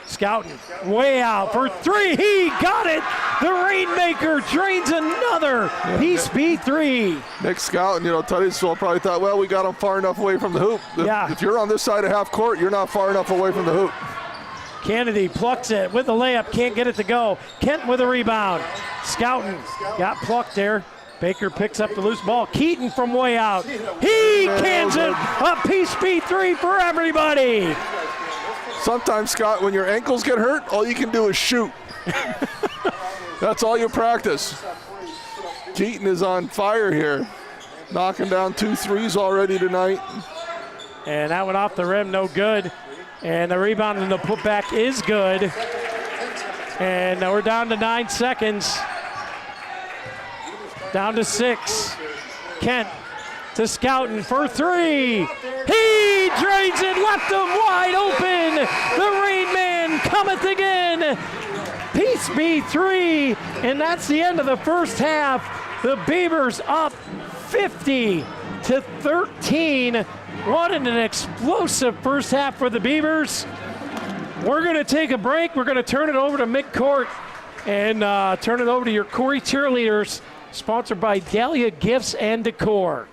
Scouten way out for 3. He got it. The Rainmaker drains another piece B3. Nick Scouten, Titusville probably thought, well, we got him far enough away from the hoop. If you're on this side of half court, you're not far enough away from the hoop. Kennedy plucks it with the layup, can't get it to go. Kent with a rebound. Scouten got plucked there. Baker picks up the loose ball. Keaton from way out. He cans it. A piece B3 for everybody. Sometimes, Scott, when your ankles get hurt, all you can do is shoot. That's all you practice. Keaton is on fire here. Knocking down 2 threes already tonight. And that one off the rim, no good. And the rebound and the putback is good. And we're down to 9 seconds. Down to 6. Kent to Scouten for 3. He drains it, left him wide open. The Rain Man cometh again. Piece B3, and that's the end of the first half. The Beavers up 50-13. What an explosive first half for the Beavers. We're going to take a break. We're going to turn it over to midcourt and turn it over to your Corry cheerleaders, sponsored by Dahlia Gifts and Decor.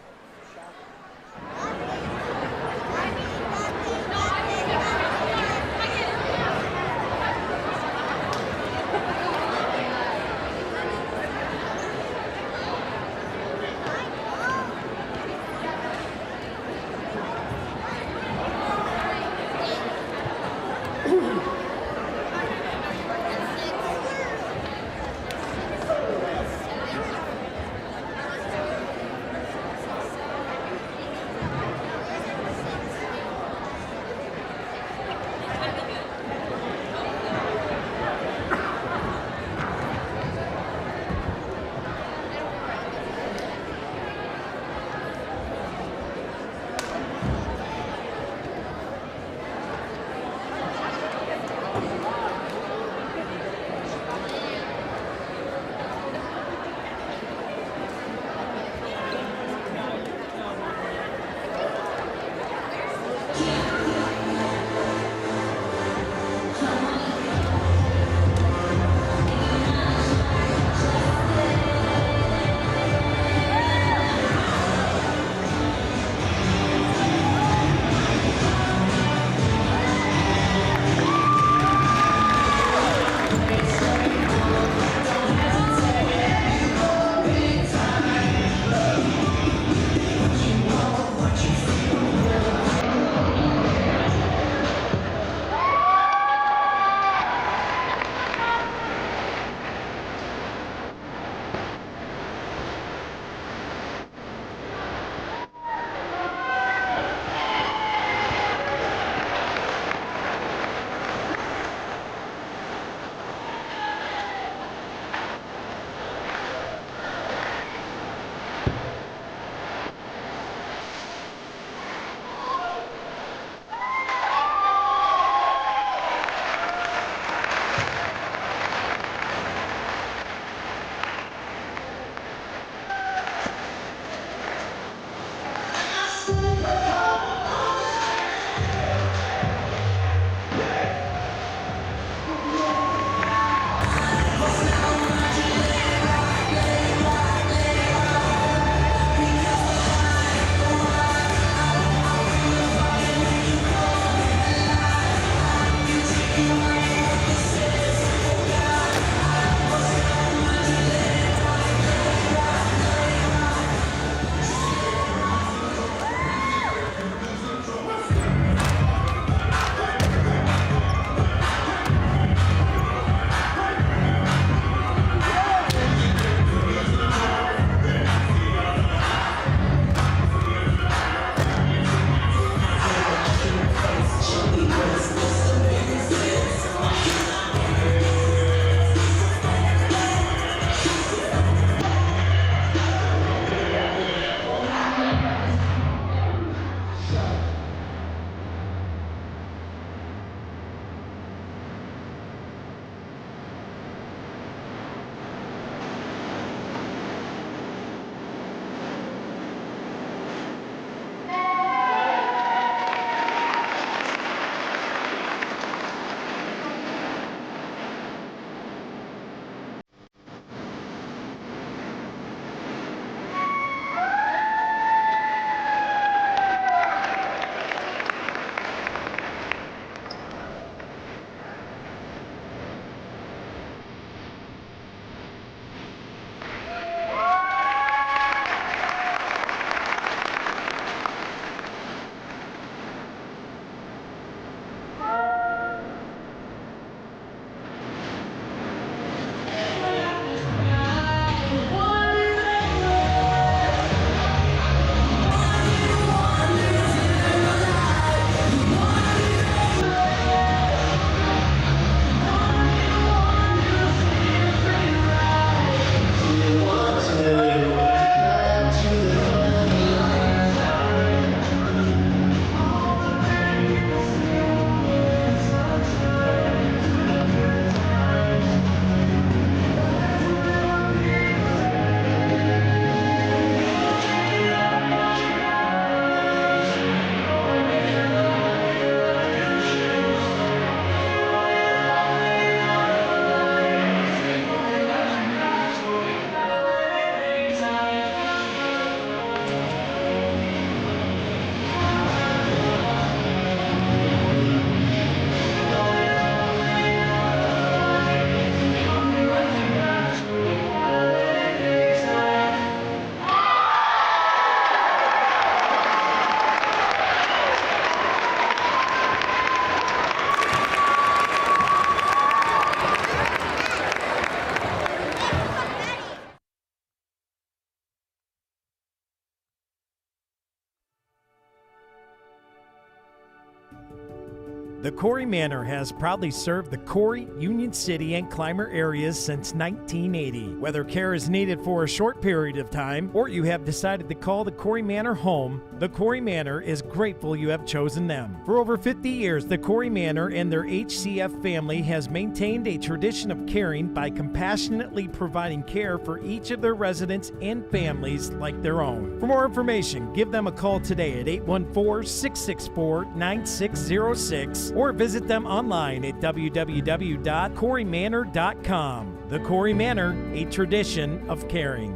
The Corry Manor has proudly served the Corry, Union City, and Clymer areas since 1980. Whether care is needed for a short period of time or you have decided to call the Corry Manor home, the Corry Manor is grateful you have chosen them. For over 50 years, the Corry Manor and their HCF family has maintained a tradition of caring by compassionately providing care for each of their residents and families like their own. For more information, give them a call today at 814-664-9606 or visit them online at www.corrymanor.com. The Corry Manor, a tradition of caring.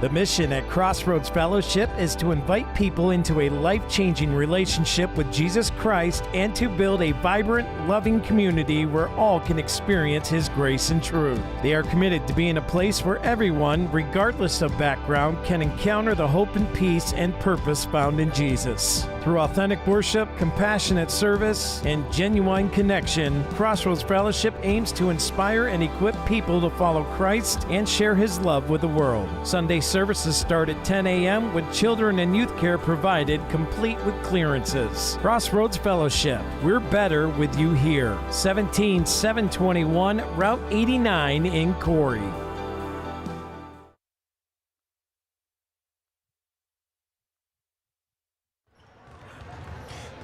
The mission at Crossroads Fellowship is to invite people into a life-changing relationship with Jesus Christ and to build a vibrant, loving community where all can experience His grace and truth. They are committed to being a place where everyone, regardless of background, can encounter the hope and peace and purpose found in Jesus. Through authentic worship, compassionate service, and genuine connection, Crossroads Fellowship aims to inspire and equip people to follow Christ and share His love with the world. Sunday services start at 10 a.m. with children and youth care provided, complete with clearances. Crossroads Fellowship, we're better with you here. 17721 Route 89 in Corry.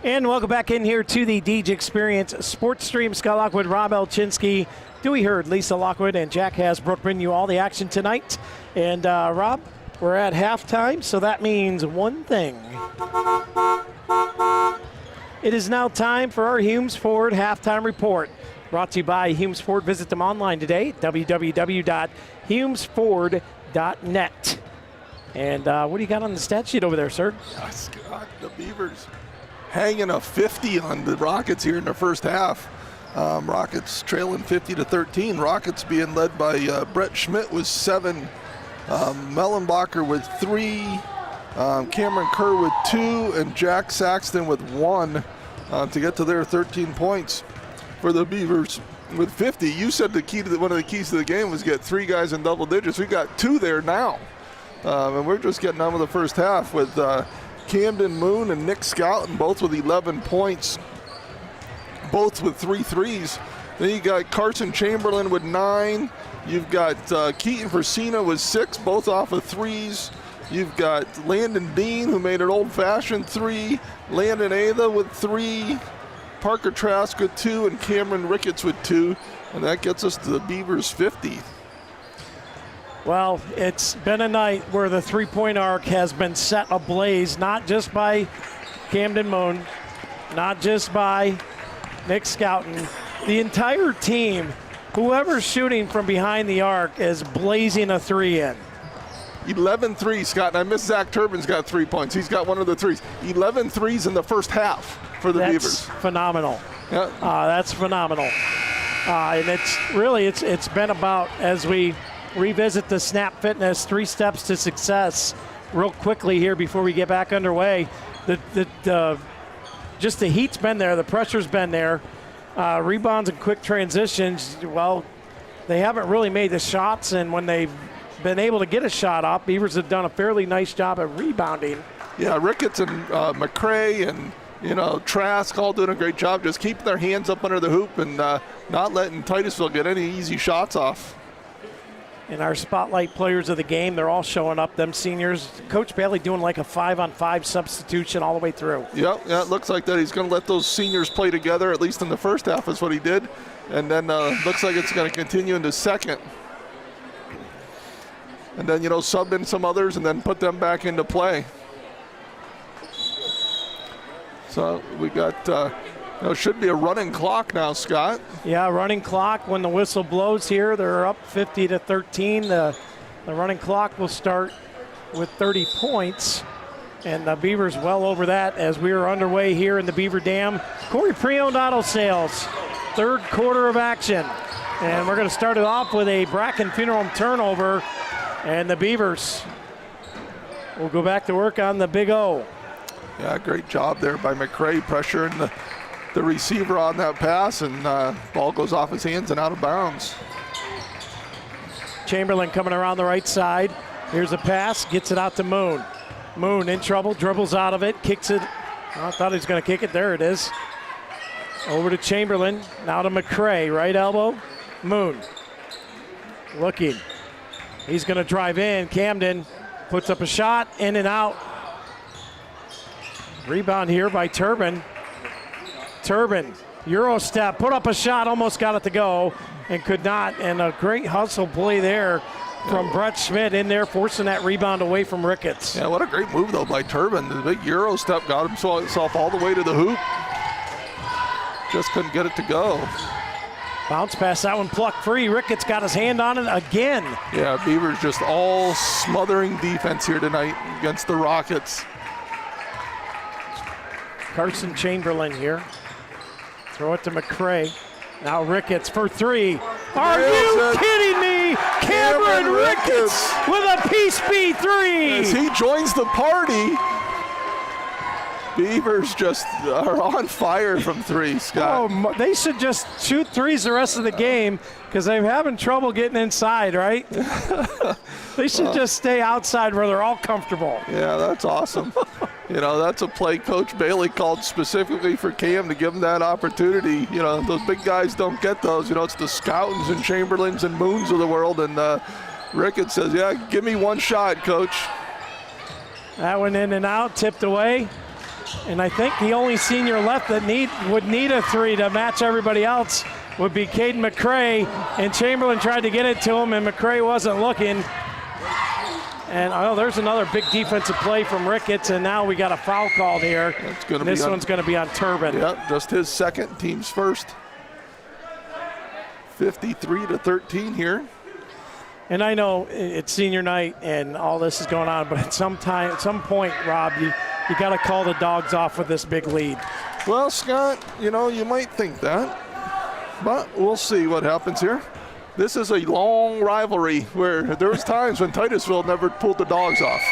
And welcome back in here to the DG Experience Sports Stream. Scott Lockwood, Rob Elchinski, Dewey Hurd, Lisa Lockwood, and Jack Hasbrook bringing you all the action tonight. And Rob, we're at halftime, so that means one thing. It is now time for our Humes Ford Halftime Report. Brought to you by Humes Ford. Visit them online today, www.humesford.net. And what do you got on the stat sheet over there, sir? Scott, the Beavers hanging a 50 on the Rockets here in the first half. Rockets trailing 50-13. Rockets being led by Brett Schmidt with 7, Mellenbacher with 3, Cameron Kerr with 2, and Jack Saxton with 1 to get to their 13 points for the Beavers with 50. You said the key to one of the keys to the game was get 3 guys in double digits. We got 2 there now, and we're just getting on with the first half with Camden Moon and Nick Scouten both with 11 points, both with 3 threes. Then you got Carson Chamberlain with 9. You've got Keaton Versina with 6, both off of threes. You've got Landon Dean, who made an old-fashioned 3. Landon Atha with 3. Parker Trask with 2, and Cameron Ricketts with 2. And that gets us to the Beavers 50. Well, it's been a night where the three-point arc has been set ablaze, not just by Camden Moon, not just by Nick Scouten. The entire team, whoever's shooting from behind the arc, is blazing a 3 in. 11 threes, Scott, and I miss Zach Turbin's got 3 points. He's got one of the threes. 11 threes in the first half for the Beavers. That's phenomenal. Yeah. That's phenomenal. And it's been about, as we revisit the Snap Fitness 3 steps to success real quickly here before we get back underway. Just the heat's been there, the pressure's been there. Rebounds and quick transitions, well, they haven't really made the shots, and when they've been able to get a shot up, Beavers have done a fairly nice job at rebounding. Yeah, Ricketts and McCray and Trask all doing a great job just keeping their hands up under the hoop and not letting Titusville get any easy shots off. And our spotlight players of the game, they're all showing up, them seniors. Coach Bailey doing like a 5-on-5 substitution all the way through. Yeah, it looks like that he's going to let those seniors play together, at least in the first half is what he did. And then looks like it's going to continue into second. And then, sub in some others and then put them back into play. So we got, should be a running clock now, Scott. Yeah, running clock. When the whistle blows here, they're up 50-13. The running clock will start with 30 points. And the Beavers well over that as we are underway here in the Beaver Dam. Corry Pre-Owned Auto Sales, third quarter of action. And we're going to start it off with a Bracken Funeral Home turnover. And the Beavers will go back to work on the Big O. Yeah, great job there by McCray, pressuring the receiver on that pass, and ball goes off his hands and out of bounds. Chamberlain coming around the right side. Here's a pass, gets it out to Moon. Moon in trouble, dribbles out of it, kicks it. I thought he was going to kick it. There it is. Over to Chamberlain. Now to McCray. Right elbow. Moon. Looking. He's going to drive in. Camden puts up a shot. In and out. Rebound here by Turbin. Turbin. Euro step. Put up a shot. Almost got it to go. And could not. And a great hustle play there from Brett Schmidt in there, forcing that rebound away from Ricketts. Yeah, what a great move, though, by Turbin. The big Euro step got himself all the way to the hoop. Just couldn't get it to go. Bounce pass, that one plucked free. Ricketts got his hand on it again. Yeah, Beavers just all smothering defense here tonight against the Rockets. Carson Chamberlain here. Throw it to McCray. Now Ricketts for three. Are you kidding me? Cameron Ricketts with a Peace B three. As he joins the party, Beavers just are on fire from three, Scott. Oh, they should just shoot threes the rest of the game because they're having trouble getting inside, right? They should just stay outside where they're all comfortable. Yeah, that's awesome. You know, that's a play Coach Bailey called specifically for Cam to give him that opportunity. You know, those big guys don't get those. You know, it's the Scoutons and Chamberlains and Moons of the world. And Ricketts says, yeah, give me one shot, Coach. That one in and out, tipped away. And I think the only senior left that would need a three to match everybody else would be Caden McCray. And Chamberlain tried to get it to him, and McCray wasn't looking. And there's another big defensive play from Ricketts, and now we got a foul called here. This one's going to be on Turbin. Yep, just his second, team's first. 53-13 here. And I know it's senior night and all this is going on, but at some point, Rob, you got to call the dogs off with this big lead. Well, Scott, you know, you might think that, but we'll see what happens here. This is a long rivalry where there was times when Titusville never pulled the dogs off.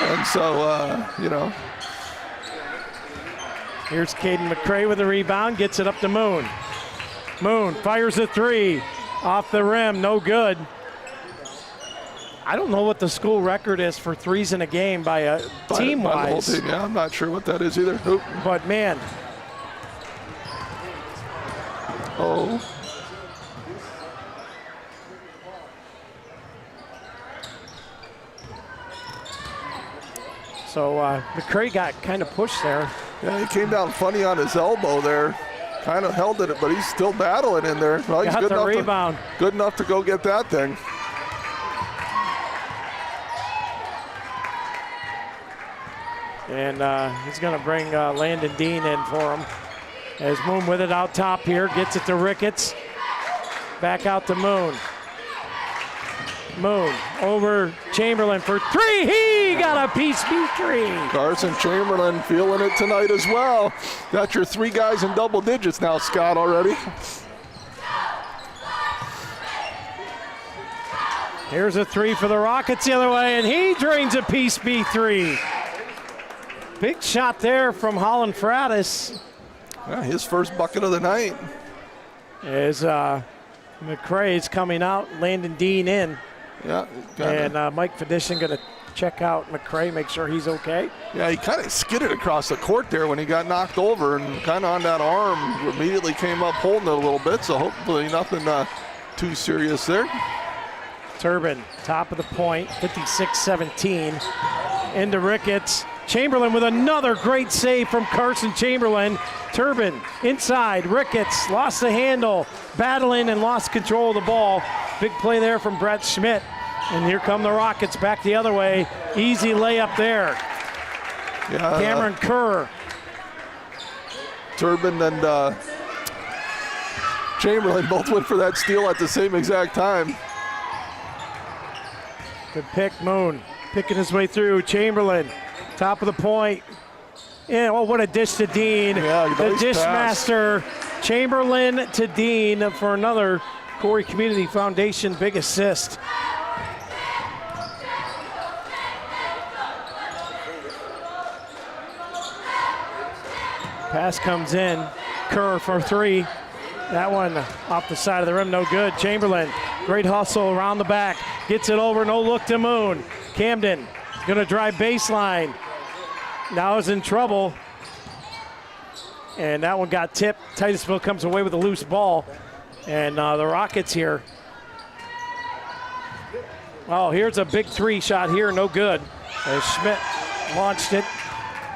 And so, you know. Here's Caden McCray with a rebound, gets it up to Moon. Moon fires a three off the rim, no good. I don't know what the school record is for threes in a game by a team-wise. Team. Yeah, I'm not sure what that is either. Oop. But, man. Oh. So McCray got kind of pushed there. Yeah, he came down funny on his elbow there. Kind of held it, but he's still battling in there. Well, he's got the rebound. Good enough to go get that thing. And he's going to bring Landon Dean in for him. As Moon with it out top here, gets it to Ricketts. Back out to Moon. Moon over Chamberlain for three. He got a piece B3. Carson Chamberlain feeling it tonight as well. Got your three guys in double digits now, Scott, already. Here's a three for the Rockets the other way, and he drains a piece B3. Big shot there from Holland Fratis. Yeah, his first bucket of the night. As McCray's coming out, Landon Dean in. Yeah. And Mike Fedishin going to check out McCray, make sure he's okay. Yeah, he kind of skidded across the court there when he got knocked over, and kind of on that arm immediately came up holding it a little bit, so hopefully nothing too serious there. Turbin, top of the point, 56-17. Into Ricketts. Chamberlain with another great save from Carson Chamberlain. Turbin inside. Ricketts lost the handle, battling and lost control of the ball. Big play there from Brett Schmidt. And here come the Rockets back the other way. Easy layup there. Yeah, Cameron Kerr. Turbin and Chamberlain both went for that steal at the same exact time. Good pick, Moon. Picking his way through. Chamberlain, top of the point. Yeah, oh, what a dish to Dean. Yeah, the nice dish pass. master. Chamberlain to Dean for another Corry Community Foundation big assist. Pass comes in. Kerr for three. That one off the side of the rim, no good. Chamberlain, great hustle around the back. Gets it over, no look to Moon. Camden gonna drive baseline. Now is in trouble. And that one got tipped. Titusville comes away with a loose ball. And the Rockets here. Oh, here's a big three shot here, no good. As Schmidt launched it.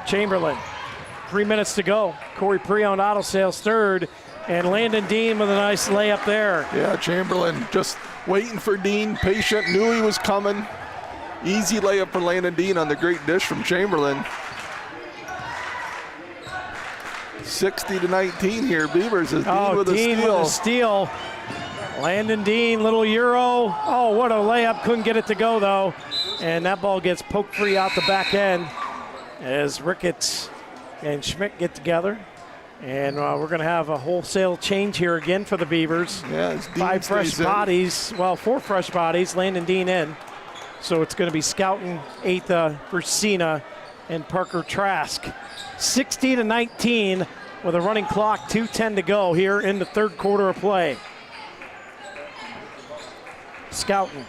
Chamberlain, 3 minutes to go. Corry Piaa on auto sales third. And Landon Dean with a nice layup there. Yeah, Chamberlain just waiting for Dean, patient, knew he was coming. Easy layup for Landon Dean on the great dish from Chamberlain. 60-19 here. Beavers is Dean with a steal. With a steal. Landon Dean, little Euro. Oh, what a layup. Couldn't get it to go, though. And that ball gets poked free out the back end as Ricketts and Schmidt get together. And we're going to have a wholesale change here again for the Beavers. Yeah, 5 fresh bodies. Well, 4 fresh bodies. Landon Dean in. So it's going to be Scouten, Atha, Versina, and Parker Trask. 60-19 with a running clock, 2:10 to go here in the third quarter of play. Scouten.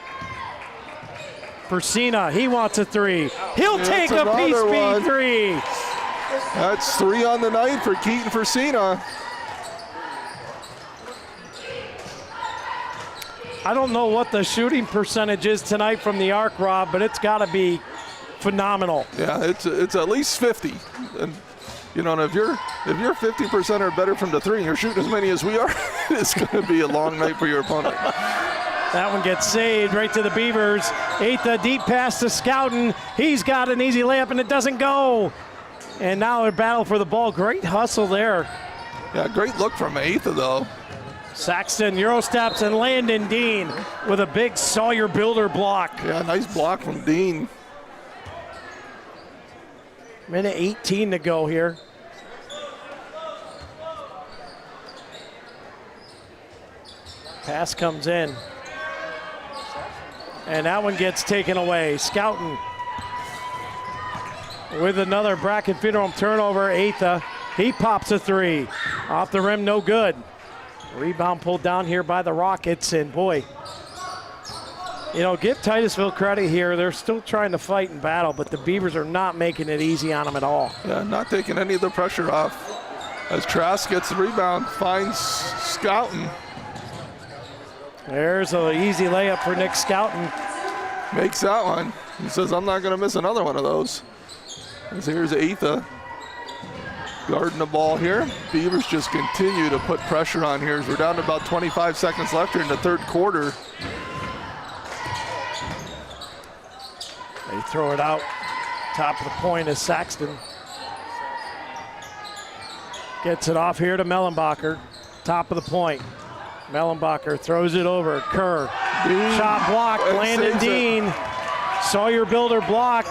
Versina, he wants a three. He'll take a peace three. That's 3 on the night for Keaton Versina. I don't know what the shooting percentage is tonight from the arc, Rob, but it's got to be phenomenal. Yeah, it's at least 50. And you know, and if you're 50% or better from the three, and you're shooting as many as we are, it's going to be a long night for your opponent. That one gets saved right to the Beavers. Atha deep pass to Scouten. He's got an easy layup and it doesn't go. And now a battle for the ball. Great hustle there. Yeah, great look from Atha though. Saxton, Euro steps, and Landon Dean with a big Sawyer Builder block. Yeah, nice block from Dean. Minute 18 to go here. Pass comes in. And that one gets taken away. Scouten with another Bracken Funeral turnover. Atha, he pops a three. Off the rim, no good. Rebound pulled down here by the Rockets, and boy, you know, give Titusville credit here. They're still trying to fight and battle, but the Beavers are not making it easy on them at all. Yeah, not taking any of the pressure off. As Trask gets the rebound, finds Scouten. There's an easy layup for Nick Scouten. Makes that one. He says, I'm not going to miss another one of those. As here's Atha guarding the ball here. Beavers just continue to put pressure on here as we're down to about 25 seconds left here in the third quarter. They throw it out. Top of the point is Saxton. Gets it off here to Mellenbacher. Top of the point. Mellenbacher throws it over. Kerr. Dean. Shot block. Landon Dean. Sawyer Builder block.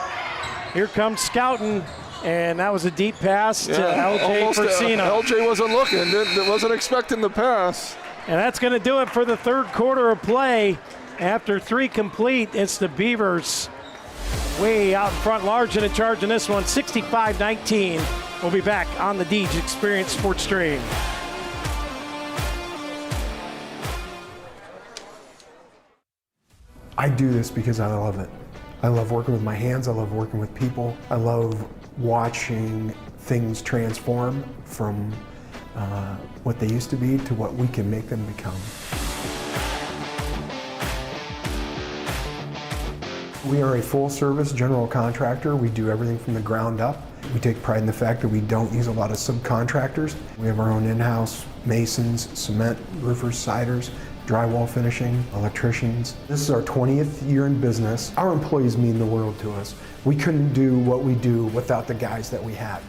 Here comes Scouten. And that was a deep pass to LJ Versina. LJ wasn't looking, wasn't expecting the pass. And that's going to do it for the third quarter of play. After 3 complete, it's the Beavers way out in front, large and in charge in this one, 65-19. We'll be back on the Deej Experience Sports Stream. I do this because I love it. I love working with my hands. I love working with people. I love watching things transform from what they used to be to what we can make them become. We are a full-service general contractor. We do everything from the ground up. We take pride in the fact that we don't use a lot of subcontractors. We have our own in-house masons, cement, roofers, siders, drywall finishing, electricians. This is our 20th year in business. Our employees mean the world to us. We couldn't do what we do without the guys that we have.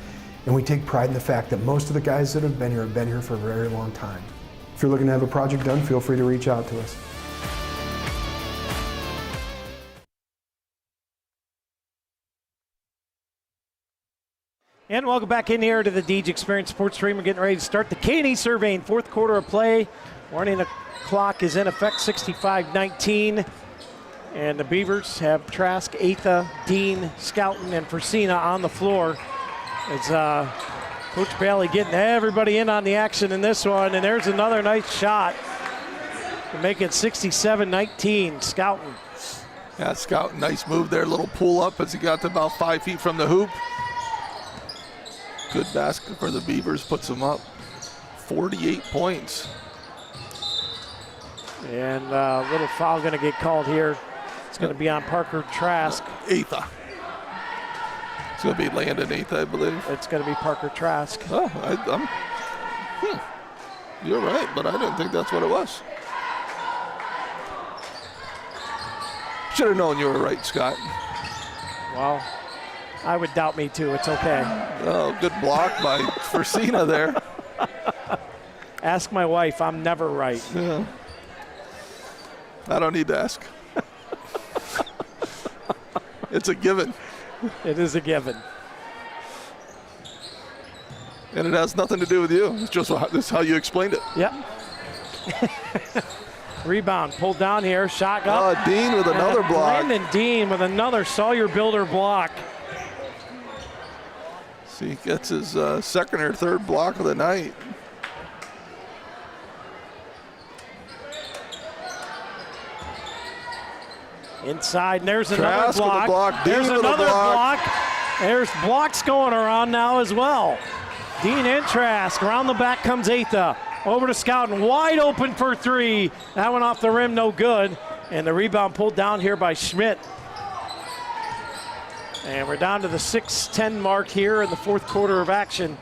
And we take pride in the fact that most of the guys that have been here for a very long time. If you're looking to have a project done, feel free to reach out to us. And welcome back in here to the Deej Experience Sports Stream. We're getting ready to start the K&E surveying fourth quarter of play. Warning the clock is in effect, 65-19. And the Beavers have Trask, Atha, Dean, Scouten, and Versina on the floor. It's Coach Bailey getting everybody in on the action in this one. And there's another nice shot to make it 67-19. Scouten Yeah, Scout, nice move there. Little pull up as he got to about 5 feet from the hoop. Good basket for the Beavers, puts them up 48 points. And a little foul going to get called here. It's going to be on Parker Trask. Atha. It's going to be Landon Atha, I believe. It's going to be Parker Trask. Oh, you're right, but I didn't think that's what it was. Should have known you were right, Scott. Well, I would doubt me too. It's okay. Oh, good block by Forsina there. Ask my wife. I'm never right. Yeah. I don't need to ask. It's a given. It is a given. And it has nothing to do with you. It's just this is how you explained it. Yep. Rebound pulled down here. Shot up. Dean with another block. Brandon Dean with another Sawyer Builder block. See, he gets his second or third block of the night. Inside, and there's Trask another with a block. Dean There's with a another block. There's blocks going around now as well. Dean and Trask. Around the back comes Atha. Over to Scout and wide open for three. That one off the rim, no good. And the rebound pulled down here by Schmidt. And we're down to the 6:10 mark here in the fourth quarter of action.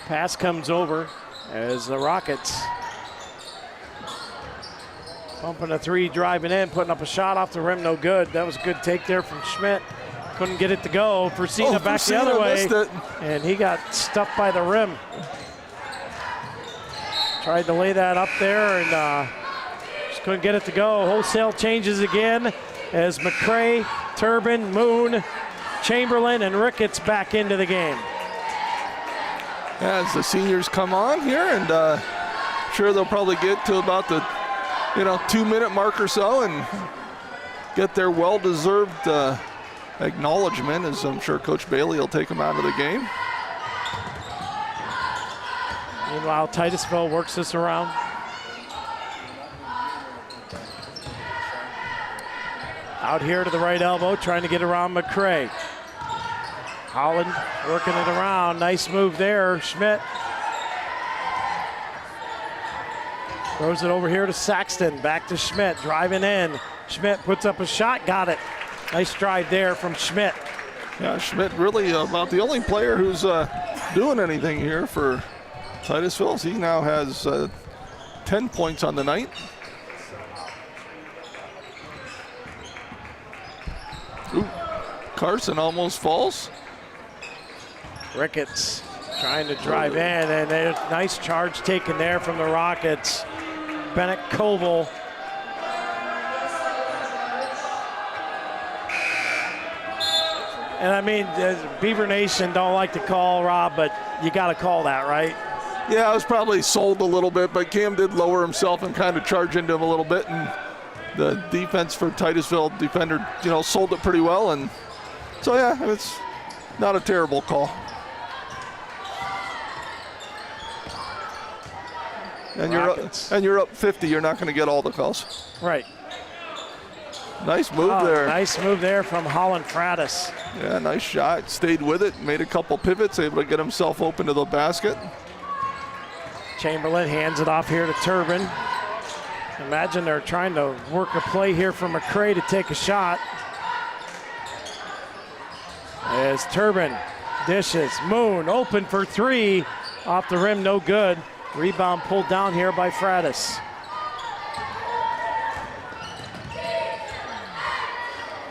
Pass comes over as the Rockets pumping a three, driving in, putting up a shot off the rim, no good. That was a good take there from Schmidt. Couldn't get it to go. Forsina back the other way, and he got stuffed by the rim. Tried to lay that up there and just couldn't get it to go. Wholesale changes again as McCray, Turbin, Moon, Chamberlain, and Ricketts back into the game. As the seniors come on here, and sure they'll probably get to about the 2-minute mark or so and get their well-deserved acknowledgement, as I'm sure Coach Bailey will take them out of the game. Meanwhile, Titusville works this around. Out here to the right elbow, trying to get around McCray. Holland working it around. Nice move there, Schmidt. Throws it over here to Saxton. Back to Schmidt, driving in. Schmidt puts up a shot, got it. Nice drive there from Schmidt. Yeah, Schmidt really about the only player who's doing anything here for Titusville. He now has 10 points on the night. Ooh, Carson almost falls. Ricketts trying to drive in, and a nice charge taken there from the Rockets. Bennett Koval. And I mean, Beaver Nation don't like to call, Rob, but you got to call that, right? Yeah, I was probably sold a little bit, but Cam did lower himself and kind of charge into him a little bit, and the defense for Titusville defender, sold it pretty well, and so yeah, it's not a terrible call. And you're up 50. You're not going to get all the calls. Right. Nice move there. Nice move there from Holland Fratis. Yeah, nice shot. Stayed with it. Made a couple pivots. Able to get himself open to the basket. Chamberlain hands it off here to Turbin. Imagine they're trying to work a play here for McCray to take a shot. As Turbin dishes. Moon open for three. Off the rim, no good. Rebound pulled down here by Fratis.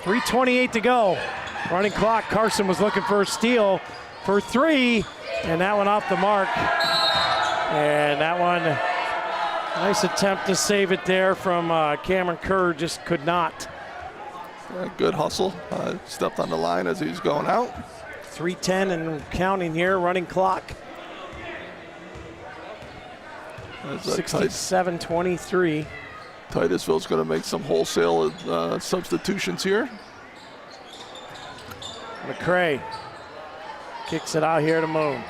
.328 to go. Running clock. Carson was looking for a steal for three, and that one off the mark. And that one, nice attempt to save it there from Cameron Kerr, just could not. Good hustle. Stepped on the line as he was going out. 3:10 and counting here, running clock. 67-23. Titusville's going to make some wholesale substitutions here. McCray kicks it out here to Moon.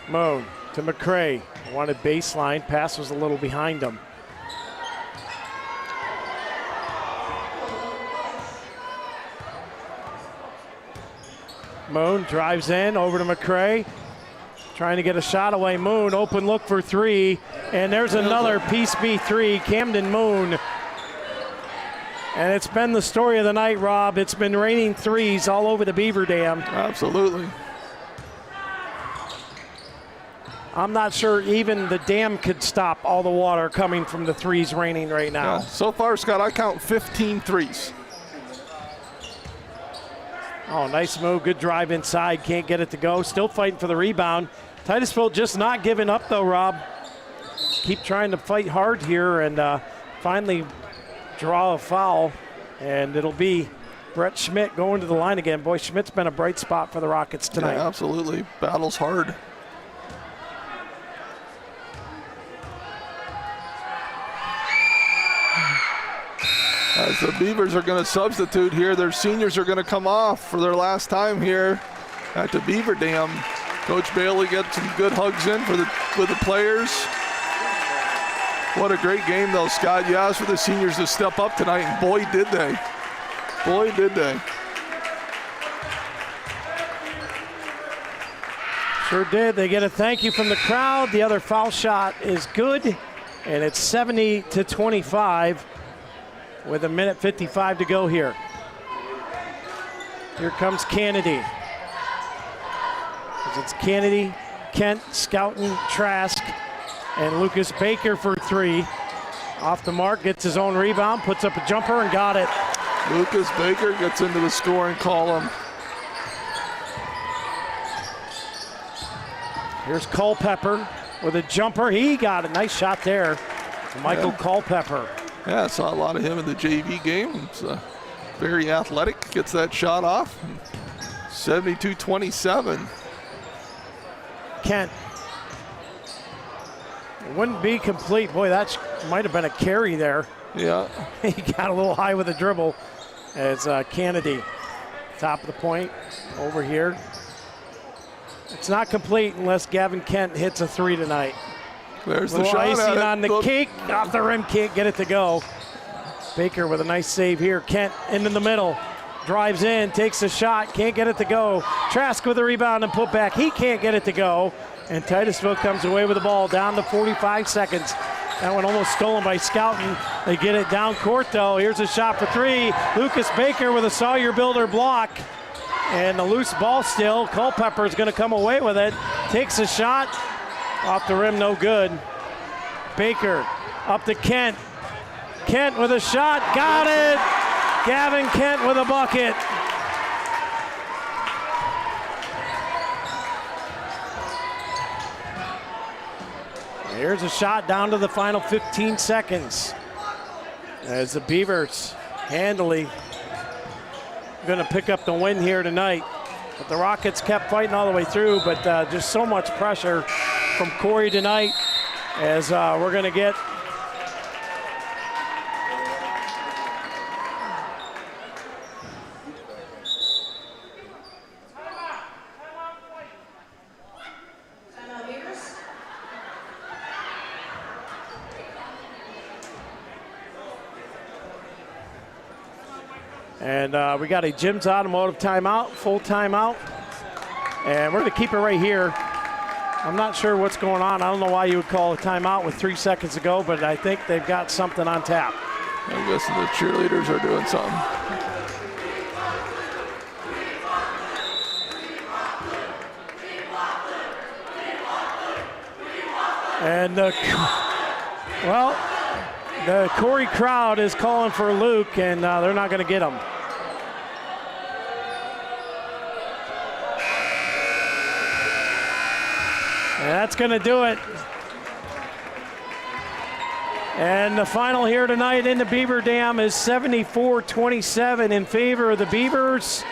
Moon to McCray. Wanted baseline. Pass was a little behind him. Moon drives in over to McCray. Trying to get a shot away. Moon, open look for three. And there's another Piece B three, Camden Moon. And it's been the story of the night, Rob. It's been raining threes all over the Beaver Dam. Absolutely. I'm not sure even the dam could stop all the water coming from the threes raining right now. Yeah, so far, Scott, I count 15 threes. Oh, nice move. Good drive inside. Can't get it to go. Still fighting for the rebound. Titusville just not giving up, though, Rob. Keep trying to fight hard here and finally draw a foul. And it'll be Brett Schmidt going to the line again. Boy, Schmidt's been a bright spot for the Rockets tonight. Yeah, absolutely. Battles hard. As the Beavers are going to substitute here, their seniors are going to come off for their last time here at the Beaver Dam. Coach Bailey gets some good hugs in with the players. What a great game, though, Scott. You asked for the seniors to step up tonight, and boy, did they. Boy, did they. Sure did. They get a thank you from the crowd. The other foul shot is good, and it's 70-25. With 1:55 to go here. Here comes Kennedy. It's Kennedy, Kent, Scouten, Trask, and Lucas Baker for three. Off the mark, gets his own rebound, puts up a jumper and got it. Lucas Baker gets into the scoring column. Here's Culpepper with a jumper. He got a nice shot there. Michael Culpepper. Yeah, I saw a lot of him in the JV game. He's very athletic, gets that shot off. 72-27. Kent. It wouldn't be complete. Boy, that might have been a carry there. Yeah. He got a little high with the dribble as Kennedy, top of the point, over here. It's not complete unless Gavin Kent hits a three tonight. There's the shot icing on the cake, off the rim, can't get it to go. Baker with a nice save here. Kent into the middle, drives in, takes a shot, can't get it to go. Trask with a rebound and put back, he can't get it to go. And Titusville comes away with the ball, down to 45 seconds. That one almost stolen by Scouten. They get it down court though. Here's a shot for three. Lucas Baker with a Sawyer Builder block. And the loose ball still. Culpepper is going to come away with it. Takes a shot. Off the rim, no good. Baker up to Kent. Kent with a shot, got it! Gavin Kent with a bucket. Here's a shot down to the final 15 seconds. As the Beavers handily going to pick up the win here tonight. But the Rockets kept fighting all the way through, but just so much pressure from Corry tonight as we're going to get and we got a Jim's Automotive timeout, full timeout, and we're going to keep it right here. I'm not sure what's going on. I don't know why you would call a timeout with 3 seconds to go, but I think they've got something on tap. I guess the cheerleaders are doing something. And well, the Corry crowd is calling for Luke, and they're not going to get him. And that's going to do it. And the final here tonight in the Beaver Dam is 74-27 in favor of the Beavers.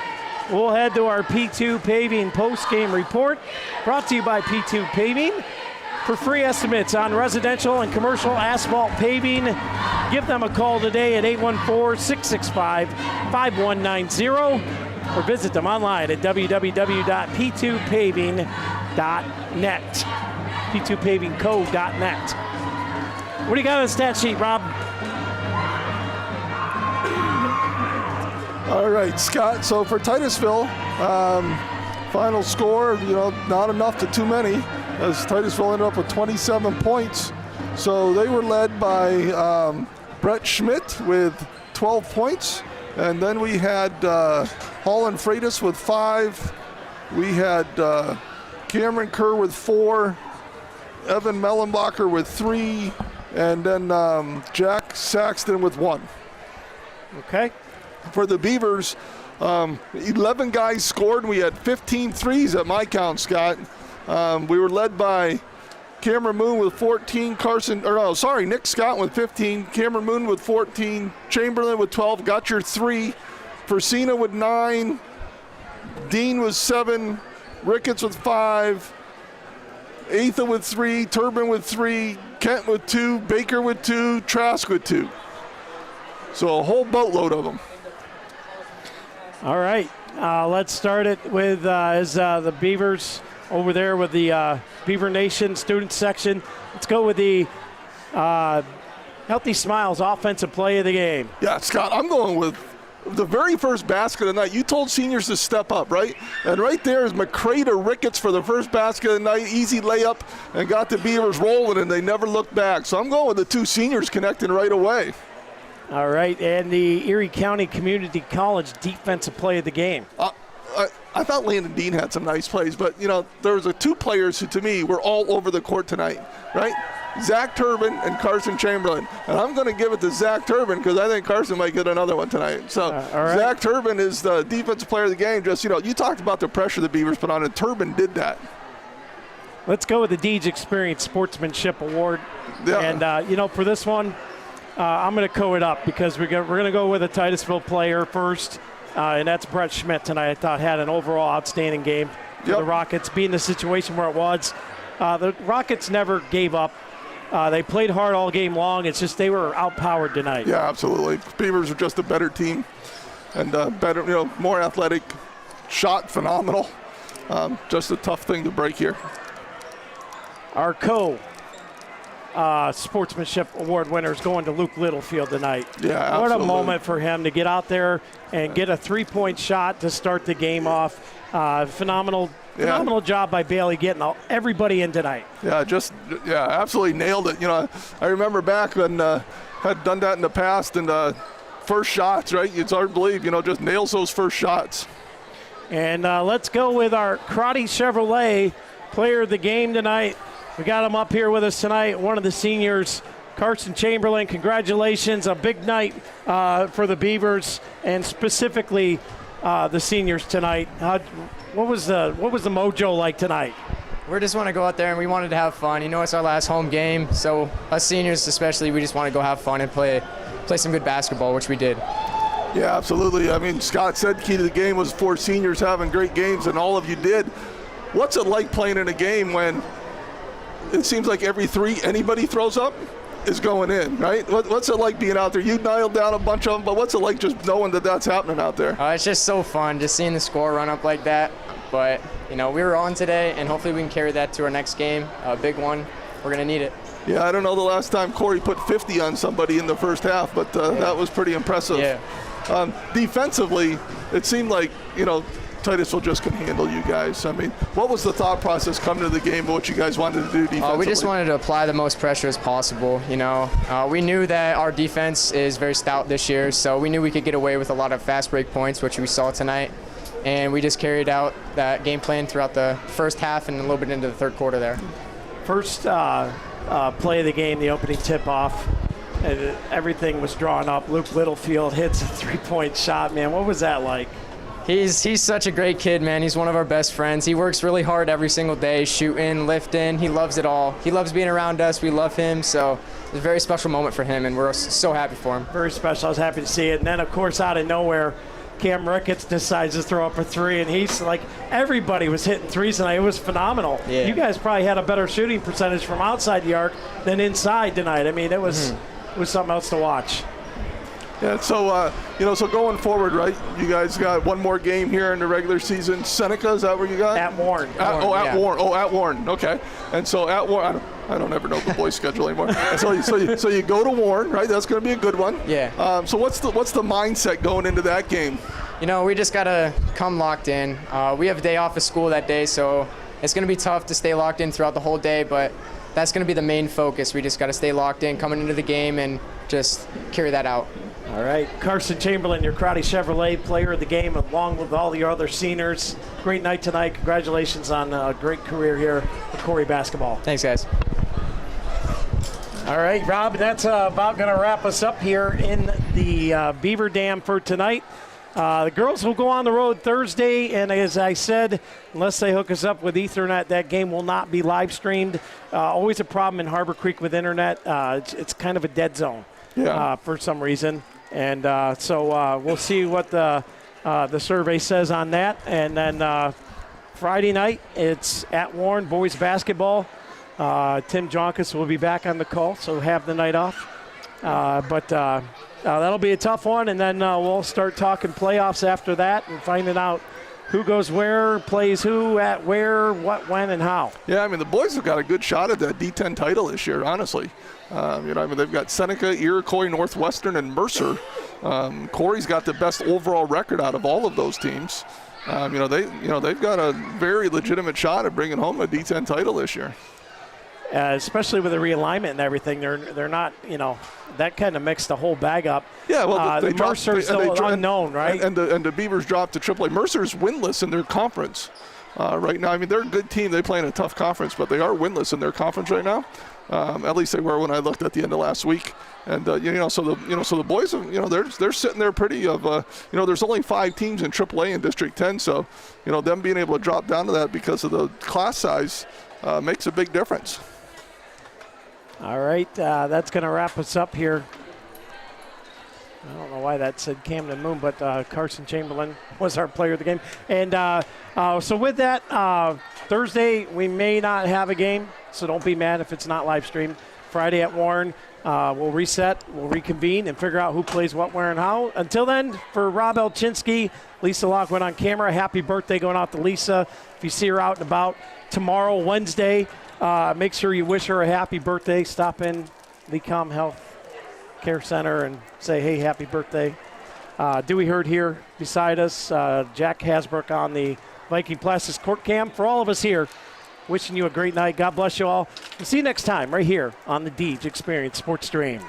We'll head to our P2 Paving post-game report, brought to you by P2 Paving. For free estimates on residential and commercial asphalt paving, give them a call today at 814-665-5190 or visit them online at www.p2paving.net, p2pavingco.net. What do you got on the stat sheet, Rob? All right, Scott. So for Titusville, Final score, not enough to too many, as Titusville ended up with 27 points. So they were led by Brett Schmidt with 12 points. And then we had Holland Freitas with 5. We had Cameron Kerr with 4. Evan Mellenbacher with 3. And then Jack Saxton with 1. Okay. For the Beavers, 11 guys scored. We had 15 threes at my count, Scott. We were led by Cameron Moon with 14, Nick Scott with 15, Cameron Moon with 14, Chamberlain with 12, got your 3, Forsina with 9, Dean with 7, Ricketts with 5, Atha with 3, Turbin with 3, Kent with 2, Baker with 2, Trask with 2. So a whole boatload of them. All right, let's start it with the Beavers over there with the Beaver Nation student section. Let's go with the Healthy Smiles offensive play of the game. Yeah, Scott, I'm going with the very first basket of the night. You told seniors to step up, right? And right there is McCray to Ricketts for the first basket of the night. Easy layup and got the Beavers rolling, and they never looked back. So I'm going with the 2 seniors connecting right away. All right, and the Erie County Community College defensive play of the game. I thought Landon Dean had some nice plays, but, there was 2 players who, to me, were all over the court tonight, right? Zach Turbin and Carson Chamberlain. And I'm going to give it to Zach Turbin because I think Carson might get another one tonight. So all right. Zach Turbin is the defensive player of the game. Just, you talked about the pressure the Beavers put on, and Turbin did that. Let's go with the Deej Experience Sportsmanship Award. Yeah. And, for this one, I'm going to co it up because we're going to go with a Titusville player first. And that's Brett Schmidt tonight. I thought had an overall outstanding game for the Rockets, being the situation where it was. The Rockets never gave up. They played hard all game long. It's just they were outpowered tonight. Yeah, absolutely. Beavers are just a better team and better, more athletic, shot phenomenal. Just a tough thing to break here. Our Sportsmanship Award winners going to Luke Littlefield tonight. Yeah, absolutely. What a moment for him to get out there and get a 3-point shot to start the game off. Phenomenal job by Bailey getting everybody in tonight. Yeah, absolutely nailed it. I remember back when had done that in the past, and first shots, right? It's hard to believe, just nails those first shots. And let's go with our Crotty Chevrolet player of the game tonight. We got him up here with us tonight, one of the seniors, Carson Chamberlain. Congratulations, a big night for the Beavers and specifically the seniors tonight. What was the mojo like tonight? We just want to go out there and we wanted to have fun. It's our last home game, so us seniors especially, we just want to go have fun and play some good basketball, which we did. Yeah, absolutely. I mean, Scott said key to the game was 4 seniors having great games, and all of you did. What's it like playing in a game when it seems like every 3 anybody throws up is going in, right? What's it like being out there? You nailed down a bunch of them, but what's it like just knowing that that's happening out there? It's just so fun, just seeing the score run up like that. But, we were on today, and hopefully we can carry that to our next game, a big one. We're going to need it. Yeah, I don't know the last time Corry put 50 on somebody in the first half, but that was pretty impressive. Yeah. Defensively, it seemed like, Titusville just can handle you guys. I mean, what was the thought process coming to the game of what you guys wanted to do defensively? We just wanted to apply the most pressure as possible. We knew that our defense is very stout this year, so we knew we could get away with a lot of fast break points, which we saw tonight. And we just carried out that game plan throughout the first half and a little bit into the third quarter there. First play of the game, the opening tip-off, everything was drawn up. Luke Littlefield hits a 3-point shot. Man, what was that like? He's such a great kid, man. He's one of our best friends. He works really hard every single day, shooting, lifting. He loves it all. He loves being around us. We love him. So it's a very special moment for him, and we're so happy for him. Very special. I was happy to see it. And then, of course, out of nowhere, Cam Ricketts decides to throw up a 3, and he's like, everybody was hitting 3s tonight. It was phenomenal. Yeah. You guys probably had a better shooting percentage from outside the arc than inside tonight. I mean, it was something else to watch. Yeah, so, so going forward, right, you guys got one more game here in the regular season. Seneca, is that where you got? At Warren. At Warren, okay. And so at Warren, I don't ever know the boys' schedule anymore. So you go to Warren, right? That's going to be a good one. Yeah. So what's the mindset going into that game? you know, we just got to come locked in. We have a day off of school that day, so it's going to be tough to stay locked in throughout the whole day, but that's going to be the main focus. We just got to stay locked in coming into the game and just carry that out. All right, Carson Chamberlain, your Crowdy Chevrolet player of the game, along with all the other seniors. Great night tonight. Congratulations on a great career here at Corry basketball. Thanks, guys. All right, Rob, that's about going to wrap us up here in the Beaver Dam for tonight. The girls will go on the road Thursday, and as I said, unless they hook us up with Ethernet, that game will not be live streamed. Always a problem in Harbor Creek with internet. It's kind of a dead zone for some reason. And so we'll see what the survey says on that. And then Friday night, it's at Warren, boys basketball. Tim Jonkus will be back on the call, so have the night off. But that'll be a tough one, and then we'll start talking playoffs after that and finding out who goes where, plays who, at where, what, when, and how. Yeah, I mean, the boys have got a good shot at that D-10 title this year, honestly. They've got Seneca, Iroquois, Northwestern, and Mercer. Corry's got the best overall record out of all of those teams. They've got a very legitimate shot at bringing home a D-10 title this year. Especially with the realignment and everything, they're not, that kind of mixed the whole bag up. Yeah, well, Mercer's still unknown, right? And the Beavers dropped to AAA. Mercer's winless in their conference right now. I mean, they're a good team. They play in a tough conference, but they are winless in their conference right now. At least they were when I looked at the end of last week. And so the boys, they're sitting there pretty there's only 5 teams in AAA in District 10, so them being able to drop down to that because of the class size makes a big difference. All right, that's going to wrap us up here. I don't know why that said Camden Moon, but Carson Chamberlain was our player of the game. And so with that, Thursday we may not have a game, so don't be mad if it's not live streamed. Friday at Warren, we'll reset, we'll reconvene, and figure out who plays what, where, and how. Until then, for Rob Elchinski, Lisa Lockwood on camera, happy birthday going out to Lisa. If you see her out and about tomorrow, Wednesday, make sure you wish her a happy birthday. Stop in Lecom Health Care Center and say, hey, happy birthday. Dewey Hurd here beside us. Jack Hasbrook on the Viking Plastics court cam. For all of us here, wishing you a great night. God bless you all. We'll see you next time right here on the Deej Experience Sports Stream.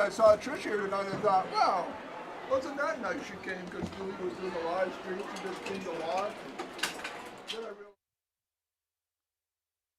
I saw Trish here tonight and thought, wow, wasn't that nice she came because Julie was doing a live stream. She just came to watch.